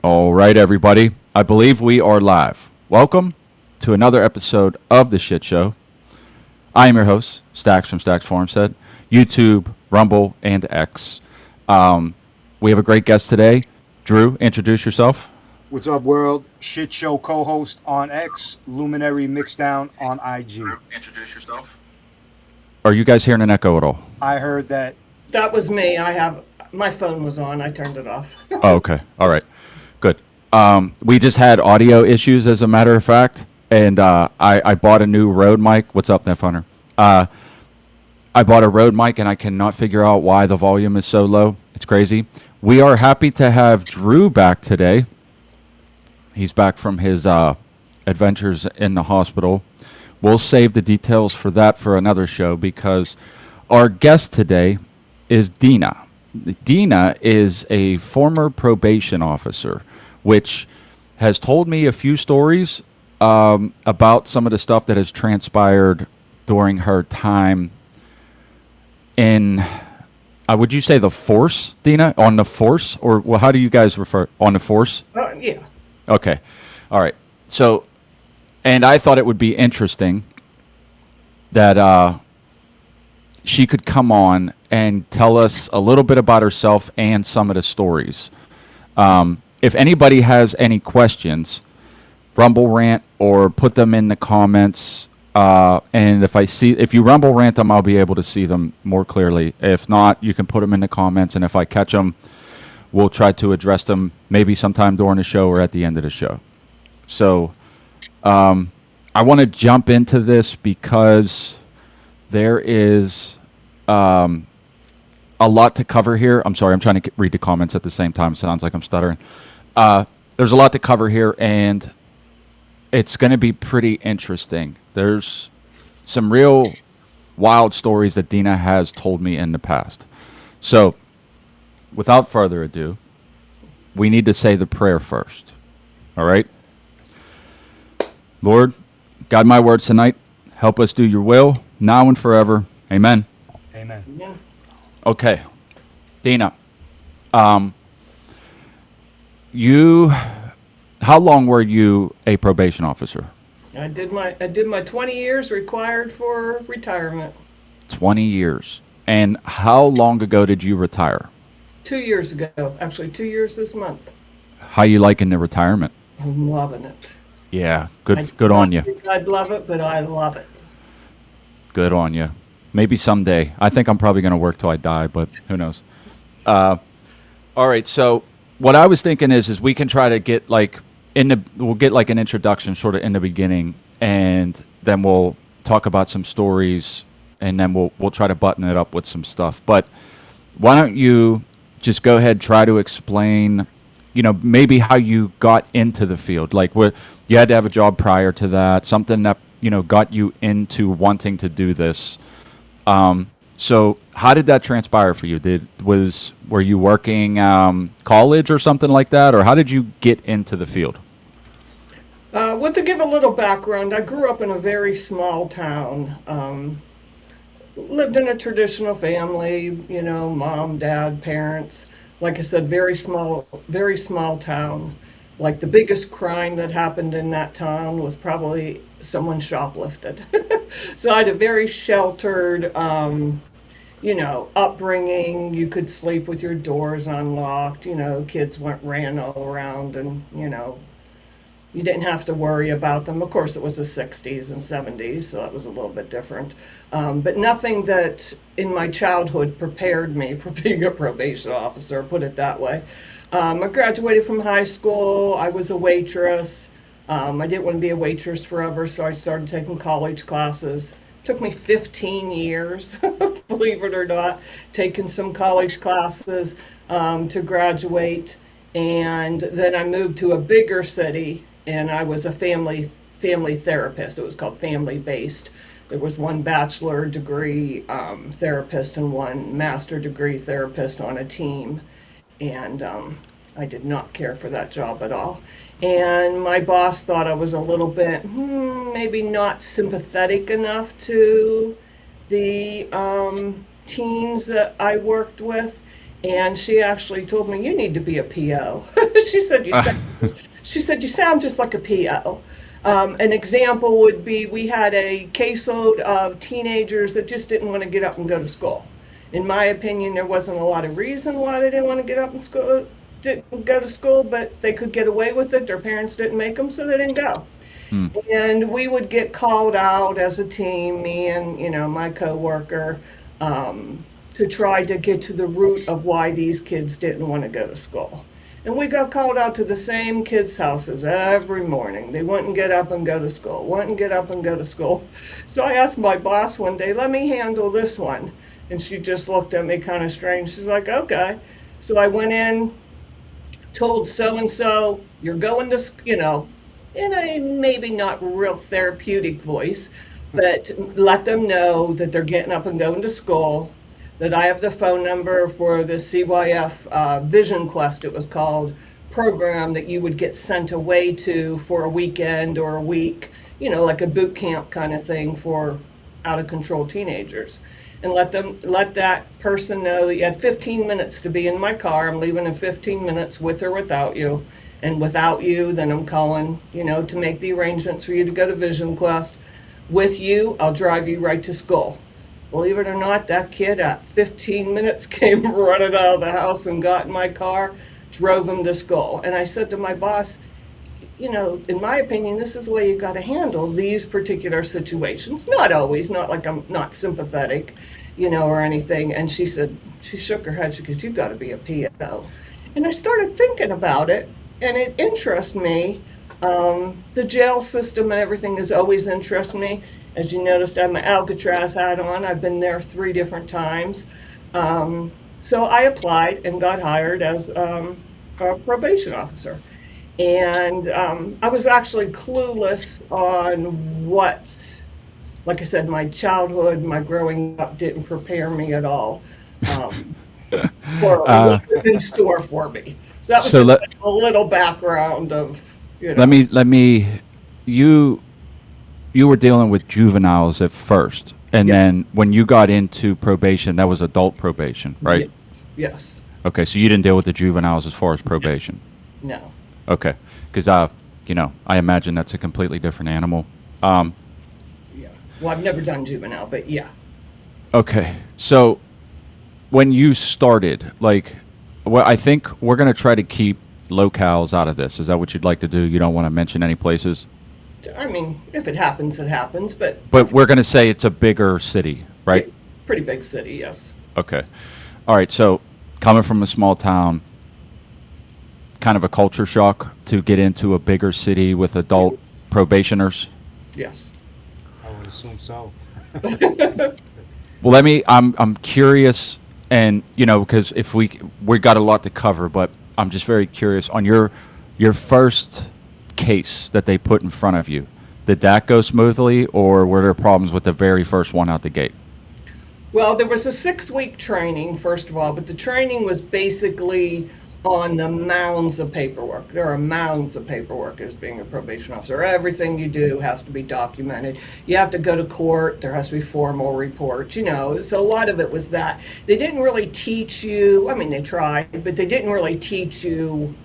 All right, everybody. I believe we are live. Welcome to another episode of The Shit Show. I am your host, Stacks from Stacks Forum Set, YouTube, Rumble, and X. We have a great guest today. Drew, introduce yourself. What's up, world? Shit Show co-host on X, Luminary Mixdown on IG. Introduce yourself. Are you guys hearing an echo at all? I heard that. That was me. My phone was on. I turned it off. Oh, okay. All right. Good. We just had audio issues, as a matter of fact, and I bought a new Rode mic. What's up, Netfunner? I bought a Rode mic, and I cannot figure out why the volume is so low. It's crazy. We are happy to have Drew back today. He's back from his adventures in the hospital. We'll save the details for that for another show because our guest today is Dina. Dina is a former probation officer, which has told me a few stories about some of the stuff that has transpired during her time in, would you say the force, Dina? On the force? Or well, how do you guys refer? On the force? Yeah. Okay. All right. So, and I thought it would be interesting that she could come on and tell us a little bit about herself and some of the stories. If anybody has any questions, Rumble rant or put them in the comments. And if you Rumble rant them, I'll be able to see them more clearly. If not, you can put them in the comments, and if I catch them, we'll try to address them maybe sometime during the show or at the end of the show. So I want to jump into this because there is a lot to cover here. I'm sorry, I'm trying to read the comments at the same time. Sounds like I'm stuttering. There's a lot to cover here, and it's going to be pretty interesting. There's some real wild stories that Dina has told me in the past. So, without further ado, we need to say the prayer first. All right? Lord, guide my words tonight. Help us do your will, now and forever. Amen. Amen. Yeah. Okay. Dina, how long were you a probation officer? I did my 20 years required for retirement. 20 years. And how long ago did you retire? 2 years ago. Actually, 2 years this month. How you liking the retirement? I'm loving it. Yeah, good on you. I'd love it, but I love it. Good on you. Maybe someday. I think I'm probably going to work till I die, but who knows? All right, so what I was thinking is we can try to get we'll get like an introduction sort of in the beginning, and then we'll talk about some stories, and then we'll try to button it up with some stuff. But why don't you just go ahead, try to explain, maybe how you got into the field, like what you had to have a job prior to that, something that got you into wanting to do this. So how did that transpire for you? Were you working college or something like that, or how did you get into the field? Well, to give a little background, I grew up in a very small town. Lived in a traditional family, mom, dad, parents. Like I said, very small town. Like the biggest crime that happened in that town was probably someone shoplifted. So I had a very sheltered, upbringing. You could sleep with your doors unlocked. Kids ran all around, and you didn't have to worry about them. Of course, it was the 60s and 70s, so that was a little bit different. But nothing that in my childhood prepared me for being a probation officer, put it that way. I graduated from high school. I was a waitress. I didn't want to be a waitress forever, so I started taking college classes. It took me 15 years, believe it or not, taking some college classes to graduate. And then I moved to a bigger city, and I was a family therapist. It was called family-based. There was one bachelor degree therapist and one master degree therapist on a team. And I did not care for that job at all. And my boss thought I was a little bit, maybe not sympathetic enough to the teens that I worked with. And she actually told me, "You need to be a PO." She said, she said, "You sound just like a PO." An example would be we had a caseload of teenagers that just didn't want to get up and go to school. In my opinion, there wasn't a lot of reason why they didn't want to get up and school, didn't go to school, but they could get away with it. Their parents didn't make them, so they didn't go. And we would get called out as a team, me and my coworker, to try to get to the root of why these kids didn't want to go to school. And we got called out to the same kids' houses every morning. They wouldn't get up and go to school, wouldn't get up and go to school. So I asked my boss one day, "Let me handle this one." And she just looked at me kind of strange. She's like, "Okay." So I went in, told so and so, "You're going to, in a maybe not real therapeutic voice, but let them know that they're getting up and going to school, that I have the phone number for the CYF Vision Quest, it was called, program that you would get sent away to for a weekend or a week, like a boot camp kind of thing for out of control teenagers. And let that person know that you had 15 minutes to be in my car. I'm leaving in 15 minutes with or without you. And without you, then I'm calling, to make the arrangements for you to go to Vision Quest. With you, I'll drive you right to school." Believe it or not, that kid at 15 minutes came running out of the house and got in my car, drove him to school. And I said to my boss, in my opinion, this is the way you got to handle these particular situations. Not always, not like I'm not sympathetic, or anything. And she said, she shook her head. She goes, "You got to be a PO." And I started thinking about it, and it interests me. The jail system and everything has always interested me. As you noticed, I have my Alcatraz hat on. I've been there 3 different times. So I applied and got hired as a probation officer. And I was actually clueless on what, like I said, my childhood, my growing up didn't prepare me at all for what was in store for me. So that was So just a little background of, let me you were dealing with juveniles at first, and Yes. then when you got into probation, that was adult probation, right? Yes. Yes. Okay, so you didn't deal with the juveniles as far as probation. No. Okay, because I imagine that's a completely different animal. Yeah. Well, I've never done juvenile, but yeah. Okay, so when you started, well, I think we're going to try to keep locales out of this. Is that what you'd like to do? You don't want to mention any places? I mean, if it happens, it happens, but But we're going to say it's a bigger city, right? yeah, pretty big city, yes. Okay. All right, so coming from a small town, kind of a culture shock to get into a bigger city with adult probationers? Yes. I would assume so. Well, I'm curious, and because if we got a lot to cover, but I'm just very curious on your first case that they put in front of you. Did that go smoothly, or were there problems with the very first one out the gate? Well, there was a 6-week training, first of all, but the training was basically on the mounds of paperwork. There are mounds of paperwork as being a probation officer. Everything you do has to be documented. You have to go to court. There has to be formal reports, So a lot of it was that. They didn't really teach you, I mean, they tried, but they didn't really teach you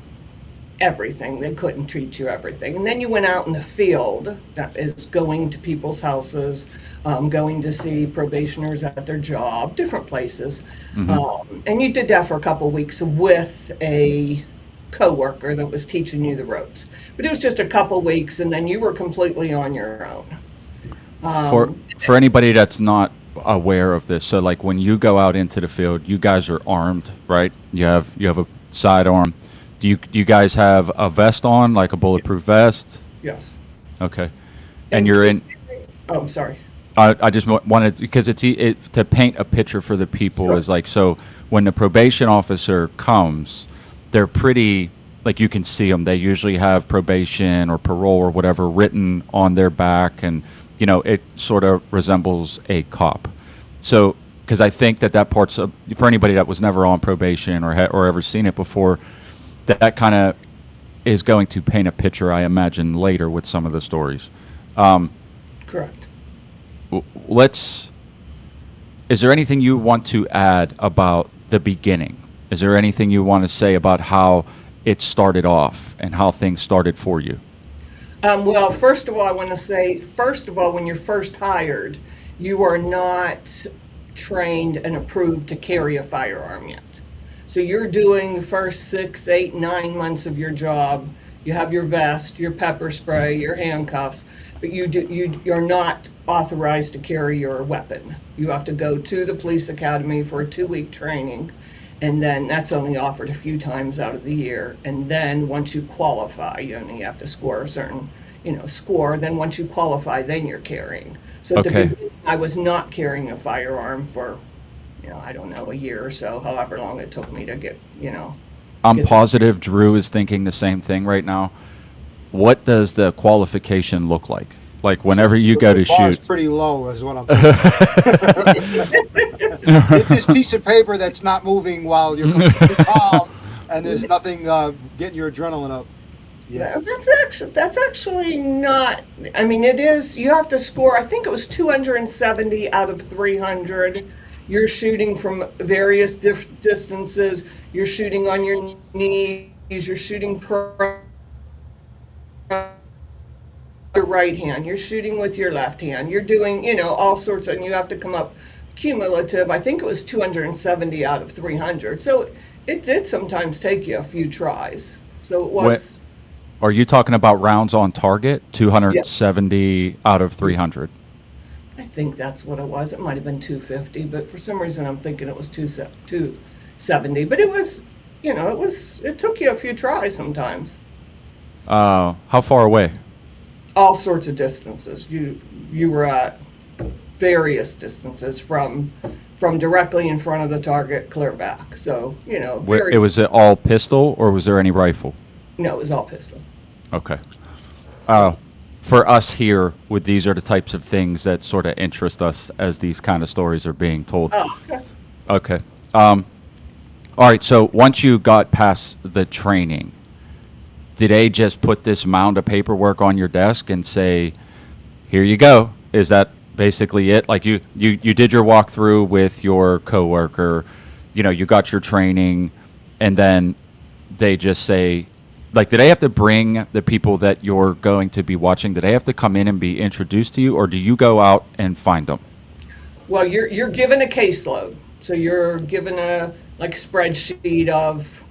everything. They couldn't teach you everything. And then you went out in the field, that is going to people's houses, going to see probationers at their job, different places. And you did that for a couple of weeks with a coworker that was teaching you the ropes. But it was just a couple of weeks, and then you were completely on your own. For anybody that's not aware of this, so like when you go out into the field, you guys are armed, right? You have a sidearm. Do you guys have a vest on, like a bulletproof vest? Yes. Okay. And you're in. Oh, I'm sorry. I just wanted, because to paint a picture for the people Sure. is like, so when the probation officer comes, they're pretty, like you can see them. They usually have probation or parole or whatever written on their back, and it sort of resembles a cop. So, because I think that part's for anybody that was never on probation or ever seen it before, that kind of is going to paint a picture, I imagine, later with some of the stories. Correct. Is there anything you want to add about the beginning? Is there anything you want to say about how it started off and how things started for you? Well, first of all, I want to say, first of all, when you're first hired, you are not trained and approved to carry a firearm yet. So you're doing the first 6, 8, 9 months of your job. You have your vest, your pepper spray, your handcuffs, but you're not authorized to carry your weapon. You have to go to the police academy for a 2-week training, and then that's only offered a few times out of the year. And then once you qualify, you only have to score a certain, score. Then once you qualify, then you're carrying. So at the Okay. beginning, I was not carrying a firearm for, I don't know, a year or so, however long it took me to get. I'm Get- positive Drew is thinking the same thing right now. What does the qualification look like? Like whenever you go to The bar's shoot. pretty low, is what I'm thinking. Get this piece of paper that's not moving while you're completely calm, and there's nothing getting your adrenaline up. Yeah. That's actually not. I mean, it is. You have to score. I think it was 270 out of 300. You're shooting from various distances. You're shooting on your knees. You're shooting your right hand. You're shooting with your left hand. You're doing, all sorts, and you have to come up cumulative. I think it was 270 out of 300. So it did sometimes take you a few tries. So it was. Are you talking about rounds on target? Yeah. 270 out of 300. I think that's what it was. It might have been 250, but for some reason I'm thinking it was 270. But it was, it took you a few tries sometimes. How far away? All sorts of distances. You were at various distances from directly in front of the target clear back. So, It was it all pistol or was there any rifle? no, it was all pistol. Okay. For us here, these are the types of things that sort of interest us as these kind of stories are being told. Oh, okay. Okay. All right. So once you got past the training, did they just put this mound of paperwork on your desk and say, "Here you go"? Is that basically it? Like you did your walkthrough with your coworker, you got your training, and then they just say, like, do they have to bring the people that you're going to be watching? Do they have to come in and be introduced to you, or do you go out and find them? Well, you're given a caseload. So you're given a spreadsheet of,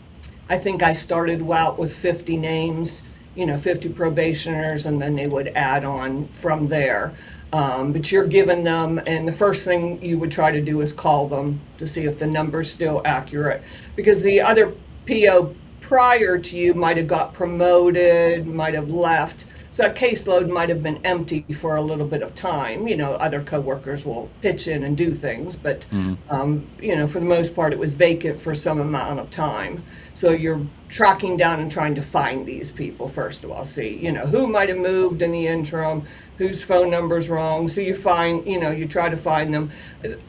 I think I started out with 50 names, 50 probationers, and then they would add on from there. But you're given them, and the first thing you would try to do is call them to see if the number's still accurate. Because the other PO prior to you might have got promoted, might have left. So that caseload might have been empty for a little bit of time. Other coworkers will pitch in and do things, but for the most part, it was vacant for some amount of time. So you're tracking down and trying to find these people first of all. See, who might have moved in the interim, whose phone number's wrong. So you find, you try to find them.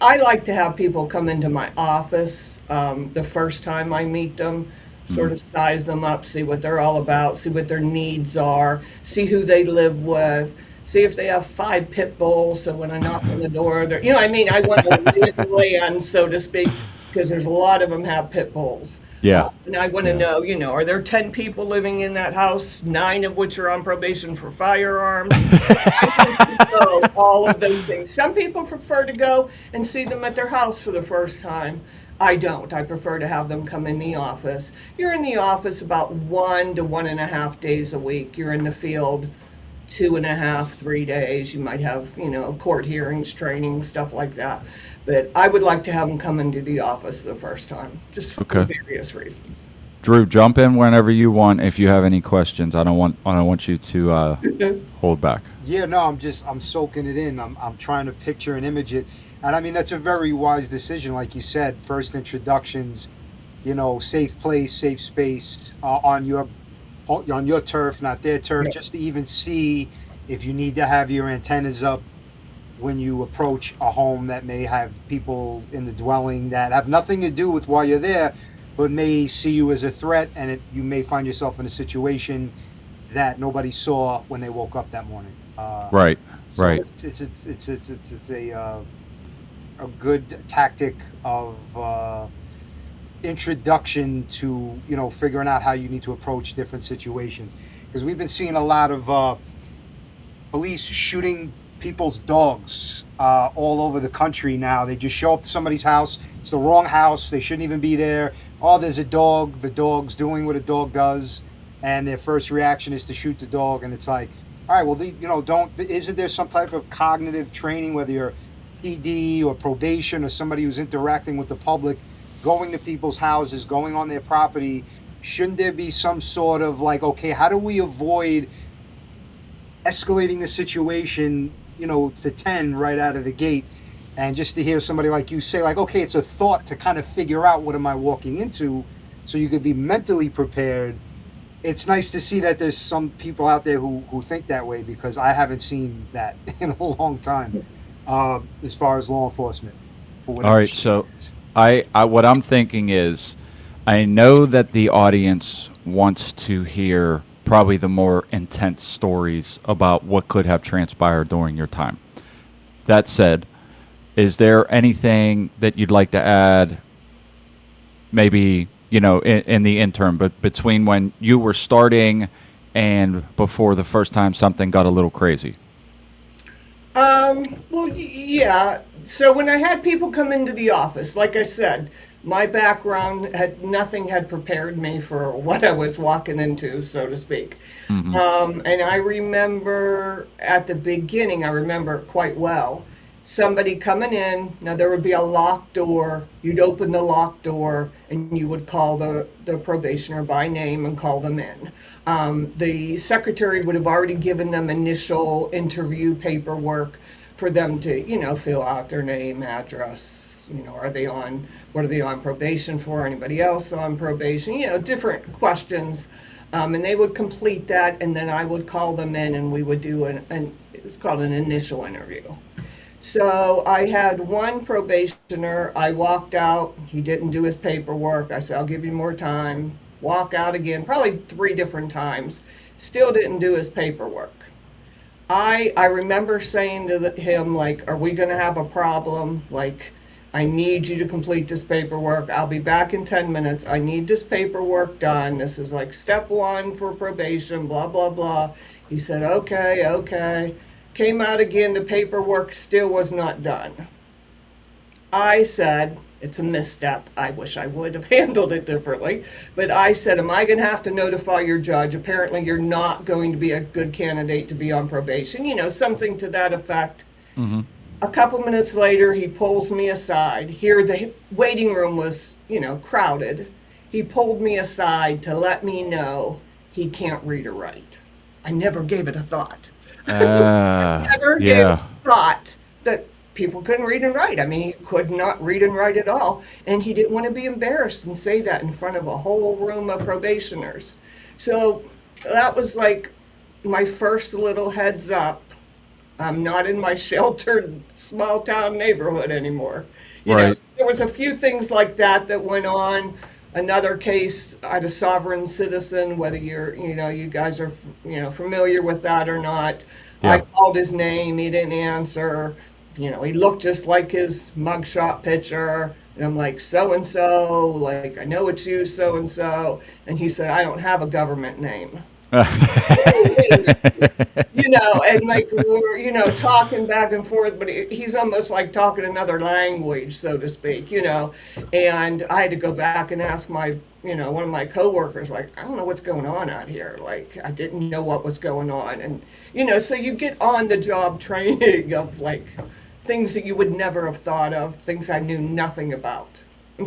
I like to have people come into my office the first time I meet them. Sort of size them up, see what they're all about, see what their needs are, see who they live with, see if they have 5 pit bulls. So when I knock on the door, they're, I want to land, so to speak, because there's a lot of them have pit bulls. Yeah. And I want to know, are there 10 people living in that house, 9 of which are on probation for firearms? I need to know all of those things. Some people prefer to go and see them at their house for the first time. I don't. I prefer to have them come in the office. You're in the office about 1 to 1.5 days a week. You're in the field 2.5, 3 days. You might have, court hearings, training, stuff like that. But I would like to have them come into the office the first time, just for Okay. various reasons. Drew, jump in whenever you want if you have any questions. I don't want you to hold back. Yeah, no, I'm soaking it in. I'm trying to picture and image it. And I mean, that's a very wise decision. Like you said, first introductions, safe place, safe space on your turf, not their turf, Yeah. just to even see if you need to have your antennas up when you approach a home that may have people in the dwelling that have nothing to do with why you're there, but may see you as a threat, and you may find yourself in a situation that nobody saw when they woke up that morning. Right. So Right. It's a good tactic of introduction to, figuring out how you need to approach different situations. Because we've been seeing a lot of police shooting people's dogs all over the country now. They just show up to somebody's house. It's the wrong house. They shouldn't even be there. Oh, there's a dog. The dog's doing what a dog does, and their first reaction is to shoot the dog. And it's like, all right, well, isn't there some type of cognitive training, whether you're PD or probation or somebody who's interacting with the public, going to people's houses, going on their property? Shouldn't there be some sort of like, okay, how do we avoid escalating the situation, to 10 right out of the gate? And just to hear somebody like you say, like, okay, it's a thought to kind of figure out what am I walking into, so you could be mentally prepared. It's nice to see that there's some people out there who think that way, because I haven't seen that in a long time, as far as law enforcement. For whatever All right, shit so it is. I what I'm thinking is, I know that the audience wants to hear probably the more intense stories about what could have transpired during your time. That said, is there anything that you'd like to add, maybe, in the interim, but between when you were starting and before the first time something got a little crazy? Well, yeah. So when I had people come into the office, like I said, my background nothing had prepared me for what I was walking into, so to speak. And I remember at the beginning, I remember it quite well. Somebody coming in, now there would be a locked door. You'd open the locked door and you would call the probationer by name and call them in. The secretary would have already given them initial interview paperwork for them to, fill out their name, address, what are they on probation for? Anybody else on probation? Different questions. And they would complete that, and then I would call them in and we would do it was called an initial interview. So I had one probationer. I walked out. He didn't do his paperwork. I said, I'll give you more time. Walk out again, probably 3 different times. Still didn't do his paperwork. I remember saying to him, like, are we going to have a problem? Like, I need you to complete this paperwork. I'll be back in 10 minutes. I need this paperwork done. This is like step 1 for probation, blah, blah, blah. He said, okay. Came out again, the paperwork still was not done. I said, it's a misstep. I wish I would have handled it differently. But I said, am I going to have to notify your judge? Apparently, you're not going to be a good candidate to be on probation. Something to that effect. A couple minutes later, he pulls me aside. Here, the waiting room was, crowded. He pulled me aside to let me know he can't read or write. I never gave it a thought. Never gave Yeah. a thought that people couldn't read and write. I mean, he could not read and write at all. And he didn't want to be embarrassed and say that in front of a whole room of probationers. So that was like my first little heads up. I'm not in my sheltered small town neighborhood anymore. Right. There was a few things like that went on. Another case, I had a sovereign citizen, whether you guys are, familiar with that or not. Yeah. I called his name, he didn't answer. He looked just like his mugshot picture. And I'm like, so-and-so, like, I know it's you, so-and-so. And he said, I don't have a government name. And like we're, talking back and forth, but he's almost like talking another language, so to speak, and I had to go back and ask my, one of my coworkers, like, I don't know what's going on out here. Like, I didn't know what was going on. And, so you get on the job training of like things that you would never have thought of, things I knew nothing about. I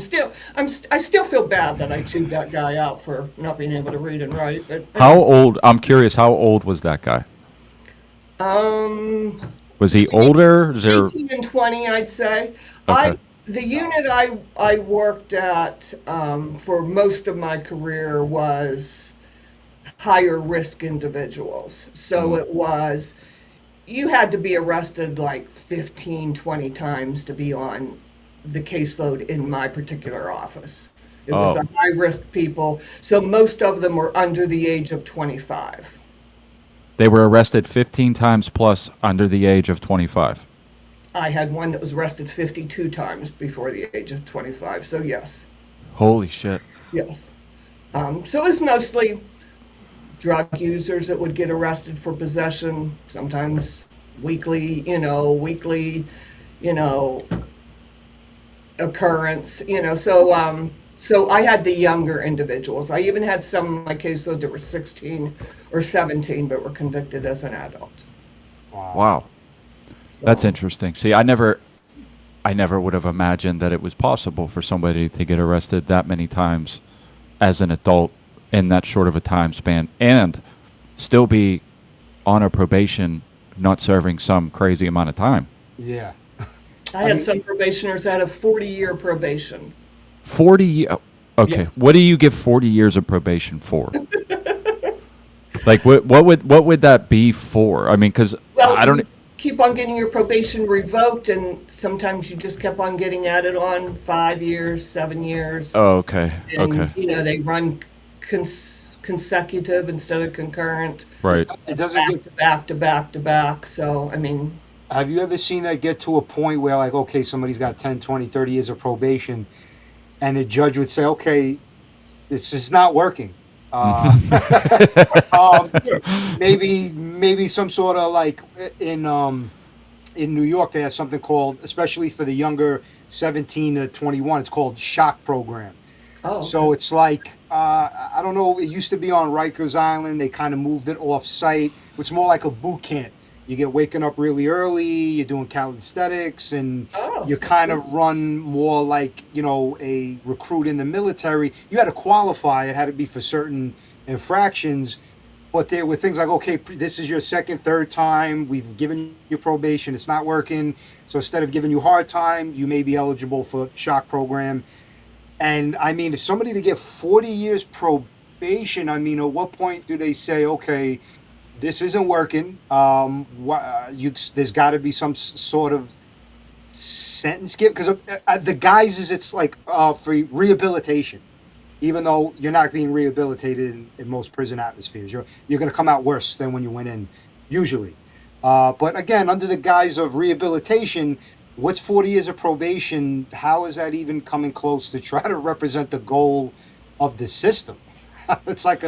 still feel bad that I chewed that guy out for not being able to read and write. But How old? I'm curious. How old was that guy? Was he older? Is there? 18 and 20, I'd say. Okay. The unit I worked at for most of my career was higher risk individuals. So it was, you had to be arrested like 15, 20 times to be on the caseload in my particular office. It was the high risk people. So most of them were under the age of 25. They were arrested 15 times plus under the age of 25. I had one that was arrested 52 times before the age of 25. So yes. Holy shit. Yes. So it was mostly drug users that would get arrested for possession, sometimes weekly, you know, occurrence, so I had the younger individuals. I even had some in my caseload that were 16 or 17, but were convicted as an adult. Wow. Wow. That's So, interesting. See, I never would have imagined that it was possible for somebody to get arrested that many times as an adult in that short of a time span and still be on a probation, not serving some crazy amount of time. Yeah. I I had mean, some probationers that have 40-year probation. 40 okay, Yes. what do you give 40 years of probation for? Like what would that be for? I mean, cuz Well, I you don't keep on getting your probation revoked, and sometimes you just kept on getting added on 5 years, 7 years. Oh, okay. Okay. And, they run consecutive instead of concurrent, Right. it doesn't back get. to back to back to back. So, I mean, Have you ever seen that get to a point where, like, okay, somebody's got 10, 20, 30 years of probation, and the judge would say, okay, this is not working. Um, maybe some sort of, like, in New York, they have something called, especially for the younger 17 to 21, it's called shock program. oh, So it's like, I don't know, it used to be on Rikers Island. They kind of moved it off site. It's more like a boot camp. You get waking up really early, you're doing calisthenics, and oh, you kind of run more like, a recruit in the military. You had to qualify, it had to be for certain infractions. But there were things like, okay, this is your second, third time. We've given you probation. It's not working. So instead of giving you hard time, you may be eligible for shock program. And I mean, if somebody to get 40 years probation, I mean, at what point do they say, okay, this isn't working? There's got to be some sort of sentence given, because the guise is it's like for rehabilitation, even though you're not being rehabilitated in most prison atmospheres. You're going to come out worse than when you went in, usually. But again, under the guise of rehabilitation, what's 40 years of probation? How is that even coming close to try to represent the goal of the system? It's like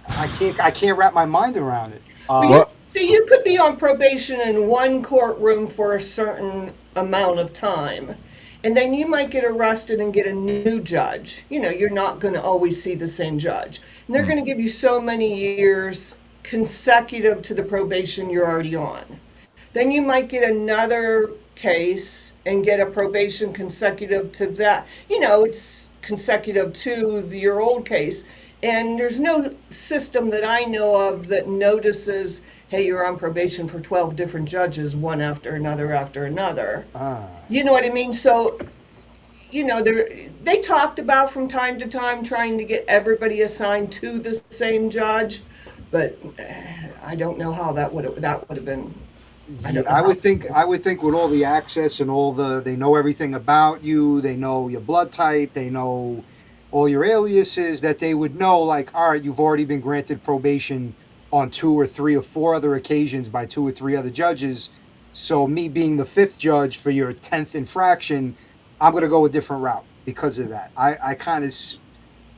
I can't wrap my mind around it. well, Well, see, you could be on probation in one courtroom for a certain amount of time, and then you might get arrested and get a new judge. You're not going to always see the same judge, and they're going to give you so many years consecutive to the probation you're already on. Then you might get another case and get a probation consecutive to that. It's consecutive to your old case. And there's no system that I know of that notices, hey, you're on probation for 12 different judges, one after another after another. You know what I mean? So, they talked about from time to time trying to get everybody assigned to the same judge, but I don't know how that would have been. I Yeah, don't know how. I would think with all the access and they know everything about you, they know your blood type, they know all your aliases, that they would know, like, all right, you've already been granted probation on 2 or 3 or 4 other occasions by 2 or 3 other judges. So me being the 5th judge for your 10th infraction, I'm going to go a different route because of that. I kind of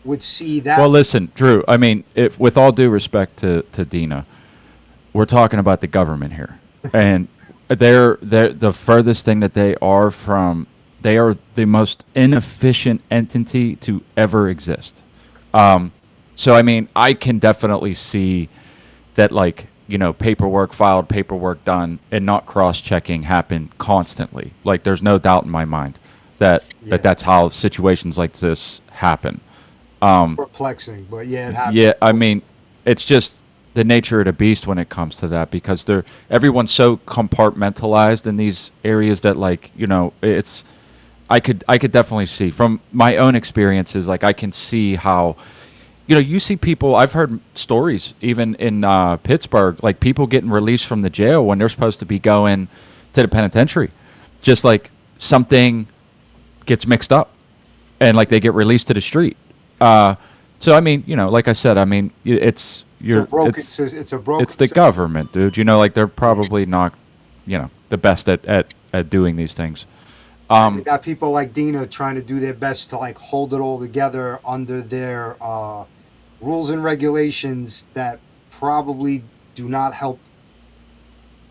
would see that. well, listen, Drew, I mean, with all due respect to Dina, we're talking about the government here. And they're the furthest thing that they are the most inefficient entity to ever exist. So I mean, I can definitely see that, like, filed paperwork done, and not cross-checking happen constantly. Like, there's no doubt in my mind that Yeah. that's how situations like this happen. Perplexing, but yeah, it happens. Yeah, I mean, it's just the nature of the beast when it comes to that, because everyone's so compartmentalized in these areas that, like, it's I could definitely see from my own experiences, like, I can see how you see people. I've heard stories even in Pittsburgh, like people getting released from the jail when they're supposed to be going to the penitentiary, just like something gets mixed up, and like they get released to the street. So I mean, like I said, I mean, it's It's a broken it's the system. government, dude. Like, they're probably not, the best at doing these things. They got people like Dina trying to do their best to like hold it all together under their rules and regulations that probably do not help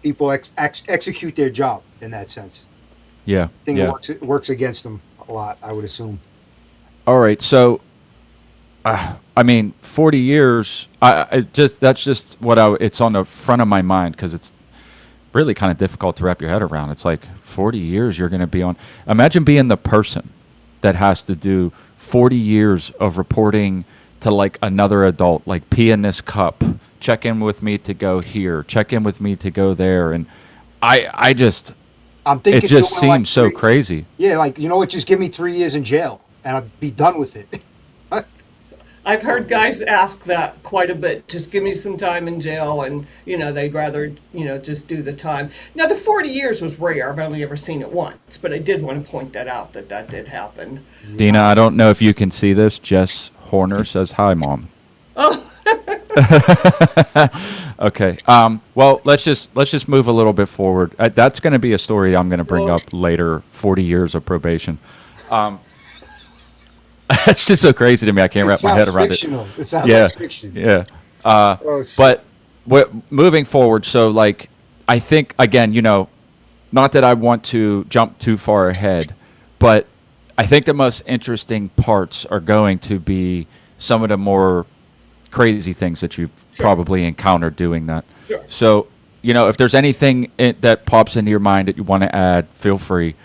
people execute their job in that sense. Yeah. I think Yeah. it works against them a lot, I would assume. All right. So, I mean, 40 years. I just that's just what it's on the front of my mind because it's really kind of difficult to wrap your head around. It's like 40 years you're going to be on. Imagine being the person that has to do 40 years of reporting to like another adult, like pee in this cup, check in with me to go here, check in with me to go there, and I just I'm it thinking just doing, like, seems so crazy. Yeah, like, you know what? Just give me 3 years in jail and I'd be done with it. I've heard guys ask that quite a bit. Just give me some time in jail, and they'd rather just do the time. Now the 40 years was rare. I've only ever seen it once, but I did want to point that out that did happen. Dina, I don't know if you can see this. Jess Horner says hi, Mom. Oh, Okay. Well, let's just move a little bit forward. That's going to be a story I'm going to bring Sure. up later. 40 years of probation. It's just so crazy to me. I can't It wrap my head sounds around fictional. It sounds it. Yeah. like fiction. Yeah. Oh, shit. But moving forward, so like I think again, not that I want to jump too far ahead, but I think the most interesting parts are going to be some of the more crazy things that you've Sure. probably encountered doing that. Sure. So, if there's anything that pops into your mind that you want to add, feel free.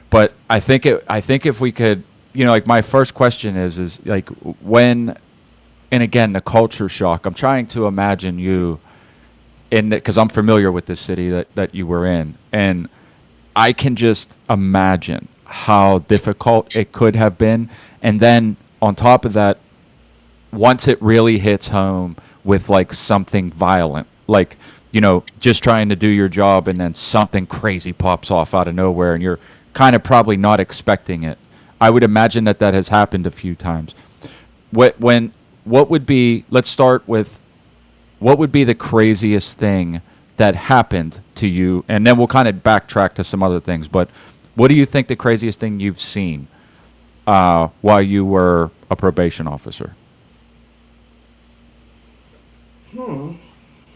But I think if we could, like my first question is like when, and again, the culture shock. I'm trying to imagine you in because I'm familiar with this city that you were in, and I can just imagine how difficult it could have been. And then on top of that, once it really hits home with like something violent, like, just trying to do your job and then something crazy pops off out of nowhere and you're kind of probably not expecting it. I would imagine that has happened a few times. What would be, let's start with, what would be the craziest thing that happened to you? And then we'll kind of backtrack to some other things. But what do you think the craziest thing you've seen while you were a probation officer?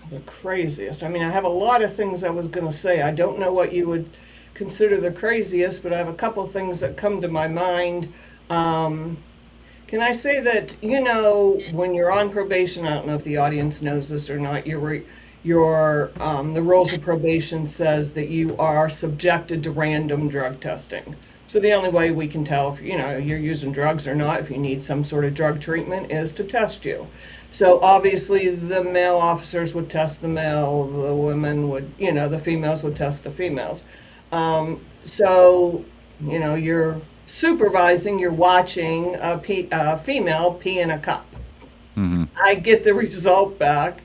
the craziest. I mean, I have a lot of things I was going to say. I don't know what you would consider the craziest, but I have a couple of things that come to my mind. Can I say that, when you're on probation, I don't know if the audience knows this or not, the rules of probation says that you are subjected to random drug testing. So the only way we can tell if, you're using drugs or not, if you need some sort of drug treatment, is to test you. So obviously the male officers would test the male, the women would, the females would test the females. So, you're supervising, you're watching a female pee in a cup. I get the result back.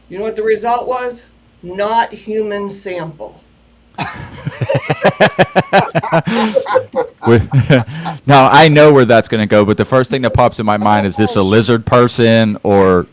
You know what the result was? Not human sample. Now I know where that's going to go, but the first thing that pops in my mind is this a lizard person or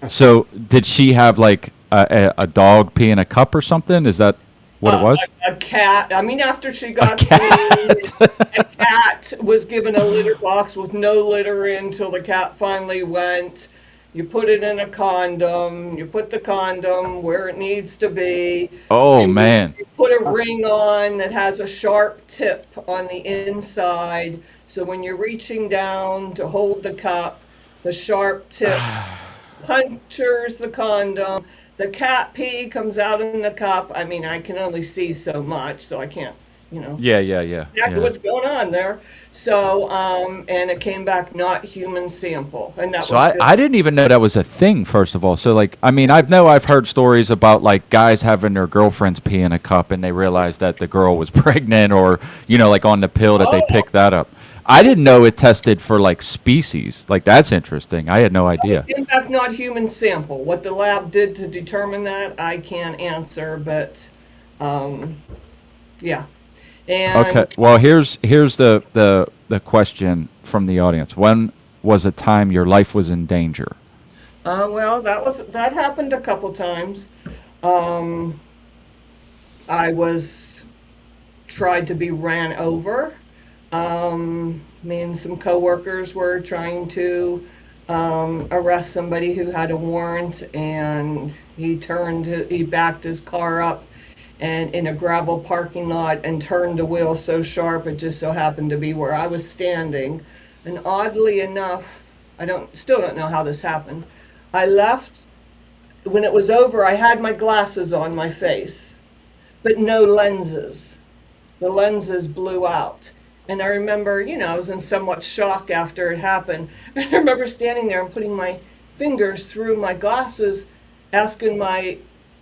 So did she have like a dog pee in a cup or something? Is that what it was? A cat. I mean, after she got cat. a cat was given a litter box with no litter in till the cat finally went. You put it in a condom. You put the condom where it needs to be. Oh man. You put a ring on that has a sharp tip on the inside. So when you're reaching down to hold the cup, the sharp tip punctures the condom. The cat pee comes out in the cup. I mean, I can only see so much, so I can't, Yeah. exactly what's going on there. So, and it came back not human sample, and that So was I didn't even know that was a thing, first of all. So like, I mean, I've heard stories about like guys having their girlfriends pee in a cup and they realized that the girl was pregnant or, like on the pill that they picked that up. I didn't know it tested for like species. Like that's interesting. I had no idea. It came back not human sample. What the lab did to determine that, I can't answer, but yeah. And Okay. Well, here's the question from the audience. When was a time your life was in danger? well, that happened a couple times. I was tried to be ran over. Me and some coworkers were trying to arrest somebody who had a warrant, and he backed his car up and in a gravel parking lot and turned the wheel so sharp it just so happened to be where I was standing. And oddly enough, still don't know how this happened. I left when it was over. I had my glasses on my face, but no lenses. The lenses blew out. And I remember, I was in somewhat shock after it happened. And I remember standing there and putting my fingers through my glasses, asking my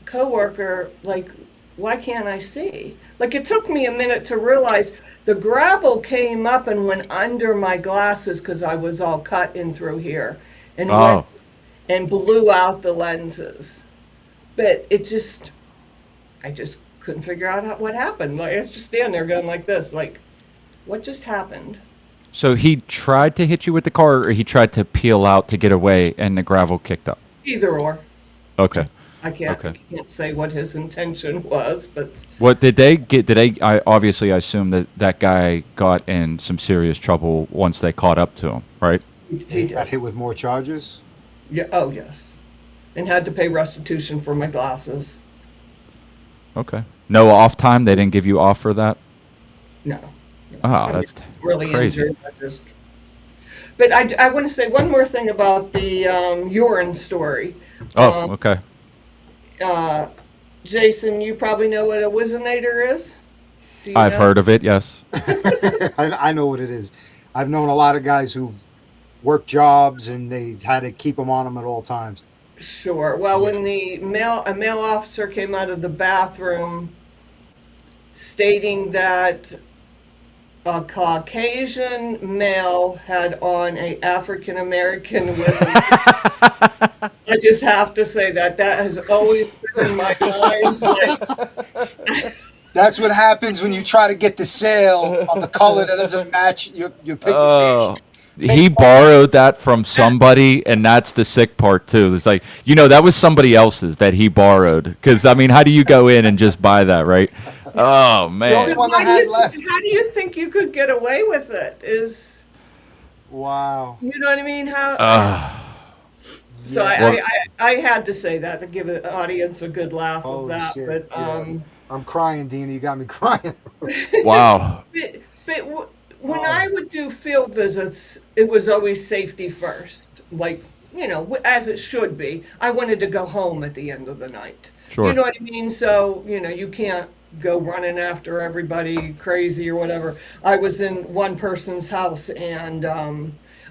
coworker, like, why can't I see? Like, it took me a minute to realize the gravel came up and went under my glasses because I was all cut in through here and Oh, and blew out the lenses. But I just couldn't figure out what happened. Like, I was just standing there going like this, like, what just happened? so he tried to hit you with the car, or he tried to peel out to get away, and the gravel kicked up. Either or. Okay. I Okay. can't say what his intention was, but What did they get? Did they? I assume that that guy got in some serious trouble once they caught up to him, right? he Got did. hit with more charges. Yeah, oh, yes. And had to pay restitution for my glasses. Okay. No off time. They didn't give you off for that. No. Ah, I that's was really crazy. injured. But I want to say one more thing about the urine story. Oh, okay. Jason, you probably know what a Wizinator is? Do you I've know? heard of it. Yes. I know what it is. I've known a lot of guys who've worked jobs and they had to keep them on them at all times. Sure. Well, when a male officer came out of the bathroom stating that a Caucasian male had on a African American whistle, I just have to say that has always been in my mind. Like, That's what happens when you try to get the sale on the color that doesn't match your pigmentation. Oh, he borrowed that from somebody, and that's the sick part too. It's like, that was somebody else's that he borrowed. Because I mean, how do you go in and just buy that, right? Oh the only man. one that had left. How do you think you could get away with it? Wow. You know what I mean? How? So Well- I had to say that to give the audience a good laugh of Holy that. shit. But Yeah. I'm crying, Dina. You got me crying. Wow. when I would do field visits, it was always safety first. Like, as it should be. I wanted to go home at the end of the night. Sure. You know what I mean? So, you can't go running after everybody crazy or whatever. I was in one person's house, and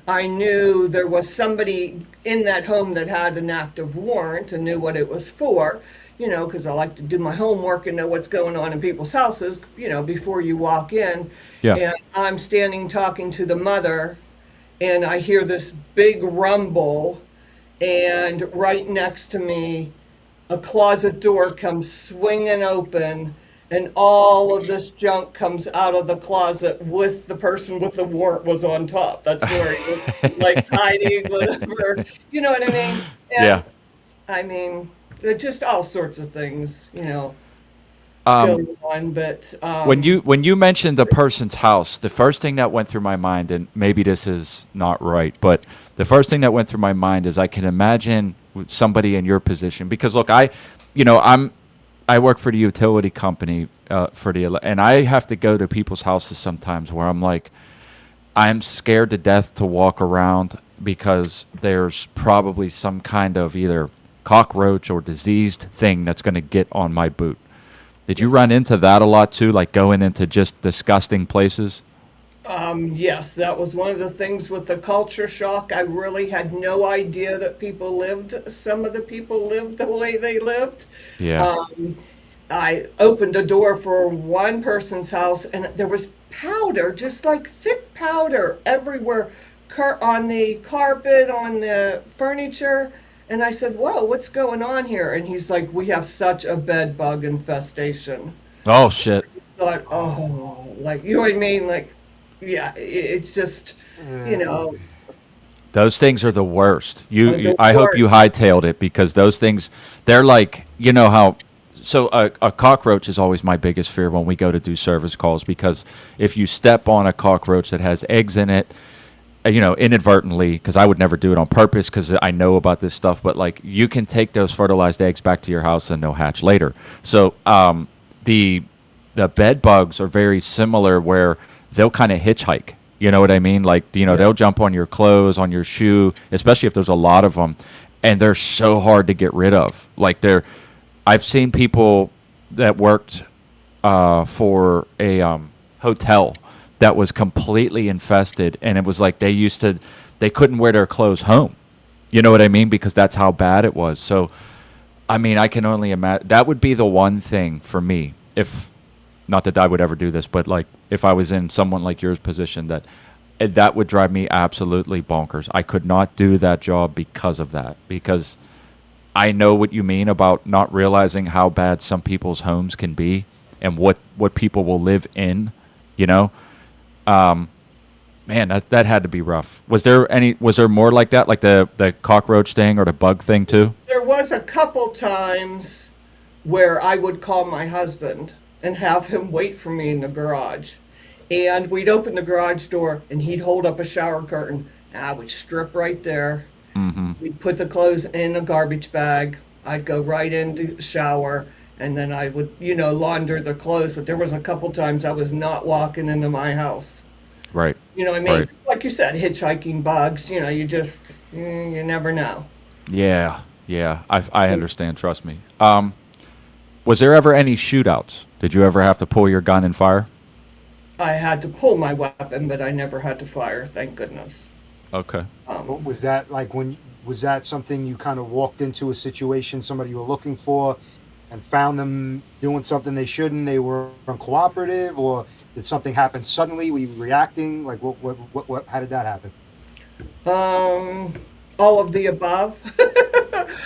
I knew there was somebody in that home that had an active warrant and knew what it was for, because I like to do my homework and know what's going on in people's houses, before you walk in. Yeah. And I'm standing talking to the mother, and I hear this big rumble, and right next to me, a closet door comes swinging open, and all of this junk comes out of the closet with the person with the warrant was on top. That's where he was like hiding, whatever. You know what I mean? And, Yeah. I mean, just all sorts of things, going on. But When you mentioned the person's house, the first thing that went through my mind, and maybe this is not right, but the first thing that went through my mind is I can imagine with somebody in your position, because look, I work for the utility company and I have to go to people's houses sometimes where I'm like, I'm scared to death to walk around because there's probably some kind of either cockroach or diseased thing that's going to get on my boot. Did you run into that a lot too, like going into just disgusting places? yes, that was one of the things with the culture shock. I really had no idea that some of the people lived the way they lived. Yeah. I opened a door for one person's house, and there was powder, just like thick powder everywhere, on the carpet, on the furniture. And I said, "Whoa, what's going on here?" And he's like, "We have such a bed bug infestation." Oh shit. I just thought, oh, like, you know what I mean? Like, yeah, it's just, Those things are the worst. They're the I hope you worst. hightailed it, because those things, they're like, how So a cockroach is always my biggest fear when we go to do service calls, because if you step on a cockroach that has eggs in it, inadvertently, because I would never do it on purpose because I know about this stuff, but like you can take those fertilized eggs back to your house and they'll hatch later. So the bed bugs are very similar, where they'll kind of hitchhike. You know what I mean? Like, they'll jump on your clothes, on your shoe, especially if there's a lot of them, and they're so hard to get rid of. Like I've seen people that worked for a hotel that was completely infested, and it was like they couldn't wear their clothes home. You know what I mean? Because that's how bad it was. So, I mean, I can only imagine that would be the one thing for me, if not that I would ever do this, but like if I was in someone like yours position, that would drive me absolutely bonkers. I could not do that job because of that, because I know what you mean about not realizing how bad some people's homes can be and what people will live in, you know? Man, that had to be rough. Was there more like that, like the cockroach thing or the bug thing too? There was a couple times where I would call my husband and have him wait for me in the garage. And we'd open the garage door and he'd hold up a shower curtain. And I would strip right there. Mm-hmm. We'd put the clothes in a garbage bag. I'd go right into the shower, and then I would, launder the clothes. But there was a couple times I was not walking into my house. Right. You know what I mean? Right. Like you said, hitchhiking bugs, you just, you never know. Yeah. I understand. Trust me. Was there ever any shootouts? Did you ever have to pull your gun and fire? I had to pull my weapon, but I never had to fire, thank goodness. Okay. What was that like was that something you kind of walked into a situation, somebody you were looking for, and found them doing something they shouldn't, they were uncooperative, or did something happen suddenly? Were you reacting? Like what how did that happen? All of the above.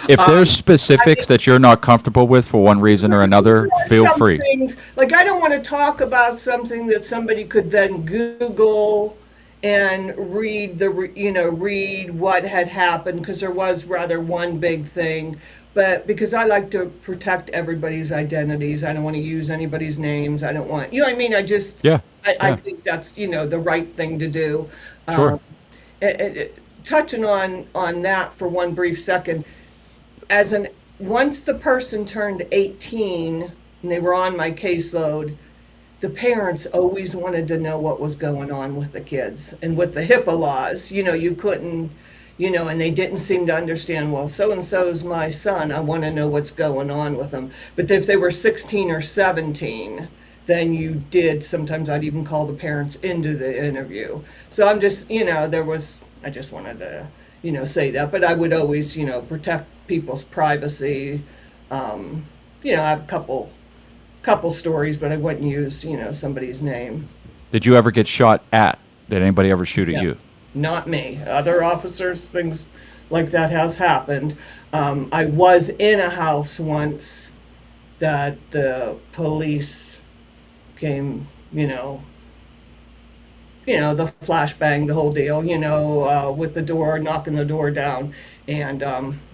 If there's specifics that you're not comfortable with for one reason or another, feel Some free. things, like I don't want to talk about something that somebody could then Google and read what had happened, because there was rather one big thing. But because I like to protect everybody's identities, I don't want to use anybody's names. I don't want, what I mean? Yeah. I think that's, the right thing to do. Sure. Touching on that for one brief second, once the person turned 18 and they were on my caseload, the parents always wanted to know what was going on with the kids. And with the HIPAA laws, you couldn't, and they didn't seem to understand, well, so-and-so's my son, I want to know what's going on with them. But if they were 16 or 17, then you did. Sometimes I'd even call the parents into the interview. So I'm just, I just wanted to, say that. But I would always, protect people's privacy. I have a couple stories, but I wouldn't use, somebody's name. Did you ever get shot at? Did anybody ever shoot at you? Not me. Other officers, things like that has happened. I was in a house once that the police came, the flashbang, the whole deal, with the door, knocking the door down. And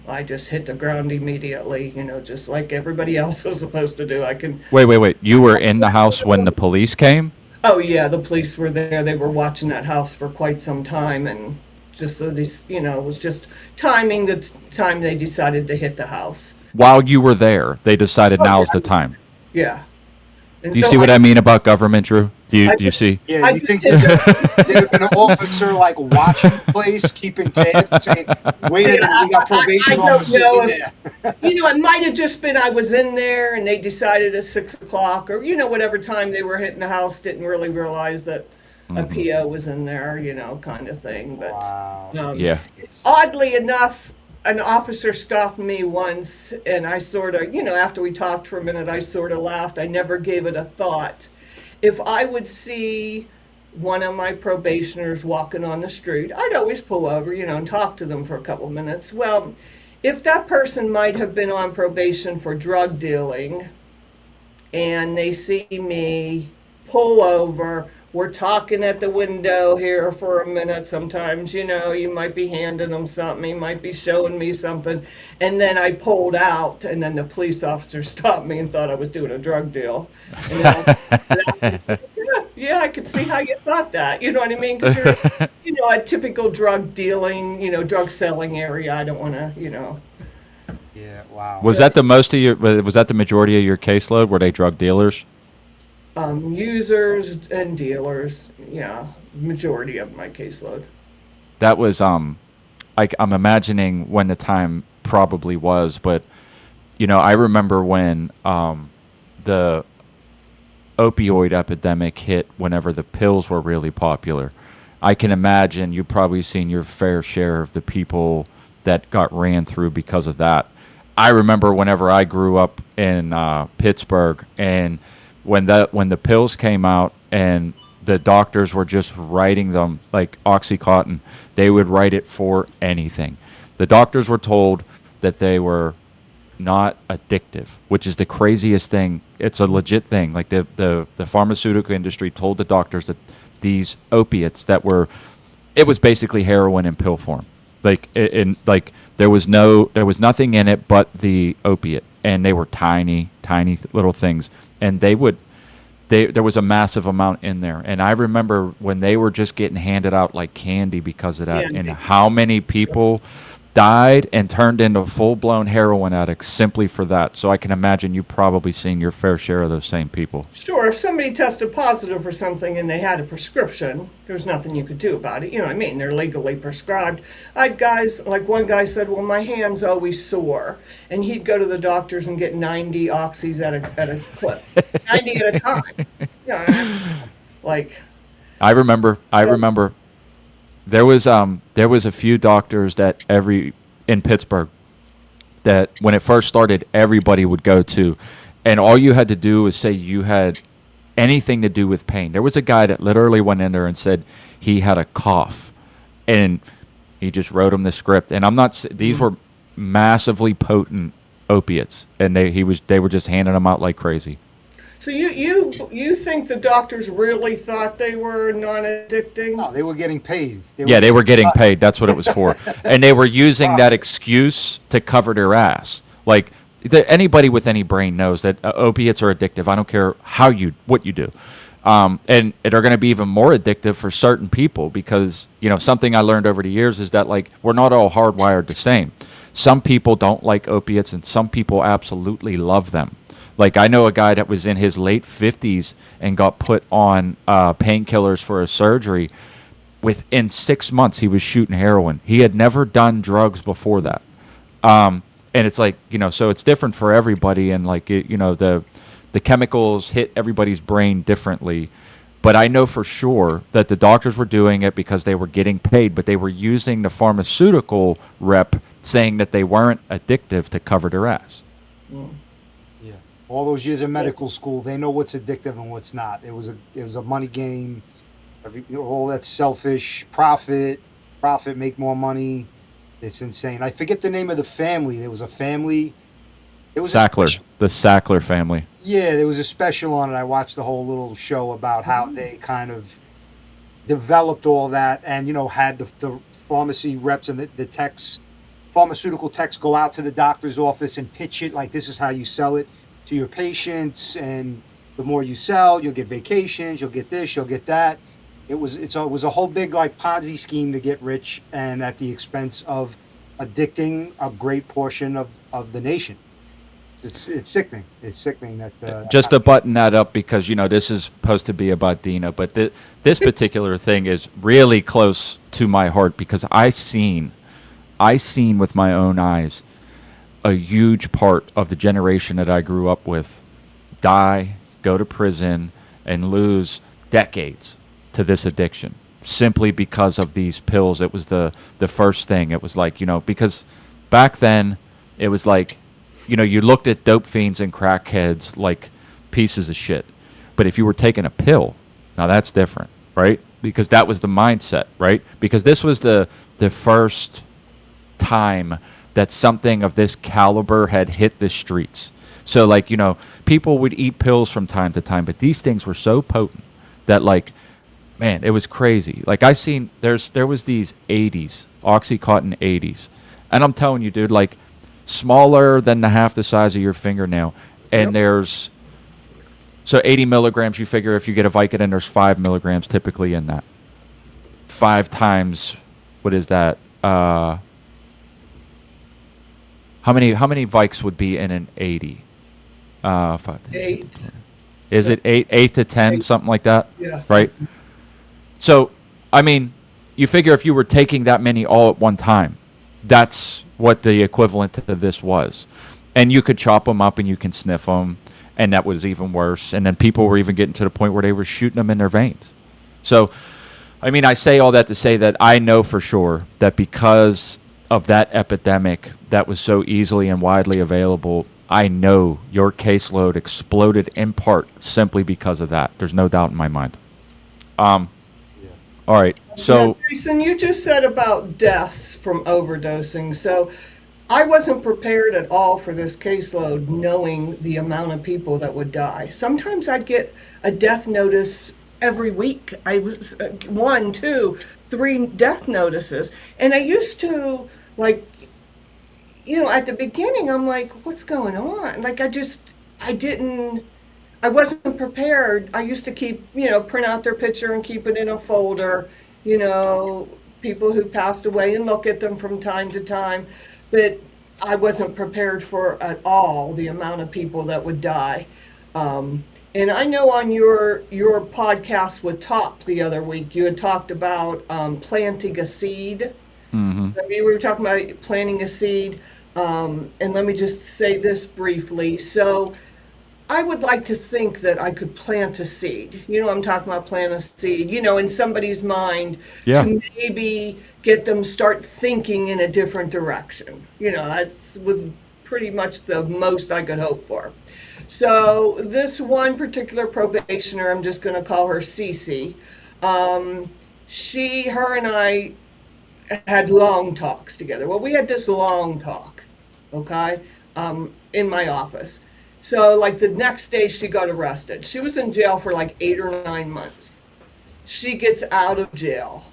I just hit the ground immediately, just like everybody else was supposed to do. Wait. You were in the house when the police came? Oh, yeah, the police were there. They were watching that house for quite some time. And just so this, it was just timing the time they decided to hit the house. While you were there, they decided now's the time. Yeah. And Do you so see what I mean about government, Drew? Do you see? Yeah, you think there'd have been an officer like watching the place, keeping tabs, and saying, "Wait a minute, we got probation I don't officers know in if- there." it might have just been I was in there and they decided at 6 o'clock or, whatever time they were hitting the house, didn't really realize that a PO was in there, kind of thing. But Wow. Yeah. oddly enough, an officer stopped me once and I sort of, after we talked for a minute, I sort of laughed. I never gave it a thought. If I would see one of my probationers walking on the street, I'd always pull over, and talk to them for a couple minutes. Well, if that person might have been on probation for drug dealing and they see me pull over we're talking at the window here for a minute. Sometimes, you might be handing them something, you might be showing me something. And then I pulled out, and then the police officer stopped me and thought I was doing a drug deal. And then yeah, I could see how you thought that. You know what I mean? Because you're, a typical drug dealing, drug selling area. I don't want to. Yeah. Wow. Was that the most of your? Was that the majority of your caseload? Were they drug dealers? Users and dealers. Yeah, majority of my caseload. That was I'm imagining when the time probably was, but I remember when the opioid epidemic hit whenever the pills were really popular. I can imagine you've probably seen your fair share of the people that got ran through because of that. I remember whenever I grew up in Pittsburgh, and when the pills came out and the doctors were just writing them like OxyContin, they would write it for anything. The doctors were told that they were not addictive, which is the craziest thing. It's a legit thing. Like the pharmaceutical industry told the doctors that these opiates it was basically heroin in pill form. Like there was nothing in it but the opiate, and they were tiny little things, and there was a massive amount in there. And I remember when they were just getting handed out like candy because of that, Yeah. and how many people died and turned into full-blown heroin addicts simply for that. So I can imagine you probably seeing your fair share of those same people. Sure, if somebody tested positive for something and they had a prescription, there's nothing you could do about it. You know what I mean? They're legally prescribed. I had guys, like one guy said, well, my hand's always sore. And he'd go to the doctors and get 90 oxys at a clip, 90 at a time. Like, I remember there was a few doctors that in Pittsburgh that when it first started everybody would go to, and all you had to do was say you had anything to do with pain. There was a guy that literally went in there and said he had a cough, and he just wrote him the script. And these were massively potent opiates, and they were just handing them out like crazy. so you think the doctors really thought they were non-addicting? No, they were getting paid. Yeah, they were getting paid. That's what it was for. And they were using that excuse to cover their ass. Like, anybody with any brain knows that opiates are addictive. I don't care what you do. And they're going to be even more addictive for certain people because, something I learned over the years is that, like, we're not all hardwired the same. Some people don't like opiates, and some people absolutely love them. Like, I know a guy that was in his late 50s and got put on painkillers for a surgery. Within 6 months, he was shooting heroin. He had never done drugs before that. And it's like, so it's different for everybody. And, like, the chemicals hit everybody's brain differently. But I know for sure that the doctors were doing it because they were getting paid, but they were using the pharmaceutical rep saying that they weren't addictive to cover their ass. Yeah. All those years in medical school, they know what's addictive and what's not. It was a money game. All that selfish profit, make more money. It's insane. I forget the name of the family. There was a family. It was The Sackler family. Yeah, there was a special on it. I watched the whole little show about how they kind of developed all that, and had the pharmacy reps and the techs, pharmaceutical techs, go out to the doctor's office and pitch it like, this is how you sell it to your patients, and the more you sell, you'll get vacations, you'll get this, you'll get that. It was a whole big like Ponzi scheme to get rich, and at the expense of addicting a great portion of the nation. It's sickening. It's sickening that. Just to button that up, because this is supposed to be about Dina, but this particular thing is really close to my heart because I seen with my own eyes a huge part of the generation that I grew up with die, go to prison, and lose decades to this addiction simply because of these pills. It was the first thing. It was like, because back then it was like, you looked at dope fiends and crackheads like pieces of shit. But if you were taking a pill, now that's different, right? Because that was the mindset, right? Because this was the first time that something of this caliber had hit the streets. So, like, people would eat pills from time to time, but these things were so potent that, like, man, it was crazy. Like I seen there was these 80s OxyContin 80s, and I'm telling you, dude, like smaller than the half the size of your fingernail, and Yep. there's so 80 milligrams. You figure if you get a Vicodin, there's 5 milligrams typically in that. 5 times, what is that? How many Vikes would be in an 80? 8. Is it eight to 10, 8. something like that? Yeah. Right. So, I mean, you figure if you were taking that many all at one time, that's what the equivalent to this was. And you could chop them up and you can sniff them, and that was even worse. And then people were even getting to the point where they were shooting them in their veins. So, I mean, I say all that to say that I know for sure that because of that epidemic that was so easily and widely available, I know your caseload exploded in part simply because of that. There's no doubt in my mind. All right. So, Now, Jason, you just said about deaths from overdosing. So I wasn't prepared at all for this caseload, knowing the amount of people that would die. Sometimes I'd get a death notice every week. I was 1, 2, 3 death notices. And I used to, like, at the beginning, I'm like, what's going on? Like, I wasn't prepared. I used to print out their picture and keep it in a folder, people who passed away and look at them from time to time. But I wasn't prepared for at all the amount of people that would die. And I know on your podcast with Top the other week, you had talked about planting a seed. I mean, we were talking about planting a seed. And let me just say this briefly. So I would like to think that I could plant a seed. I'm talking about plant a seed, in somebody's mind yeah. to maybe get them start thinking in a different direction. That was pretty much the most I could hope for. So this one particular probationer, I'm just going to call her Cece. Her and I had long talks together. Well, we had this long talk, okay, in my office. So, like, the next day she got arrested. She was in jail for like 8 or 9 months. She gets out of jail,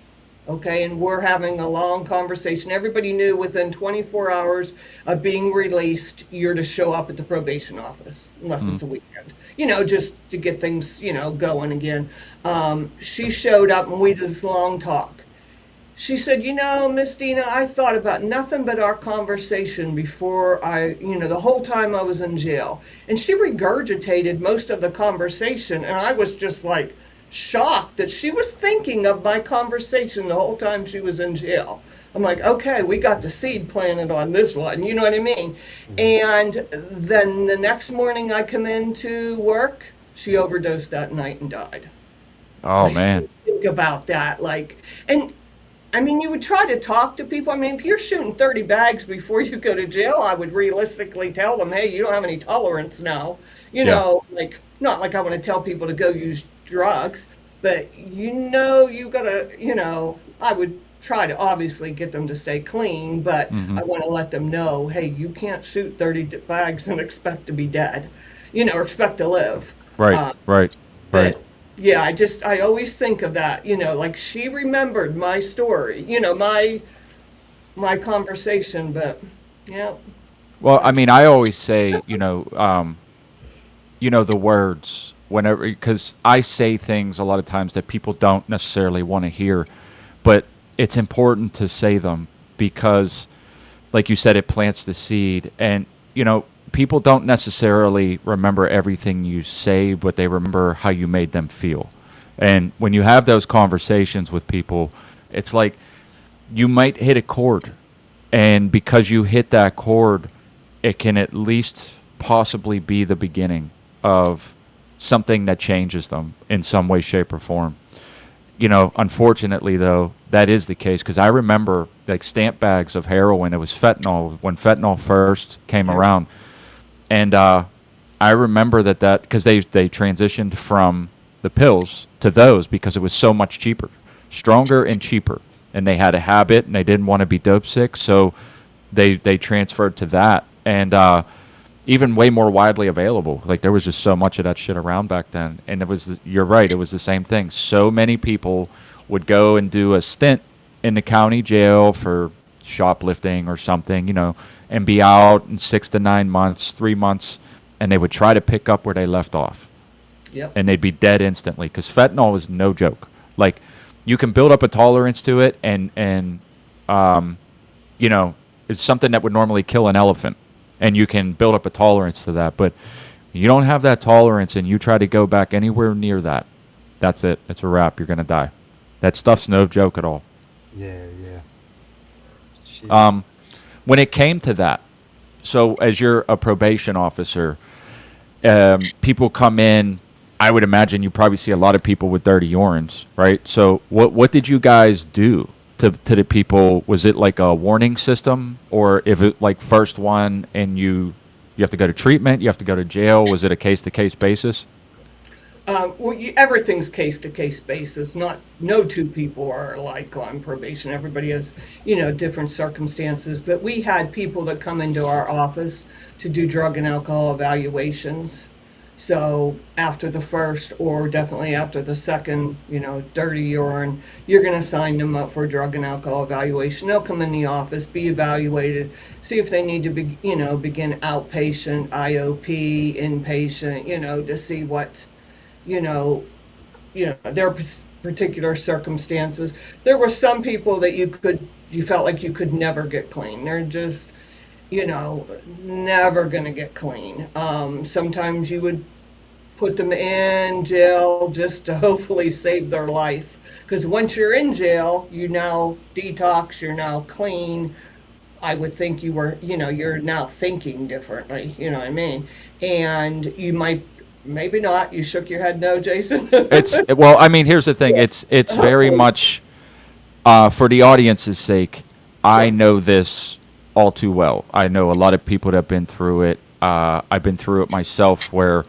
okay, and we're having a long conversation. Everybody knew within 24 hours of being released, you're to show up at the probation office, unless it's a weekend, just to get things, going again. She showed up and we did this long talk. She said, Miss Dina, I thought about nothing but our conversation before the whole time I was in jail. And she regurgitated most of the conversation, and I was just like shocked that she was thinking of my conversation the whole time she was in jail. I'm like, okay, we got the seed planted on this one, you know what I mean? And then the next morning I come into work, she overdosed that night and died. Oh, I man. still think about that, and I mean, you would try to talk to people. I mean, if you're shooting 30 bags before you go to jail, I would realistically tell them, hey, you don't have any tolerance now. Not like I want to tell people to go use drugs, but you gotta, I would try to obviously get them to stay clean, but I want to let them know, hey, you can't shoot 30 bags and expect to be dead, or expect to live. Right. Right. But yeah, I always think of that, like she remembered my story, my conversation, but yeah. Well, I mean, I always say, the words whenever, because I say things a lot of times that people don't necessarily want to hear, but it's important to say them because, like you said, it plants the seed. And, people don't necessarily remember everything you say, but they remember how you made them feel. And when you have those conversations with people, it's like you might hit a chord. And because you hit that chord, it can at least possibly be the beginning of something that changes them in some way, shape, or form. Unfortunately, though, that is the case because I remember like stamp bags of heroin. It was fentanyl when fentanyl first came around. And I remember that because they transitioned from the pills to those because it was so much cheaper, stronger and cheaper. And they had a habit and they didn't want to be dope sick, so they transferred to that. And, even way more widely available. Like there was just so much of that shit around back then, and you're right, it was the same thing. So many people would go and do a stint in the county jail for shoplifting or something, and be out in 6 to 9 months, 3 months, and they would try to pick up where they left off, Yep. and they'd be dead instantly because fentanyl is no joke. Like you can build up a tolerance to it, and it's something that would normally kill an elephant, and you can build up a tolerance to that. But you don't have that tolerance, and you try to go back anywhere near that, that's it. It's a wrap. You're gonna die. That stuff's no joke at all. Yeah, yeah. Shit. When it came to that, so as you're a probation officer, people come in. I would imagine you probably see a lot of people with dirty urines, right? So what did you guys do to the people? Was it like a warning system, or if it like first one and you have to go to treatment, you have to go to jail? Was it a case to case basis? Everything's case to case basis. No two people are alike on probation. Everybody has, different circumstances. But we had people that come into our office to do drug and alcohol evaluations. So after the first, or definitely after the second, dirty urine, you're going to sign them up for a drug and alcohol evaluation. They'll come in the office, be evaluated, see if they need to be, begin outpatient, IOP, inpatient, to see what their particular circumstances. There were some people that you felt like you could never get clean. They're just, never gonna get clean. Sometimes you would put them in jail just to hopefully save their life. Because once you're in jail, you now detox, you're now clean. I would think you're now thinking differently, you know what I mean? And you might, maybe not. You shook your head no, Jason. Well, I mean, here's the thing. It's very much for the audience's sake. I know this all too well. I know a lot of people that have been through it. I've been through it myself where,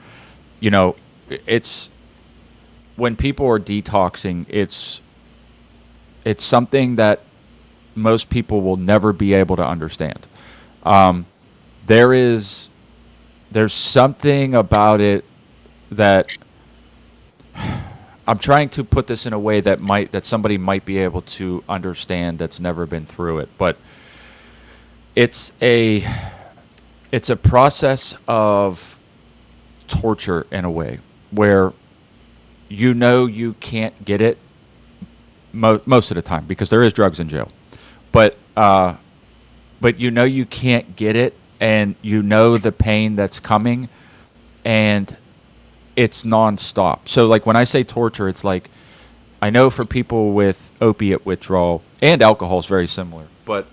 it's when people are detoxing, it's something that most people will never be able to understand. There's something about it that I'm trying to put this in a way that somebody might be able to understand that's never been through it, but it's a process of torture in a way where you can't get it most of the time because there is drugs in jail, but you can't get it, and the pain that's coming, and it's nonstop. So like when I say torture, it's like, I know for people with opiate withdrawal, and alcohol is very similar, but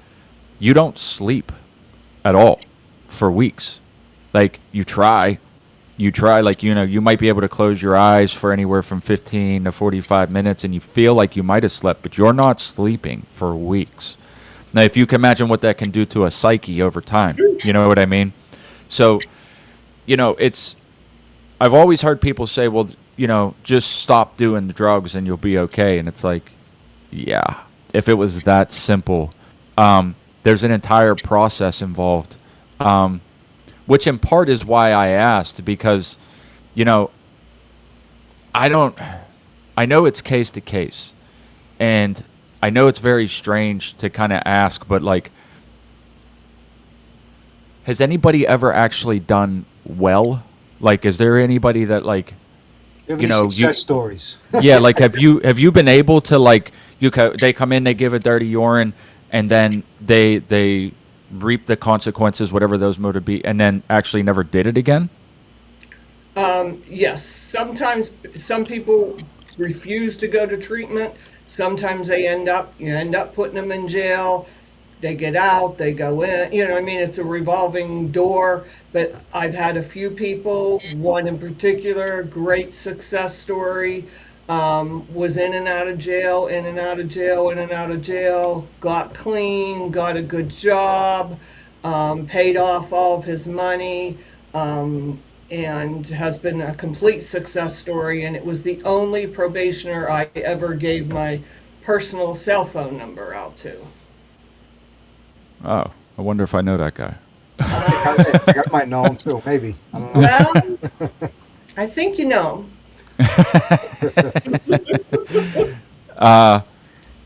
you don't sleep at all for weeks. Like you try, like, you might be able to close your eyes for anywhere from 15 to 45 minutes and you feel like you might have slept, but you're not sleeping for weeks. Now, if you can imagine what that can do to a psyche over time, you know what I mean? So, I've always heard people say, well, just stop doing the drugs and you'll be okay. And it's like, yeah, if it was that simple. There's an entire process involved, which in part is why I asked, because, I know it's case to case, and I know it's very strange to kind of ask, but like, has anybody ever actually done well? Like, is there anybody that like, You have any success stories? yeah, like have you been able to like they come in, they give a dirty urine, and then they reap the consequences, whatever those motive be, and then actually never did it again? Yes, sometimes some people refuse to go to treatment. Sometimes you end up putting them in jail. They get out, they go in. I mean, it's a revolving door. But I've had a few people, one in particular, great success story, was in and out of jail, in and out of jail, in and out of jail, got clean, got a good job, paid off all of his money, and has been a complete success story. And it was the only probationer I ever gave my personal cell phone number out to. Oh, I wonder if I know that guy. I think I might know him too. Maybe I don't know. Well, I think you know.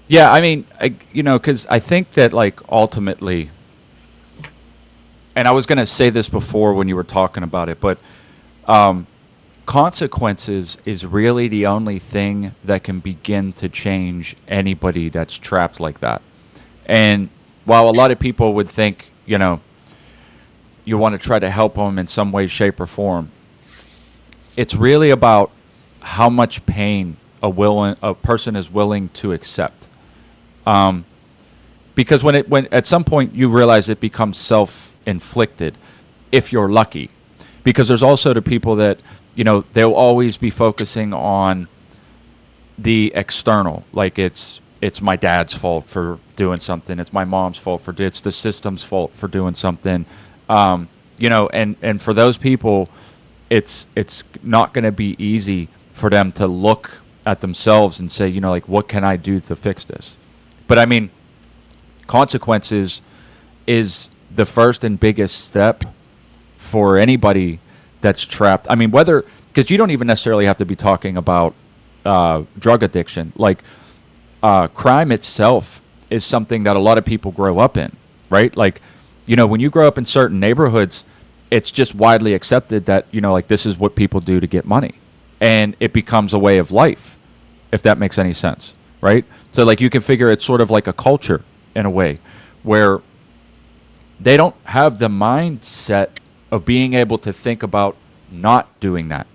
Yeah, I mean, because I think that like ultimately, and I was going to say this before when you were talking about it, but consequences is really the only thing that can begin to change anybody that's trapped like that. And while a lot of people would think, you want to try to help them in some way, shape, or form, it's really about how much pain a person is willing to accept. Because when at some point you realize it becomes self-inflicted, if you're lucky, because there's also the people that they'll always be focusing on the external, like it's my dad's fault for doing something, it's my mom's fault it's the system's fault for doing something, and for those people, it's not going to be easy for them to look at themselves and say, like, what can I do to fix this? But I mean, consequences is the first and biggest step for anybody that's trapped. I mean, because you don't even necessarily have to be talking about drug addiction. Like, crime itself is something that a lot of people grow up in, right? Like, when you grow up in certain neighborhoods, it's just widely accepted that, like, this is what people do to get money. And it becomes a way of life, if that makes any sense, right? So, like, you can figure it's sort of like a culture in a way where they don't have the mindset of being able to think about not doing that.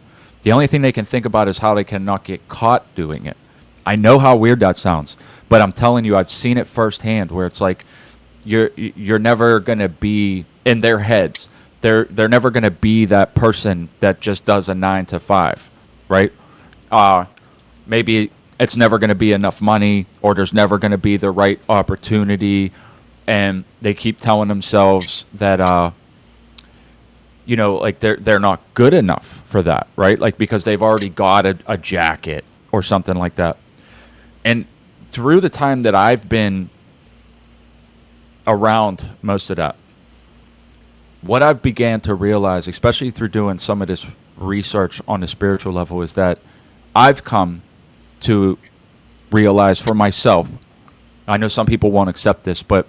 The only thing they can think about is how they cannot get caught doing it. I know how weird that sounds, but I'm telling you, I've seen it firsthand where it's like you're never going to be in their heads. They're never going to be that person that just does a 9 to 5, right? Maybe it's never going to be enough money, or there's never going to be the right opportunity, and they keep telling themselves that like they're not good enough for that, right? Like, because they've already got a jacket or something like that. And through the time that I've been around most of that, what I've began to realize, especially through doing some of this research on the spiritual level, is that I've come to realize for myself, I know some people won't accept this, but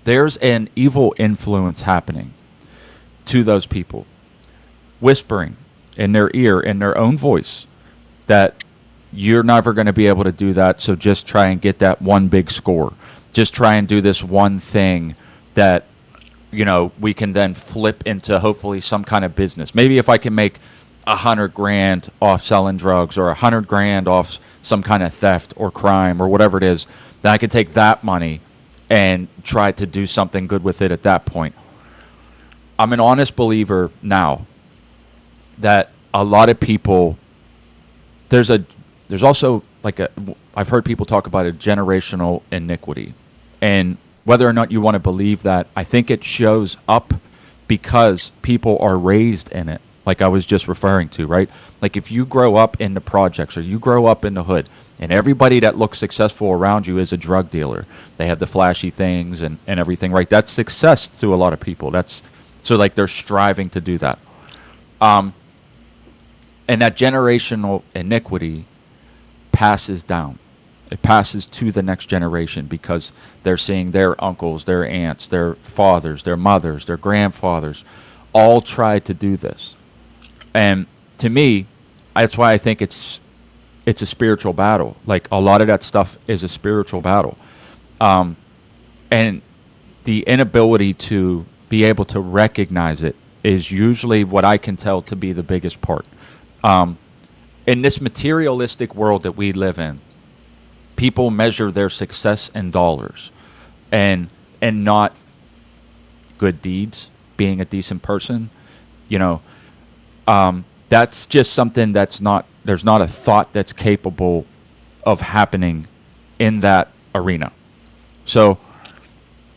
there's an evil influence happening to those people, whispering in their ear, in their own voice, that you're never going to be able to do that, so just try and get that one big score. Just try and do this one thing that, we can then flip into hopefully some kind of business. Maybe if I can make $100,000 off selling drugs, or $100,000 off some kind of theft or crime or whatever it is, then I can take that money and try to do something good with it at that point. I'm an honest believer now that a lot of people, there's also like I've heard people talk about a generational iniquity. And whether or not you want to believe that, I think it shows up because people are raised in it, like I was just referring to, right? Like, if you grow up in the projects, or you grow up in the hood, and everybody that looks successful around you is a drug dealer, they have the flashy things and everything, right? That's success to a lot of people. So like they're striving to do that. And that generational iniquity passes down. It passes to the next generation because they're seeing their uncles, their aunts, their fathers, their mothers, their grandfathers all try to do this. And to me, that's why I think it's a spiritual battle. Like, a lot of that stuff is a spiritual battle. And the inability to be able to recognize it is usually what I can tell to be the biggest part. In this materialistic world that we live in, people measure their success in dollars and not good deeds, being a decent person. That's just something there's not a thought that's capable of happening in that arena. So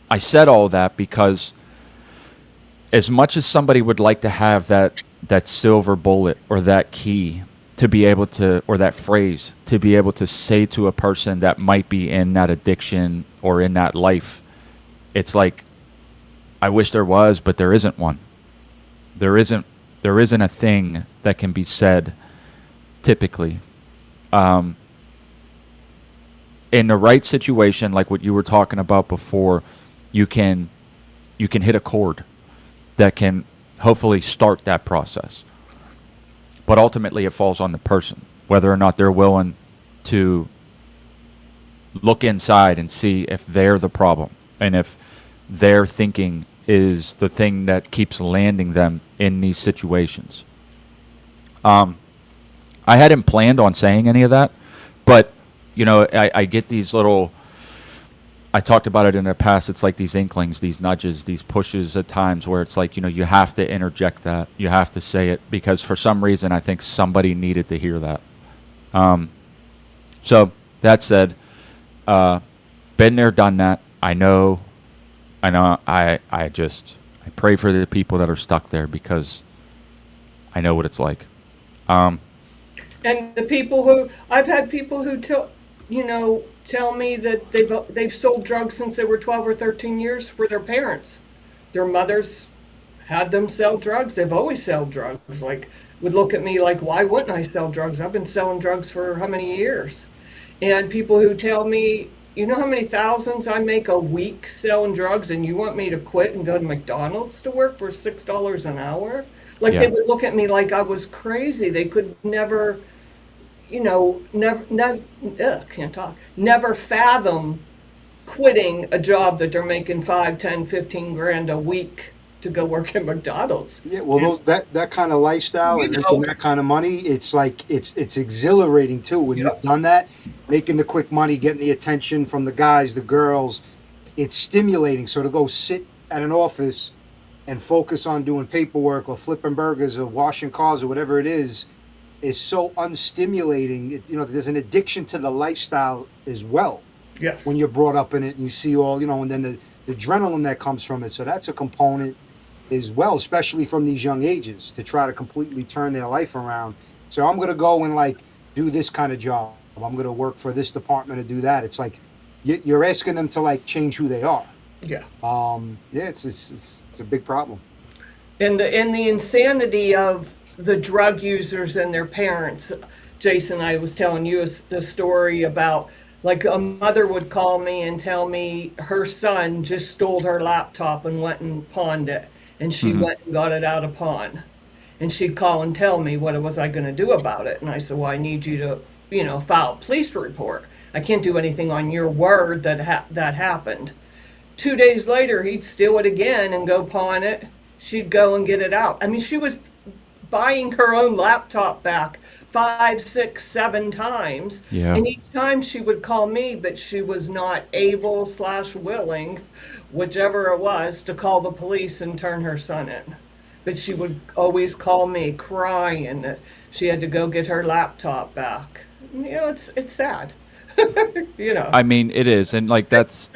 I said all that because as much as somebody would like to have that silver bullet or that key to be able to, or that phrase to be able to say to a person that might be in that addiction or in that life, it's like, I wish there was, but there isn't one. There isn't. There isn't a thing that can be said typically. Um, in the right situation, like what you were talking about before, you can hit a chord that can hopefully start that process. But ultimately, it falls on the person whether or not they're willing to look inside and see if they're the problem and if their thinking is the thing that keeps landing them in these situations. I hadn't planned on saying any of that, but I get these little. I talked about it in the past. It's like these inklings, these nudges, these pushes at times where it's like you have to interject that, you have to say it because for some reason I think somebody needed to hear that. So that said, been there, done that. I know. I pray for the people that are stuck there because I know what it's like. And the people who I've had people who tell me that they've sold drugs since they were 12 or 13 years for their parents. Their mothers had them sell drugs. They've always sold drugs. Like would look at me like, why wouldn't I sell drugs? I've been selling drugs for how many years? And people who tell me, you know how many thousands I make a week selling drugs, and you want me to quit and go to McDonald's to work for $6 an hour? Like they Yeah. would look at me like I was crazy. They could never, can't talk, never fathom quitting a job that they're making 5, 10, 15 grand a week to go work at McDonald's. Yeah, well, that kind of lifestyle You and know. making that kind of money, it's like it's exhilarating too. When Yep. you've done that, making the quick money, getting the attention from the guys, the girls, it's stimulating. So to go sit at an office and focus on doing paperwork or flipping burgers or washing cars or whatever it is so unstimulating. There's an addiction to the lifestyle as well Yes. when you're brought up in it and you see all, and then the adrenaline that comes from it. So that's a component as well, especially from these young ages, to try to completely turn their life around. So I'm going to go and like do this kind of job. I'm going to work for this department to do that. It's like you're asking them to like change who they are. Yeah. Yeah, it's a big problem. And the insanity of the drug users and their parents. Jason, I was telling you the story about like a mother would call me and tell me her son just stole her laptop and went and pawned it, and she went and got it out of pawn. And she'd call and tell me what was I going to do about it. And I said, well, I need you to, file a police report. I can't do anything on your word that that happened. 2 days later, he'd steal it again and go pawn it. She'd go and get it out. I mean, she was buying her own laptop back 5, 6, 7 times. Yeah. And each time she would call me, but she was not able/willing, whichever it was, to call the police and turn her son in. But she would always call me crying that she had to go get her laptop back. It's sad. I mean, it is, and like that's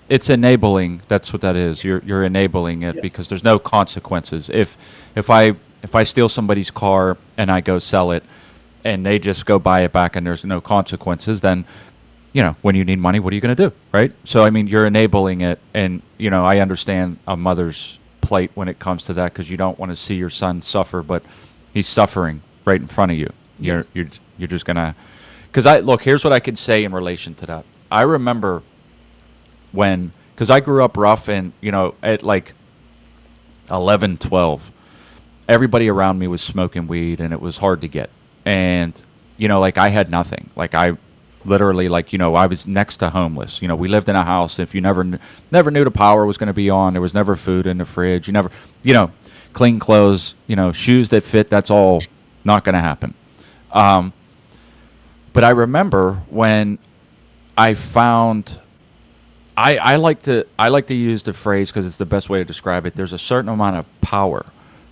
it's enabling. That's what that is. You're enabling it Yes. because there's no consequences. If I steal somebody's car and I go sell it, and they just go buy it back and there's no consequences, then when you need money, what are you going to do, right? So I mean, you're enabling it, and I understand a mother's plight when it comes to that because you don't want to see your son suffer, but he's suffering right in front of you. Yes. You're just gonna. Because here's what I can say in relation to that. I remember because I grew up rough and, at like 11, 12, everybody around me was smoking weed and it was hard to get. And, like I had nothing. Like I literally, I was next to homeless. We lived in a house. If you never knew the power was going to be on, there was never food in the fridge. You never, clean clothes, shoes that fit, that's all not going to happen. But I remember when I found, I like to use the phrase because it's the best way to describe it. There's a certain amount of power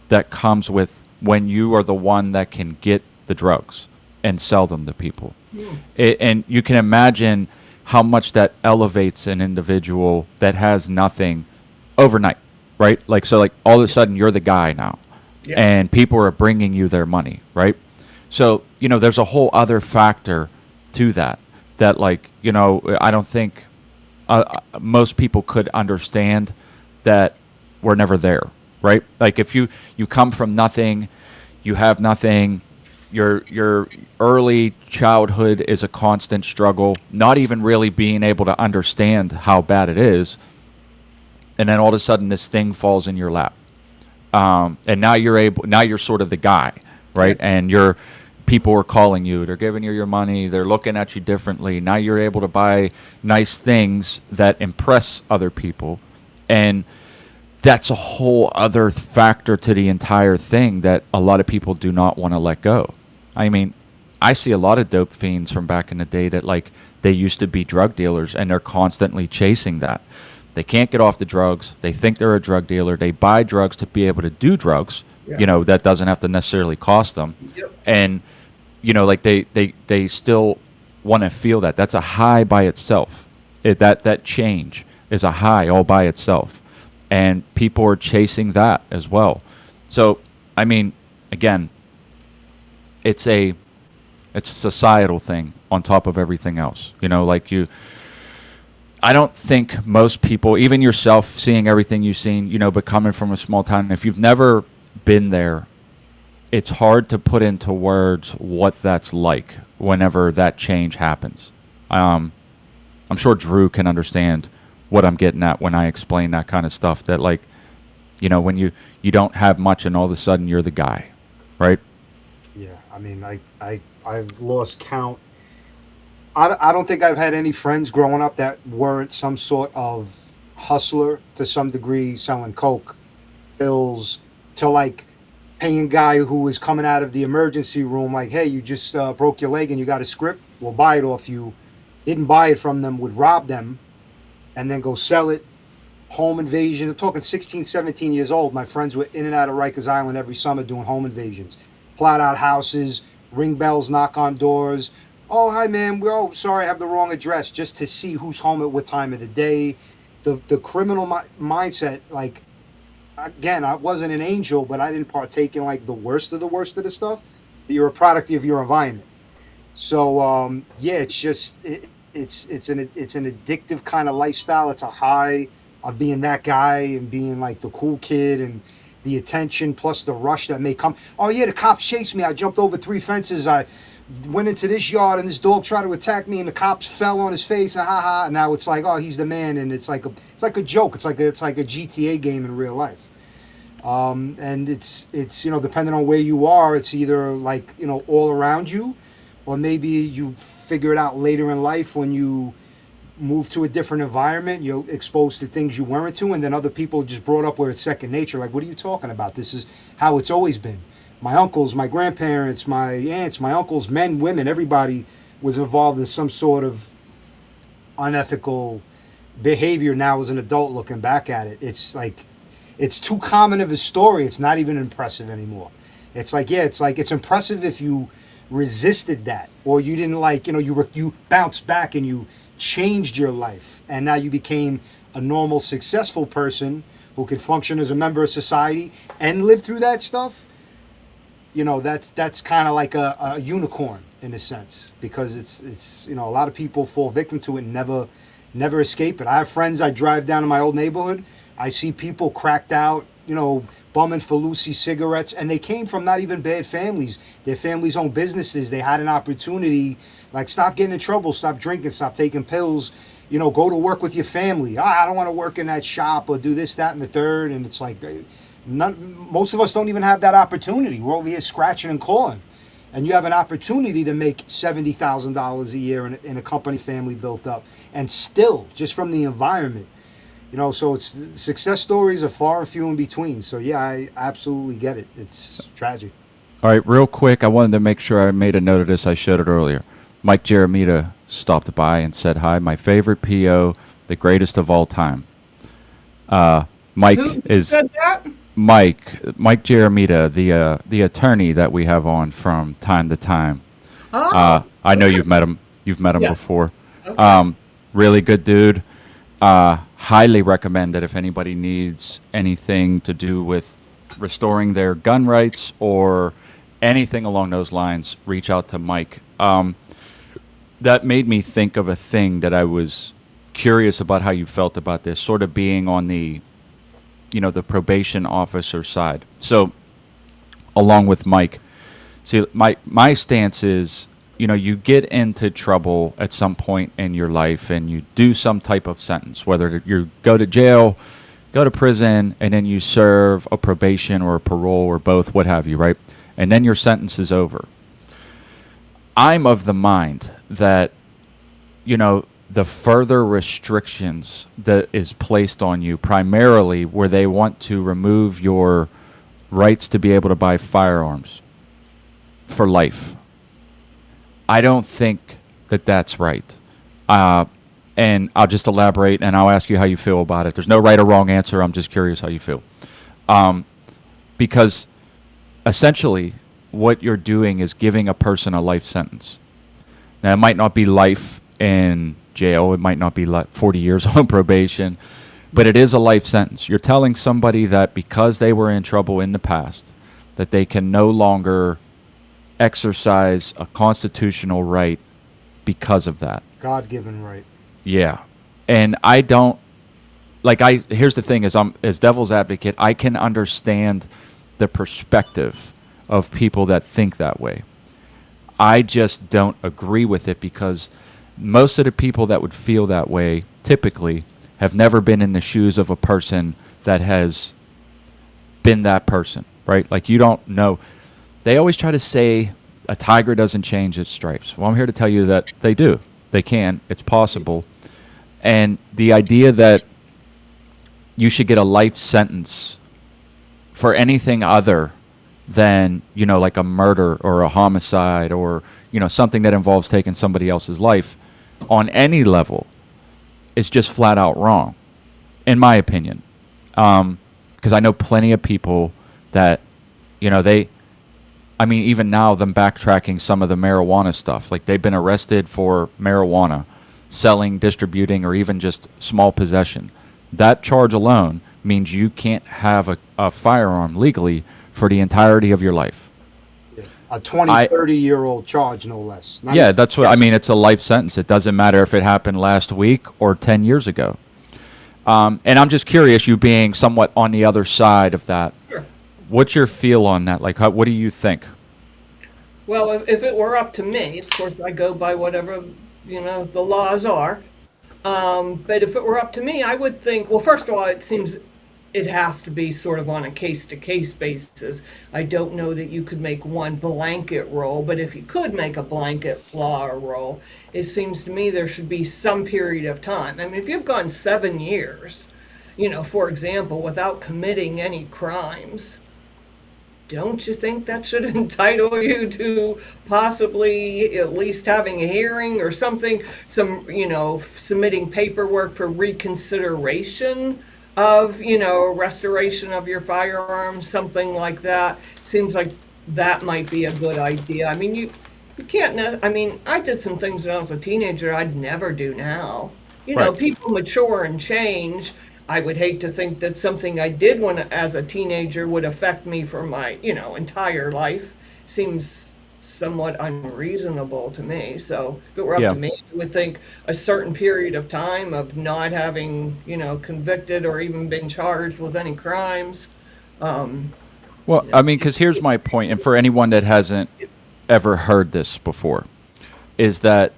that comes with when you are the one that can get the drugs and sell them to people. And you can imagine how much that elevates an individual that has nothing overnight, right? Like all of a sudden you're the guy now, Yeah. and people are bringing you their money, right? So, there's a whole other factor to that I don't think most people could understand that were never there, right? Like if you come from nothing, you have nothing. Your early childhood is a constant struggle, not even really being able to understand how bad it is, and then all of a sudden this thing falls in your lap, and now you're sort of the guy, right? Yeah. And you're people are calling you, they're giving you your money, they're looking at you differently. Now you're able to buy nice things that impress other people, and that's a whole other factor to the entire thing that a lot of people do not want to let go. I mean, I see a lot of dope fiends from back in the day that like they used to be drug dealers and they're constantly chasing that. They can't get off the drugs. They think they're a drug dealer. They buy drugs to be able to do drugs. Yeah. You know, that doesn't have to necessarily cost them. Yep. And like they still want to feel that. That's a high by itself. That change is a high all by itself. And people are chasing that as well. So, I mean, again, it's a societal thing on top of everything else. Like I don't think most people, even yourself, seeing everything you've seen, but coming from a small town, if you've never been there, it's hard to put into words what that's like whenever that change happens. I'm sure Drew can understand what I'm getting at when I explain that kind of stuff. That like, when you don't have much and all of a sudden you're the guy, right? Yeah, I mean, I've lost count. I don't think I've had any friends growing up that weren't some sort of hustler to some degree, selling coke, pills, to like paying a guy who was coming out of the emergency room, like, hey, you just broke your leg and you got a script, we'll buy it off you. Didn't buy it from them, would rob them, and then go sell it. Home invasions. I'm talking 16, 17 years old. My friends were in and out of Rikers Island every summer doing home invasions. Plot out houses, ring bells, knock on doors. Oh, hi, man. Oh, sorry, I have the wrong address. Just to see who's home at what time of the day. The criminal mindset, like, again, I wasn't an angel, but I didn't partake in, like, the worst of the stuff. You're a product of your environment. So, yeah, it's just, it's an addictive kind of lifestyle. It's a high of being that guy and being like the cool kid and the attention plus the rush that may come. Oh yeah, the cops chased me. I jumped over 3 fences. I went into this yard and this dog tried to attack me and the cops fell on his face. And ha ha. And now it's like, oh, he's the man, and it's like a joke. It's like a GTA game in real life. And it's depending on where you are, it's either like all around you, or maybe you figure it out later in life when you move to a different environment, you're exposed to things you weren't to, and then other people just brought up where it's second nature. Like, what are you talking about? This is how it's always been. My uncles, my grandparents, my aunts, my uncles, men, women, everybody was involved in some sort of unethical behavior now as an adult looking back at it. It's like, it's too common of a story. It's not even impressive anymore. It's like, yeah, it's impressive if you resisted that, or you didn't you bounced back and you changed your life, and now you became a normal, successful person who could function as a member of society and live through that stuff. That's kind of like a unicorn in a sense, because it's a lot of people fall victim to it and never escape it. I have friends, I drive down to my old neighborhood, I see people cracked out, bumming for Lucy cigarettes, and they came from not even bad families. Their families own businesses. They had an opportunity. Like, stop getting in trouble, stop drinking, stop taking pills, go to work with your family. I don't want to work in that shop or do this, that, and the third. And it's like, most of us don't even have that opportunity. We're over here scratching and clawing. And you have an opportunity to make $70,000 a year in a company family built up. And still, just from the environment. So it's success stories are far and few in between. So, yeah, I absolutely get it. It's tragic. All right, real quick, I wanted to make sure I made a note of this. I showed it earlier. Mike Jeremita stopped by and said hi. My favorite PO, the greatest of all time. Mike Who is said that? Mike Jeremita, the attorney that we have on from time to time. Oh, I know you've met him. You've met him Yes. before. okay. Really good dude. Highly recommend that if anybody needs anything to do with restoring their gun rights or anything along those lines, reach out to Mike. That made me think of a thing that I was curious about how you felt about this, sort of being on the the probation officer side. So, along with Mike, see, my stance is, you get into trouble at some point in your life, and you do some type of sentence, whether you go to jail, go to prison, and then you serve a probation or a parole or both, what have you, right? And then your sentence is over. I'm of the mind that, the further restrictions that is placed on you, primarily where they want to remove your rights to be able to buy firearms for life, I don't think that that's right. And I'll just elaborate, and I'll ask you how you feel about it. There's no right or wrong answer. I'm just curious how you feel. Because essentially, what you're doing is giving a person a life sentence. Now, it might not be life in jail. It might not be 40 years on probation, but it is a life sentence. You're telling somebody that because they were in trouble in the past, that they can no longer exercise a constitutional right because of that. God-given right. Yeah. And I don't, here's the thing is, as devil's advocate, I can understand the perspective of people that think that way. I just don't agree with it, because most of the people that would feel that way typically have never been in the shoes of a person that has been that person, right? Like, you don't know. They always try to say a tiger doesn't change its stripes. Well, I'm here to tell you that they do. They can. It's possible. And the idea that you should get a life sentence for anything other than, like a murder or a homicide or, something that involves taking somebody else's life on any level is just flat out wrong, in my opinion. Because I know plenty of people that, even now, them backtracking some of the marijuana stuff, like they've been arrested for marijuana, selling, distributing, or even just small possession. That charge alone means you can't have a firearm legally for the entirety of your life. Yeah. A 30-year-old charge, no less. Yeah, that's what I mean. It's a life sentence. It doesn't matter if it happened last week or 10 years ago. And I'm just curious, you being somewhat on the other side of that, Sure. what's your feel on that? Like, what do you think? Well, if it were up to me, of course, I go by whatever, the laws are. But if it were up to me, I would think, well, first of all, it seems it has to be sort of on a case-to-case basis. I don't know that you could make one blanket rule, but if you could make a blanket law or rule, it seems to me there should be some period of time. I mean, if you've gone 7 years, for example, without committing any crimes, don't you think that should entitle you to possibly at least having a hearing or something, submitting paperwork for reconsideration of, restoration of your firearms, something like that? Seems like that might be a good idea. I mean, you can't, I did some things when I was a teenager I'd never do now. Right. People mature and change. I would hate to think that something I did as a teenager would affect me for my, entire life. Seems somewhat unreasonable to me. So if it were up Yeah. to me, I would think a certain period of time of not having, convicted or even been charged with any crimes. Well, because here's my point, and for anyone that hasn't ever heard this before, is that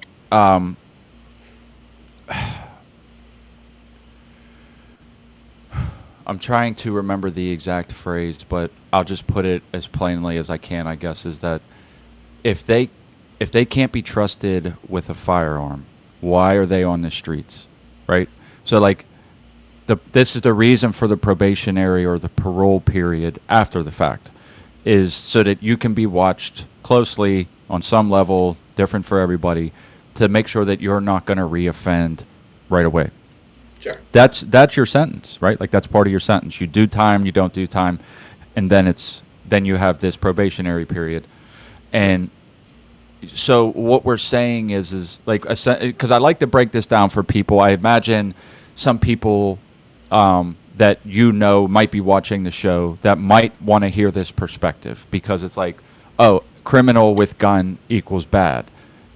I'm trying to remember the exact phrase, but I'll just put it as plainly as I can, I guess, is that if they can't be trusted with a firearm, why are they on the streets, right? So, like, this is the reason for the probationary or the parole period after the fact, is so that you can be watched closely on some level, different for everybody, to make sure that you're not going to reoffend right away. Sure. That's your sentence, right? Like, that's part of your sentence. You do time, you don't do time, and then you have this probationary period. And so what we're saying is like, because I like to break this down for people. I imagine some people that might be watching the show that might want to hear this perspective, because it's like, oh, criminal with gun equals bad.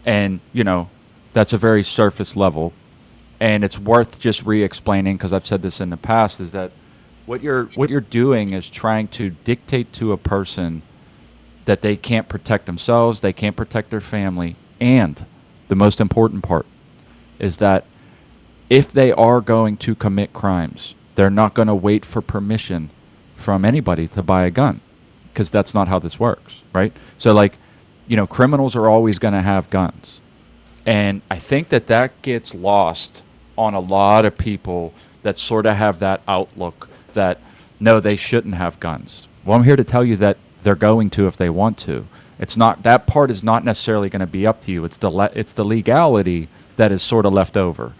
And, that's a very surface level. And it's worth just re-explaining, because I've said this in the past, is that What you're doing is trying to dictate to a person that they can't protect themselves, they can't protect their family, and the most important part is that if they are going to commit crimes, they're not going to wait for permission from anybody to buy a gun, because that's not how this works, right? So, like, criminals are always going to have guns. And I think that that gets lost on a lot of people that sort of have that outlook that, no, they shouldn't have guns. Well, I'm here to tell you that they're going to if they want to. It's not, that part is not necessarily going to be up to you. It's the legality that is sort of left over.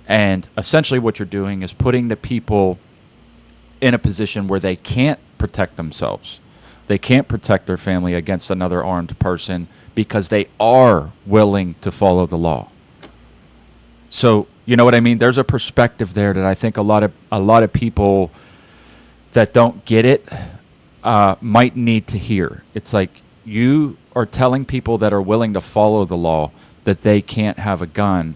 And essentially what you're doing is putting the people in a position where they can't protect themselves. They can't protect their family against another armed person because they are willing to follow the law. So, you know what I mean? There's a perspective there that I think a lot of people that don't get it might need to hear. It's like you are telling people that are willing to follow the law that they can't have a gun,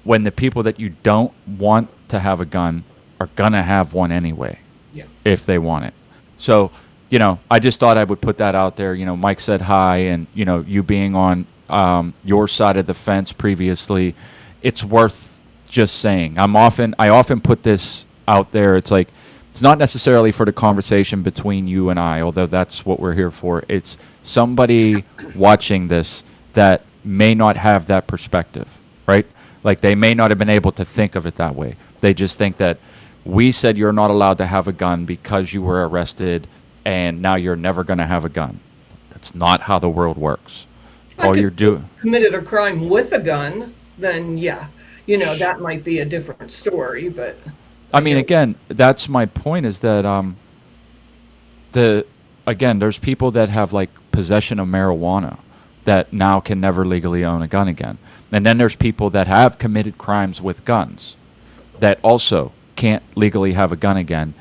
when the people that you don't want to have a gun are gonna have one anyway, Yeah. if they want it. So, I just thought I would put that out there. Mike said hi, and you being on your side of the fence previously, it's worth just saying. I often put this out there. It's like, it's not necessarily for the conversation between you and I, although that's what we're here for. It's somebody watching this that may not have that perspective, right? Like, they may not have been able to think of it that way. They just think that we said you're not allowed to have a gun because you were arrested, and now you're never going to have a gun. That's not how the world works. All Like, you're if you doing. committed a crime with a gun, then yeah, that might be a different story. But I mean, again, that's my point, is that there's people that have, like, possession of marijuana that now can never legally own a gun again. And then there's people that have committed crimes with guns that also can't legally have a gun again.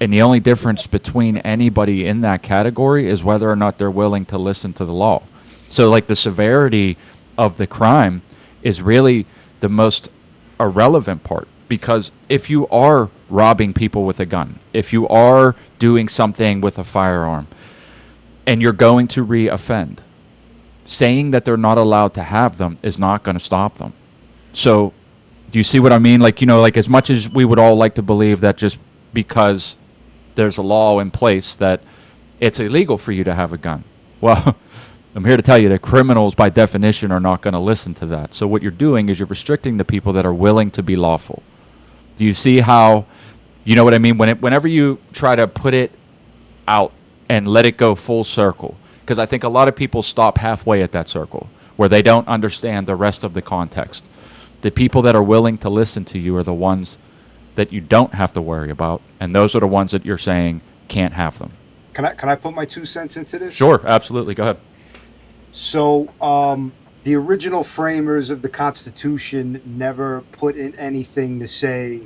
And the only difference between anybody in that category is whether or not they're willing to listen to the law. So, like, the severity of the crime is really the most irrelevant part. Because if you are robbing people with a gun, if you are doing something with a firearm, and you're going to re-offend, saying that they're not allowed to have them is not going to stop them. So, do you see what I mean? Like, like, as much as we would all like to believe that just because there's a law in place that it's illegal for you to have a gun, well, I'm here to tell you that criminals, by definition, are not going to listen to that. So what you're doing is you're restricting the people that are willing to be lawful. Do you see how, you know what I mean? Whenever you try to put it out and let it go full circle, because I think a lot of people stop halfway at that circle where they don't understand the rest of the context. The people that are willing to listen to you are the ones that you don't have to worry about, and those are the ones that you're saying can't have them. Can I put my 2 cents into this? Sure, absolutely. Go ahead. So, the original framers of the Constitution never put in anything to say,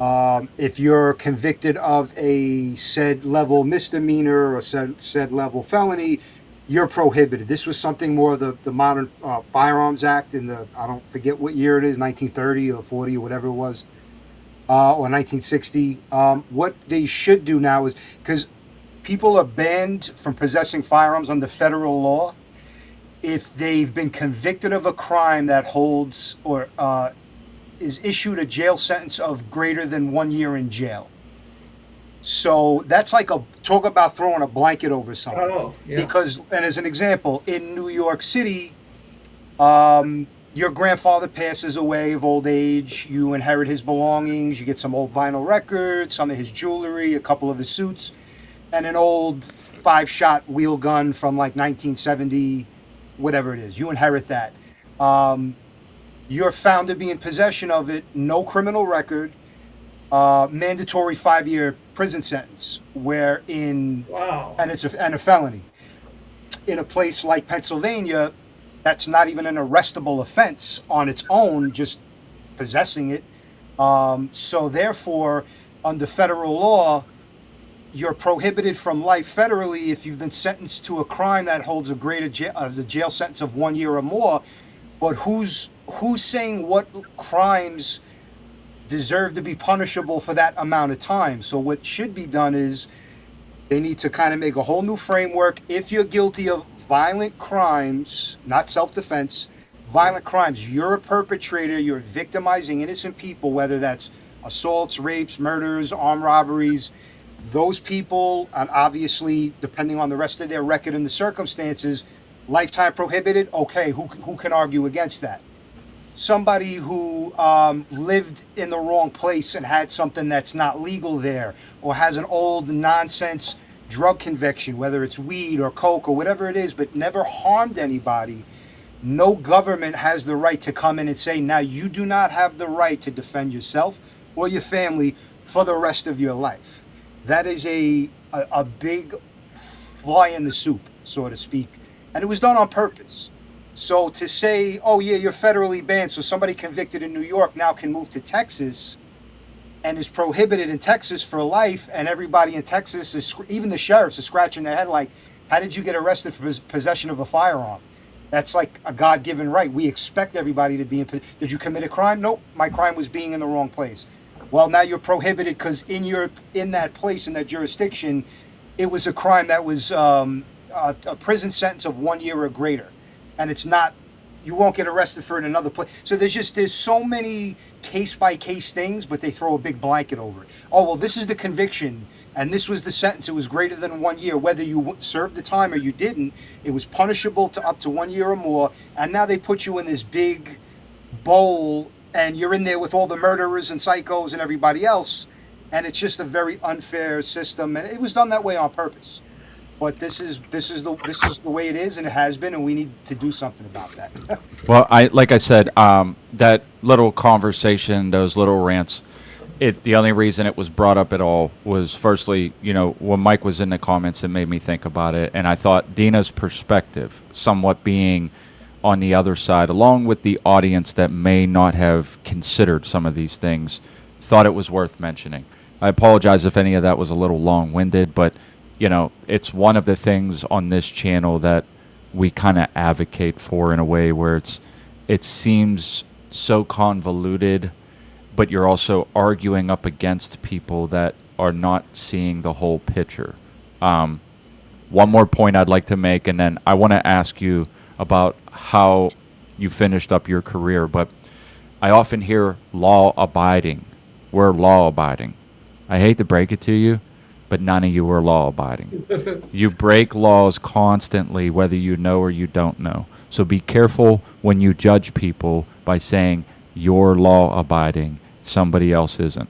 if you're convicted of a said level misdemeanor or said level felony, you're prohibited. This was something more the Modern Firearms Act in I don't forget what year it is, 1930 or 40 or whatever it was, or 1960. What they should do now is, because people are banned from possessing firearms under federal law if they've been convicted of a crime that holds or is issued a jail sentence of greater than 1 year in jail. So that's like talk about throwing a blanket over something. Oh, yeah. Because, and as an example, in New York City, your grandfather passes away of old age, you inherit his belongings, you get some old vinyl records, some of his jewelry, a couple of his suits, and an old 5-shot wheel gun from like 1970, whatever it is. You inherit that. You're found to be in possession of it, no criminal record, mandatory 5-year prison sentence, Wow. and it's a felony. In a place like Pennsylvania, that's not even an arrestable offense on its own, just possessing it. So therefore, under federal law, you're prohibited from life federally if you've been sentenced to a crime that holds a greater jail sentence of 1 year or more. But who's saying what crimes deserve to be punishable for that amount of time. So what should be done is they need to kind of make a whole new framework. If you're guilty of violent crimes, not self-defense, violent crimes, you're a perpetrator, you're victimizing innocent people, whether that's assaults, rapes, murders, armed robberies. Those people, and obviously, depending on the rest of their record and the circumstances, lifetime prohibited. Okay, who can argue against that? Somebody who lived in the wrong place and had something that's not legal there, or has an old nonsense drug conviction, whether it's weed or coke or whatever it is, but never harmed anybody. No government has the right to come in and say, now you do not have the right to defend yourself or your family for the rest of your life. That is a big fly in the soup, so to speak. And it was done on purpose. So to say, oh yeah, you're federally banned, so somebody convicted in New York now can move to Texas and is prohibited in Texas for life, and everybody in Texas, is, even the sheriffs, are scratching their head like, how did you get arrested for possession of a firearm? That's like a God-given right. We expect everybody to be in. Did you commit a crime? Nope, my crime was being in the wrong place. Well, now you're prohibited because in that place, in that jurisdiction, it was a crime that was a prison sentence of 1 year or greater. And it's not, you won't get arrested for it in another place. So there's so many case by case things, but they throw a big blanket over it. Oh, well, this is the conviction and this was the sentence. It was greater than 1 year. Whether you served the time or you didn't, it was punishable to up to 1 year or more. And now they put you in this big bowl and you're in there with all the murderers and psychos and everybody else. And it's just a very unfair system. And it was done that way on purpose. But this is the way it is, and it has been, and we need to do something about that. Well, like I said, that little conversation, those little rants, the only reason it was brought up at all was, firstly, when Mike was in the comments, it made me think about it, and I thought Dina's perspective, somewhat being on the other side, along with the audience that may not have considered some of these things, thought it was worth mentioning. I apologize if any of that was a little long-winded, but it's one of the things on this channel that we kind of advocate for in a way where it seems so convoluted, but you're also arguing up against people that are not seeing the whole picture. One more point I'd like to make, and then I want to ask you about how you finished up your career, but I often hear law-abiding. We're law-abiding. I hate to break it to you, but none of you are law-abiding. You break laws constantly, whether you know or you don't know. So be careful when you judge people by saying you're law-abiding, somebody else isn't.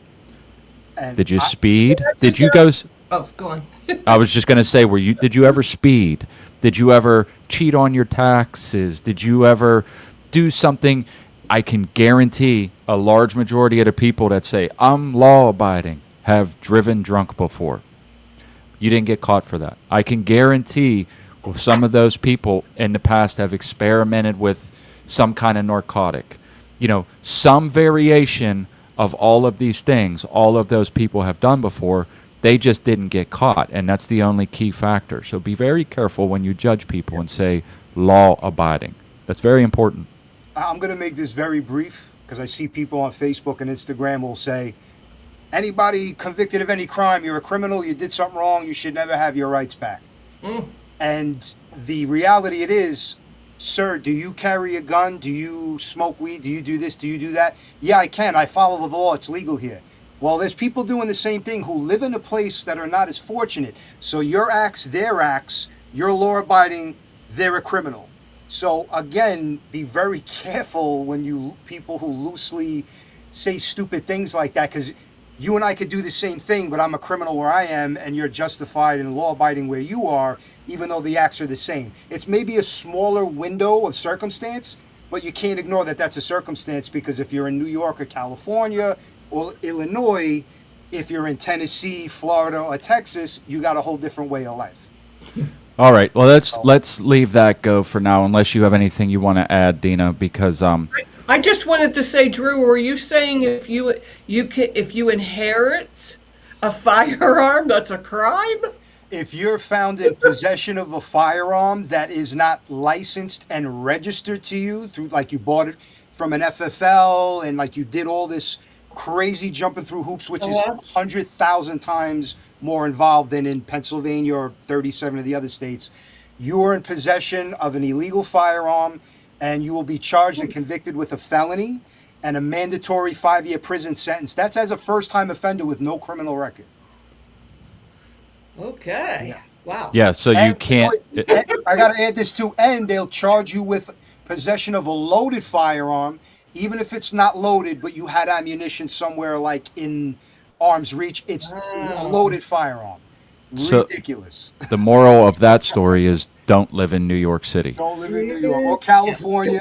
And Did you speed? Did you go? Oh, go on. I was just going to say, did you ever speed? Did you ever cheat on your taxes? Did you ever do something? I can guarantee a large majority of the people that say, I'm law-abiding, have driven drunk before. You didn't get caught for that. I can guarantee some of those people in the past have experimented with some kind of narcotic. Some variation of all of these things, all of those people have done before. They just didn't get caught, and that's the only key factor. So be very careful when you judge people and say law-abiding. That's very important. I'm going to make this very brief because I see people on Facebook and Instagram will say, anybody convicted of any crime, you're a criminal, you did something wrong, you should never have your rights back. And the reality it is, sir, do you carry a gun? Do you smoke weed? Do you do this? Do you do that? Yeah, I can. I follow the law. It's legal here. Well, there's people doing the same thing who live in a place that are not as fortunate. So your acts, their acts, you're law-abiding, they're a criminal. So again, be very careful when people who loosely say stupid things like that, because you and I could do the same thing, but I'm a criminal where I am, and you're justified and law-abiding where you are, even though the acts are the same. It's maybe a smaller window of circumstance, but you can't ignore that that's a circumstance, because if you're in New York or California or Illinois, if you're in Tennessee, Florida, or Texas, you got a whole different way of life. All right. Well, let's leave that go for now, unless you have anything you want to add, Dina, because I just wanted to say, Drew, were you saying if you inherit a firearm, that's a crime? If you're found in possession of a firearm that is not licensed and registered to you through, like you bought it from an FFL and like you did all this crazy jumping through hoops, which is Uh-huh. 100,000 times more involved than in Pennsylvania or 37 of the other states. You are in possession of an illegal firearm, and you will be charged and convicted with a felony and a mandatory 5-year prison sentence. That's as a first-time offender with no criminal record. Okay. Wow. Yeah, so you And can't. I got to add this too, and they'll charge you with possession of a loaded firearm, even if it's not loaded, but you had ammunition somewhere like in arm's reach. It's a Wow. loaded firearm. So Ridiculous. the moral of that story is don't live in New York City. Don't live in New York or California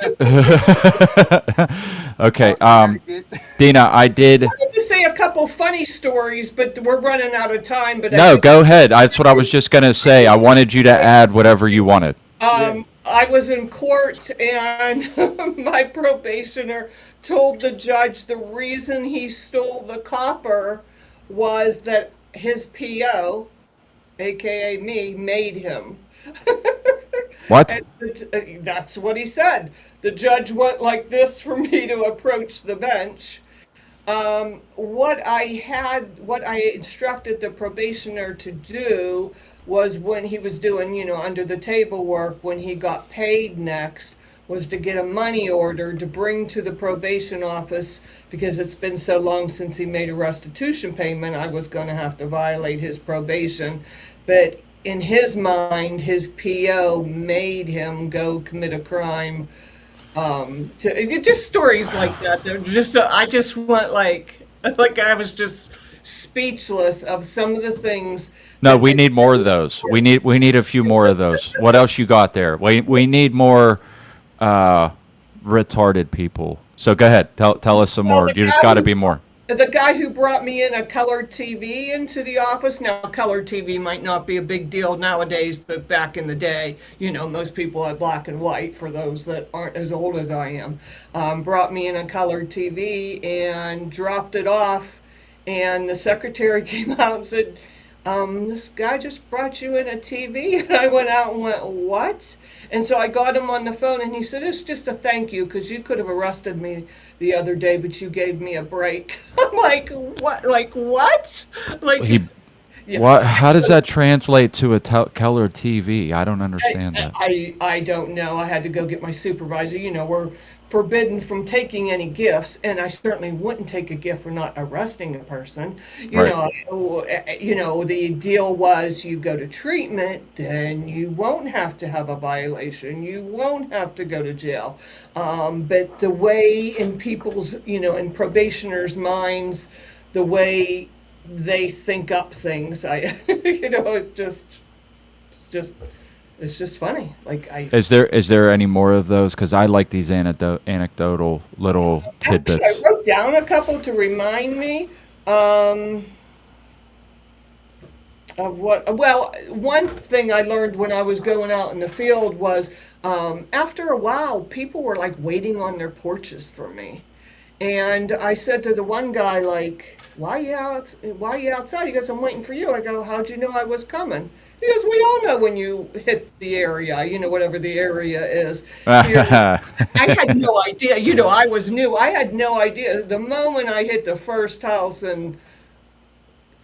Okay, or Connecticut. Dina, I did. I wanted to say a couple funny stories, but we're running out of time. But No, go ahead. That's what I was just gonna say. I wanted you to add whatever you wanted. Yeah. I was in court and my probationer told the judge the reason he stole the copper was that his PO, aka me, made him. What? That's what he said. The judge went like this for me to approach the bench. What I instructed the probationer to do was when he was doing, under the table work, when he got paid next, was to get a money order to bring to the probation office because it's been so long since he made a restitution payment. I was going to have to violate his probation. But in his mind, his PO made him go commit a crime. Just stories like that. They're just, I just went like I was just speechless of some of the things No, that we they need more of those. We need a few more of those. What else you got there? We need more retarded people. So go ahead. Tell us some well, more. You just got to be more. the guy who brought me in a colored TV into the office. Now, colored TV might not be a big deal nowadays, but back in the day, most people had black and white for those that aren't as old as I am. Brought me in a colored TV and dropped it off. And the secretary came out and said, this guy just brought you in a TV. And I went out and went, what? And so I got him on the phone and he said, it's just a thank you because you could have arrested me the other day, but you gave me a break. I'm like, what? Like, what? Like, He yeah. what? How does that translate to a color TV? I don't understand that. I don't know. I had to go get my supervisor. We're forbidden from taking any gifts, and I certainly wouldn't take a gift for not arresting a person. Right. The deal was you go to treatment, then you won't have to have a violation. You won't have to go to jail. But the way in people's, in probationers' minds, the way they think up things, it's just funny. Like Is there any more of those? Because I like these anecdotal little actually, I tidbits. wrote down a couple to remind me of what. Well, one thing I learned when I was going out in the field was after a while, people were like waiting on their porches for me. And I said to the one guy, like, why you outside? He goes, I'm waiting for you. I go, how'd you know I was coming? He goes, we all know when you hit the area, whatever the area is. I had no idea. I was new. I had no idea. The moment I hit the first house in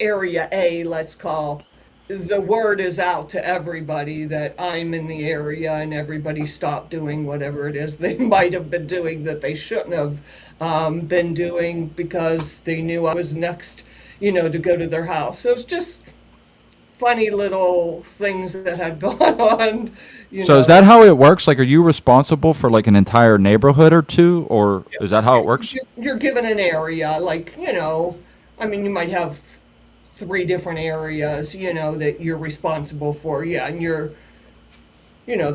area A, let's call, the word is out to everybody that I'm in the area and everybody stopped doing whatever it is they might have been doing that they shouldn't have been doing because they knew I was next, to go to their house. So it's just funny little things that had gone on, So is that how it works? Like, are you responsible for like an entire neighborhood or two, or is that Yes. how it works? You're given an area, like, I mean, you might have three different areas, that you're responsible for. Yeah, and